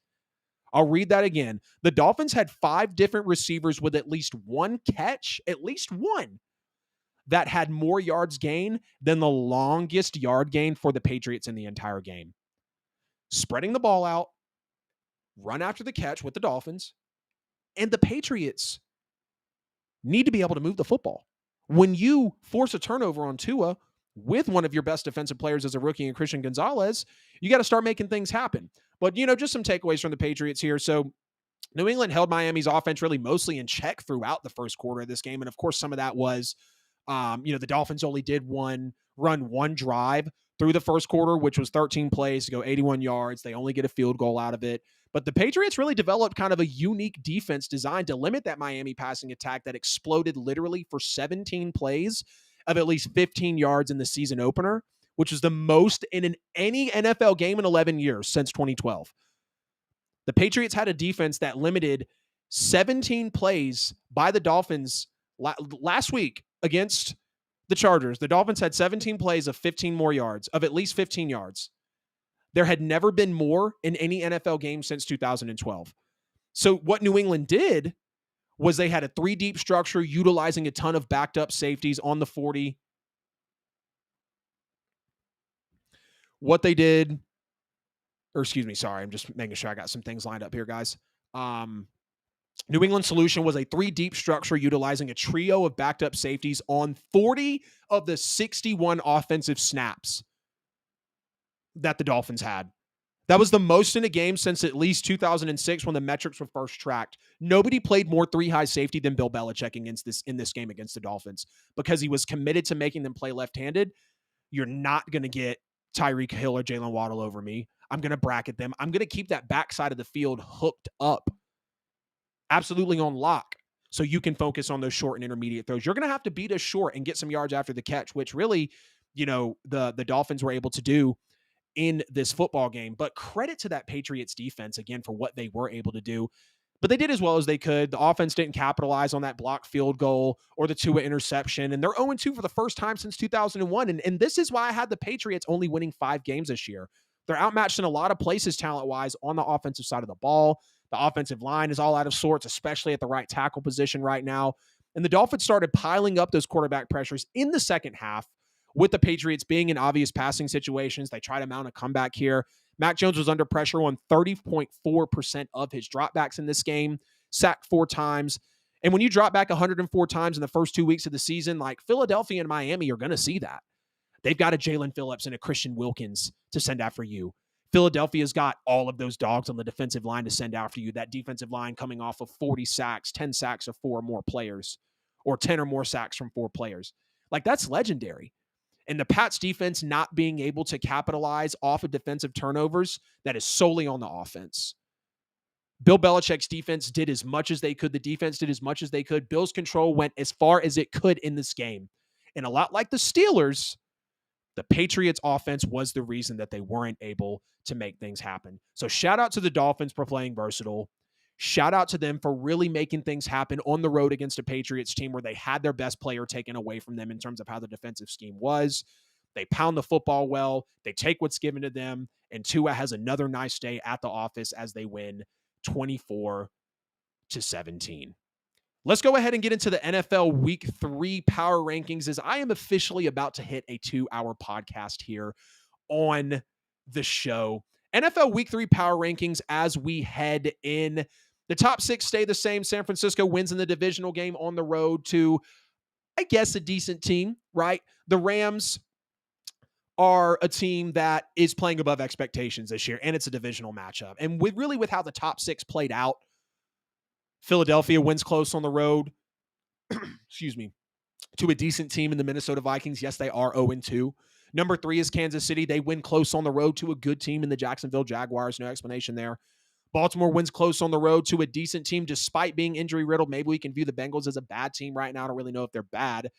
[SPEAKER 1] I'll read that again. The Dolphins had 5 different receivers with at least one catch, at least one, that had more yards gained than the longest yard gain for the Patriots in the entire game. Spreading the ball out, run after the catch with the Dolphins, and the Patriots need to be able to move the football. When you force a turnover on Tua with one of your best defensive players as a rookie in Christian Gonzalez, you got to start making things happen. But, just some takeaways from the Patriots here. So New England held Miami's offense really mostly in check throughout the first quarter of this game. And of course, some of that was, the Dolphins only did run one drive through the first quarter, which was 13 plays to go 81 yards. They only get a field goal out of it. But the Patriots really developed kind of a unique defense designed to limit that Miami passing attack that exploded literally for 17 plays of at least 15 yards in the season opener, which is the most in any NFL game in 11 years since 2012. The Patriots had a defense that limited 17 plays by the Dolphins last week against the Chargers. The Dolphins had 17 plays of 15 more yards, of at least 15 yards. There had never been more in any NFL game since 2012. So what New England did was they had a 3-deep structure utilizing a ton of backed up safeties on the 40. What they did, I'm just making sure I got some things lined up here, guys. New England's solution was a 3-deep structure utilizing a trio of backed up safeties on 40 of the 61 offensive snaps that the Dolphins had. That was the most in a game since at least 2006 when the metrics were first tracked. Nobody played more 3-high safety than Bill Belichick in this game against the Dolphins because he was committed to making them play left-handed. You're not going to get Tyreek Hill or Jalen Waddle over me. I'm going to bracket them. I'm going to keep that backside of the field hooked up, absolutely on lock, so you can focus on those short and intermediate throws. You're going to have to beat us short and get some yards after the catch, which really, the Dolphins were able to do in this football game. But credit to that Patriots defense, again, for what they were able to do. But they did as well as they could. The offense didn't capitalize on that blocked field goal or the Tua interception. And they're 0-2 for the first time since 2001. And this is why I had the Patriots only winning 5 games this year. They're outmatched in a lot of places talent-wise on the offensive side of the ball. The offensive line is all out of sorts, especially at the right tackle position right now. And the Dolphins started piling up those quarterback pressures in the second half, with the Patriots being in obvious passing situations. They try to mount a comeback here. Mac Jones was under pressure on 30.4% of his dropbacks in this game, sacked 4 times. And when you drop back 104 times in the first 2 weeks of the season, like Philadelphia and Miami are going to see that. They've got a Jalen Phillips and a Christian Wilkins to send after you. Philadelphia's got all of those dogs on the defensive line to send after you. That defensive line coming off of 40 sacks, 10 sacks of 4 or more players, or 10 or more sacks from 4 players. Like, that's legendary. And the Pats defense not being able to capitalize off of defensive turnovers, that is solely on the offense. Bill Belichick's defense did as much as they could. The defense did as much as they could. Bill's control went as far as it could in this game. And a lot like the Steelers, the Patriots offense was the reason that they weren't able to make things happen. So shout out to the Dolphins for playing versatile. Shout out to them for really making things happen on the road against a Patriots team where they had their best player taken away from them in terms of how the defensive scheme was. They pound the football well. They take what's given to them. And Tua has another nice day at the office as they win 24-17. Let's go ahead and get into the NFL Week 3 power rankings, as I am officially about to hit a 2-hour podcast here on the show. NFL Week 3 power rankings as we head in. The top 6 stay the same. San Francisco wins in the divisional game on the road to, I guess, a decent team, right? The Rams are a team that is playing above expectations this year, and it's a divisional matchup. And with how the top 6 played out, Philadelphia wins close on the road, to a decent team in the Minnesota Vikings. Yes, they are 0-2. Number 3 is Kansas City. They win close on the road to a good team in the Jacksonville Jaguars. No explanation there. Baltimore wins close on the road to a decent team despite being injury riddled. Maybe we can view the Bengals as a bad team right now. I don't really know if they're bad,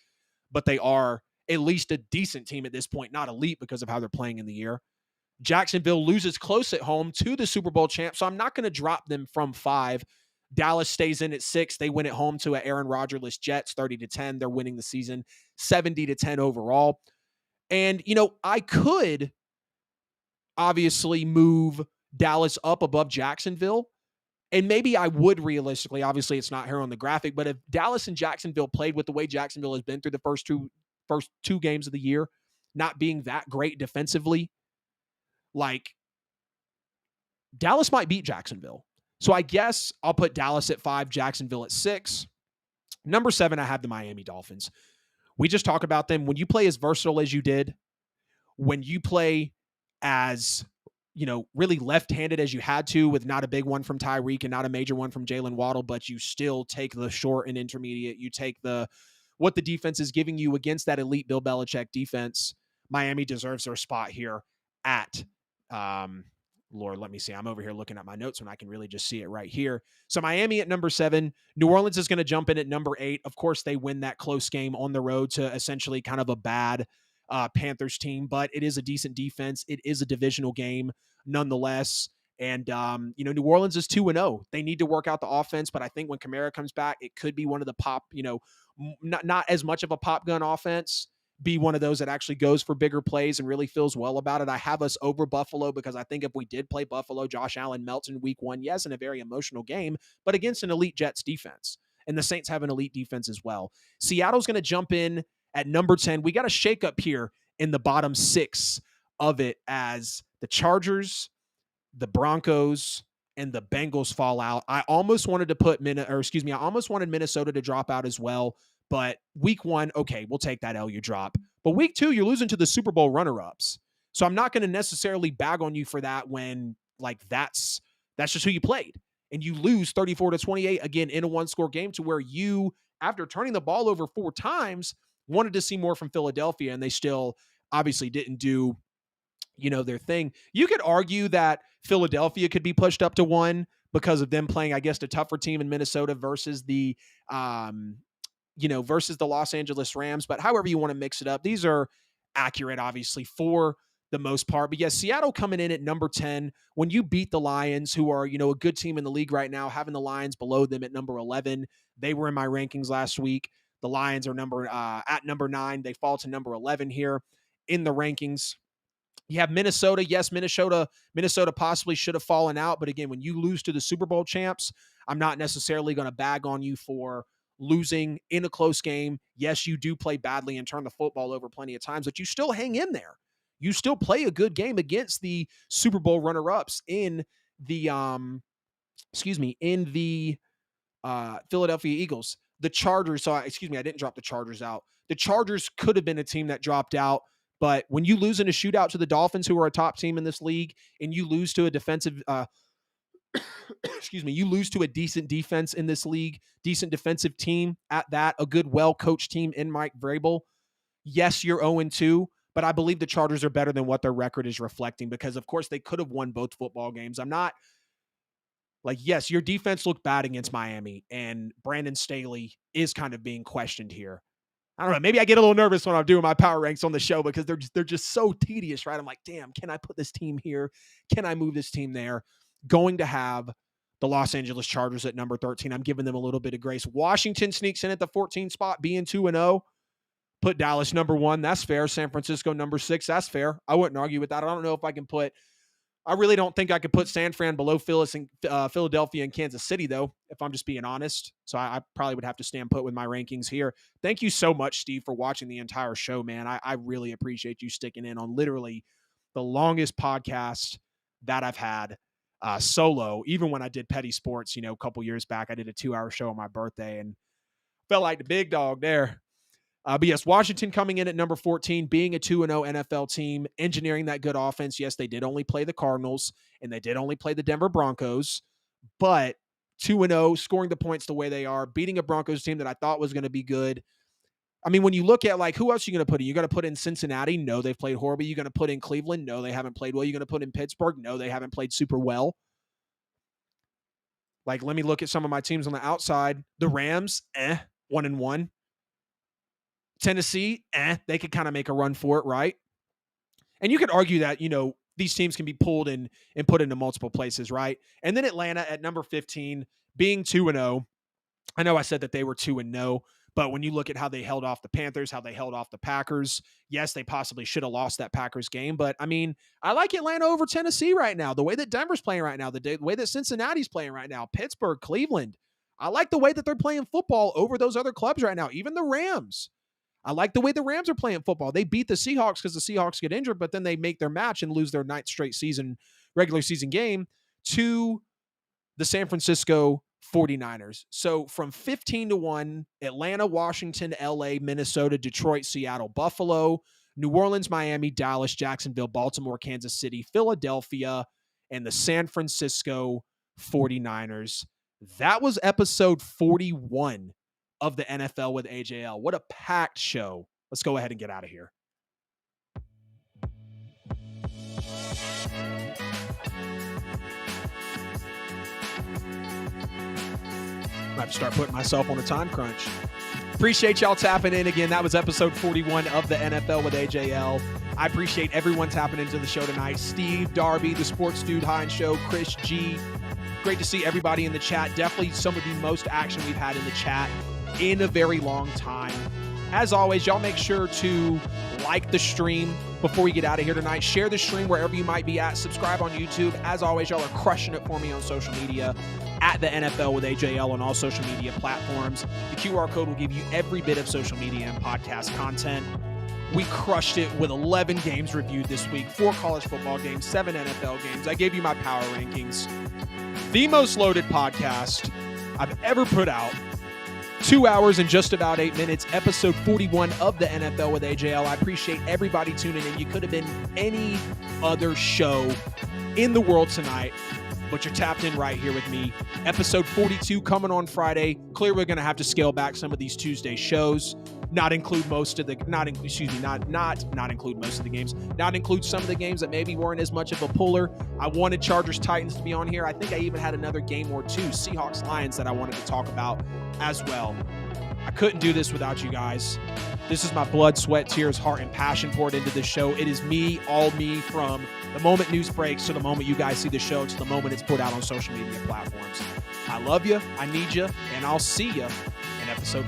[SPEAKER 1] but they are at least a decent team at this point, not elite because of how they're playing in the year. Jacksonville loses close at home to the Super Bowl champ, so I'm not going to drop them from 5. Dallas stays in at 6. They win at home to an Aaron Rodgers-less Jets, 30-10. They're winning the season, 70-10 overall. And, I could obviously move Dallas up above Jacksonville. And maybe I would realistically, obviously it's not here on the graphic, but if Dallas and Jacksonville played with the way Jacksonville has been through the first two games of the year, not being that great defensively, like Dallas might beat Jacksonville. So I guess I'll put Dallas at 5, Jacksonville at 6. Number 7, I have the Miami Dolphins. We just talked about them. When you play as versatile as you did, when you play as, really left-handed as you had to, with not a big one from Tyreek and not a major one from Jalen Waddle, but you still take the short and intermediate. You take what the defense is giving you against that elite Bill Belichick defense. Miami deserves their spot here at, Lord, let me see. I'm over here looking at my notes when I can really just see it right here. So Miami at number 7. New Orleans is going to jump in at number 8. Of course, they win that close game on the road to essentially kind of a bad Panthers team, but it is a decent defense. It is a divisional game nonetheless. And, New Orleans is 2-0. They need to work out the offense, but I think when Kamara comes back, it could be one of the pop, not as much of a pop gun offense, be one of those that actually goes for bigger plays and really feels well about it. I have us over Buffalo because I think if we did play Buffalo, Josh Allen melts in week 1, yes, in a very emotional game, but against an elite Jets defense. And the Saints have an elite defense as well. Seattle's going to jump in at number 10. We got a shakeup here in the bottom 6 of it as the Chargers, the Broncos, and the Bengals fall out. I almost wanted Minnesota to drop out as well. But week 1, okay, we'll take that L you drop. But week 2, you're losing to the Super Bowl runner-ups. So I'm not going to necessarily bag on you for that when, that's just who you played. And you lose 34-28 again in a one-score game, to where you, after turning the ball over 4 times, wanted to see more from Philadelphia, and they still obviously didn't do, their thing. You could argue that Philadelphia could be pushed up to 1 because of them playing, I guess, a tougher team in Minnesota versus the Los Angeles Rams. But however you want to mix it up, these are accurate, obviously, for the most part. But yes, Seattle coming in at number 10. When you beat the Lions, who are, a good team in the league right now, having the Lions below them at number 11. They were in my rankings last week. The Lions are at number 9. They fall to number 11 here in the rankings. You have Minnesota. Yes, Minnesota possibly should have fallen out. But again, when you lose to the Super Bowl champs, I'm not necessarily going to bag on you for losing in a close game. Yes, you do play badly and turn the football over plenty of times, but you still hang in there. You still play a good game against the Super Bowl runner-ups in the Philadelphia Eagles. The Chargers, I didn't drop the Chargers out. The Chargers could have been a team that dropped out, but when you lose in a shootout to the Dolphins, who are a top team in this league, and you lose to a defensive you lose to a decent defense in this league, decent defensive team at that, a good, well-coached team in Mike Vrabel. Yes, you're 0-2, but I believe the Chargers are better than what their record is reflecting, because, of course, they could have won both football games. I'm not yes, your defense looked bad against Miami, and Brandon Staley is kind of being questioned here. I don't know. Maybe I get a little nervous when I'm doing my power ranks on the show because they're just so tedious, right? I'm like, damn, can I put this team here? Can I move this team there? Going to have the Los Angeles Chargers at number 13. I'm giving them a little bit of grace. Washington sneaks in at the 14 spot, being 2-0. Put Dallas number 1. That's fair. San Francisco number 6. That's fair. I wouldn't argue with that. I really don't think I could put San Fran below Philadelphia and Kansas City, though, if I'm just being honest. So I probably would have to stand put with my rankings here. Thank you so much, Steve, for watching the entire show, man. I really appreciate you sticking in on literally the longest podcast that I've had solo. Even when I did Petty Sports, a couple years back, I did a 2-hour show on my birthday and felt like the big dog there. But yes, Washington coming in at number 14, being a 2-0 NFL team, engineering that good offense. Yes, they did only play the Cardinals, and they did only play the Denver Broncos, but 2-0, scoring the points the way they are, beating a Broncos team that I thought was going to be good. I mean, when you look at, who else are you going to put in? You're going to put in Cincinnati? No, they've played horribly. You're going to put in Cleveland? No, they haven't played well. You're going to put in Pittsburgh? No, they haven't played super well. Let me look at some of my teams on the outside. The Rams, 1-1. Tennessee, they could kind of make a run for it, right? And you could argue that, these teams can be pulled in and put into multiple places, right? And then Atlanta at number 15, being 2-0. I know I said that they were 2-0, but when you look at how they held off the Panthers, how they held off the Packers, yes, they possibly should have lost that Packers game. But I mean, I like Atlanta over Tennessee right now. The way that Denver's playing right now, the way that Cincinnati's playing right now, Pittsburgh, Cleveland. I like the way that they're playing football over those other clubs right now, even the Rams. I like the way the Rams are playing football. They beat the Seahawks because the Seahawks get injured, but then they make their match and lose their ninth straight regular season game to the San Francisco 49ers. So from 15-1, Atlanta, Washington, LA, Minnesota, Detroit, Seattle, Buffalo, New Orleans, Miami, Dallas, Jacksonville, Baltimore, Kansas City, Philadelphia, and the San Francisco 49ers. That was episode 41 of the NFL with AJL. What a packed show. Let's go ahead and get out of here. I have to start putting myself on a time crunch. Appreciate y'all tapping in again. That was episode 41 of the NFL with AJL. I appreciate everyone tapping into the show tonight. Steve, Darby, the Sports Dude Hines Show, Chris G. Great to see everybody in the chat. Definitely some of the most action we've had in the chat in a very long time. As always, y'all make sure to like the stream before we get out of here tonight. Share the stream wherever you might be at. Subscribe on YouTube. As always, y'all are crushing it for me on social media at the NFL with AJL on all social media platforms. The QR code will give you every bit of social media and podcast content. We crushed it with 11 games reviewed this week, 4 college football games, 7 NFL games. I gave you my power rankings. The most loaded podcast I've ever put out. 2 hours and just about 8 minutes, episode 41 of the NFL with AJL. I appreciate everybody tuning in. You could have been any other show in the world tonight, but you're tapped in right here with me. Episode 42 coming on Friday. Clearly, we're going to have to scale back some of these Tuesday shows. Not include most of the games. Not include some of the games that maybe weren't as much of a puller. I wanted Chargers Titans to be on here. I think I even had another game or two, Seahawks Lions, that I wanted to talk about as well. I couldn't do this without you guys. This is my blood, sweat, tears, heart, and passion poured into this show. It is me, all me, from the moment news breaks to the moment you guys see the show to the moment it's put out on social media platforms. I love you, I need you, and I'll see you in episode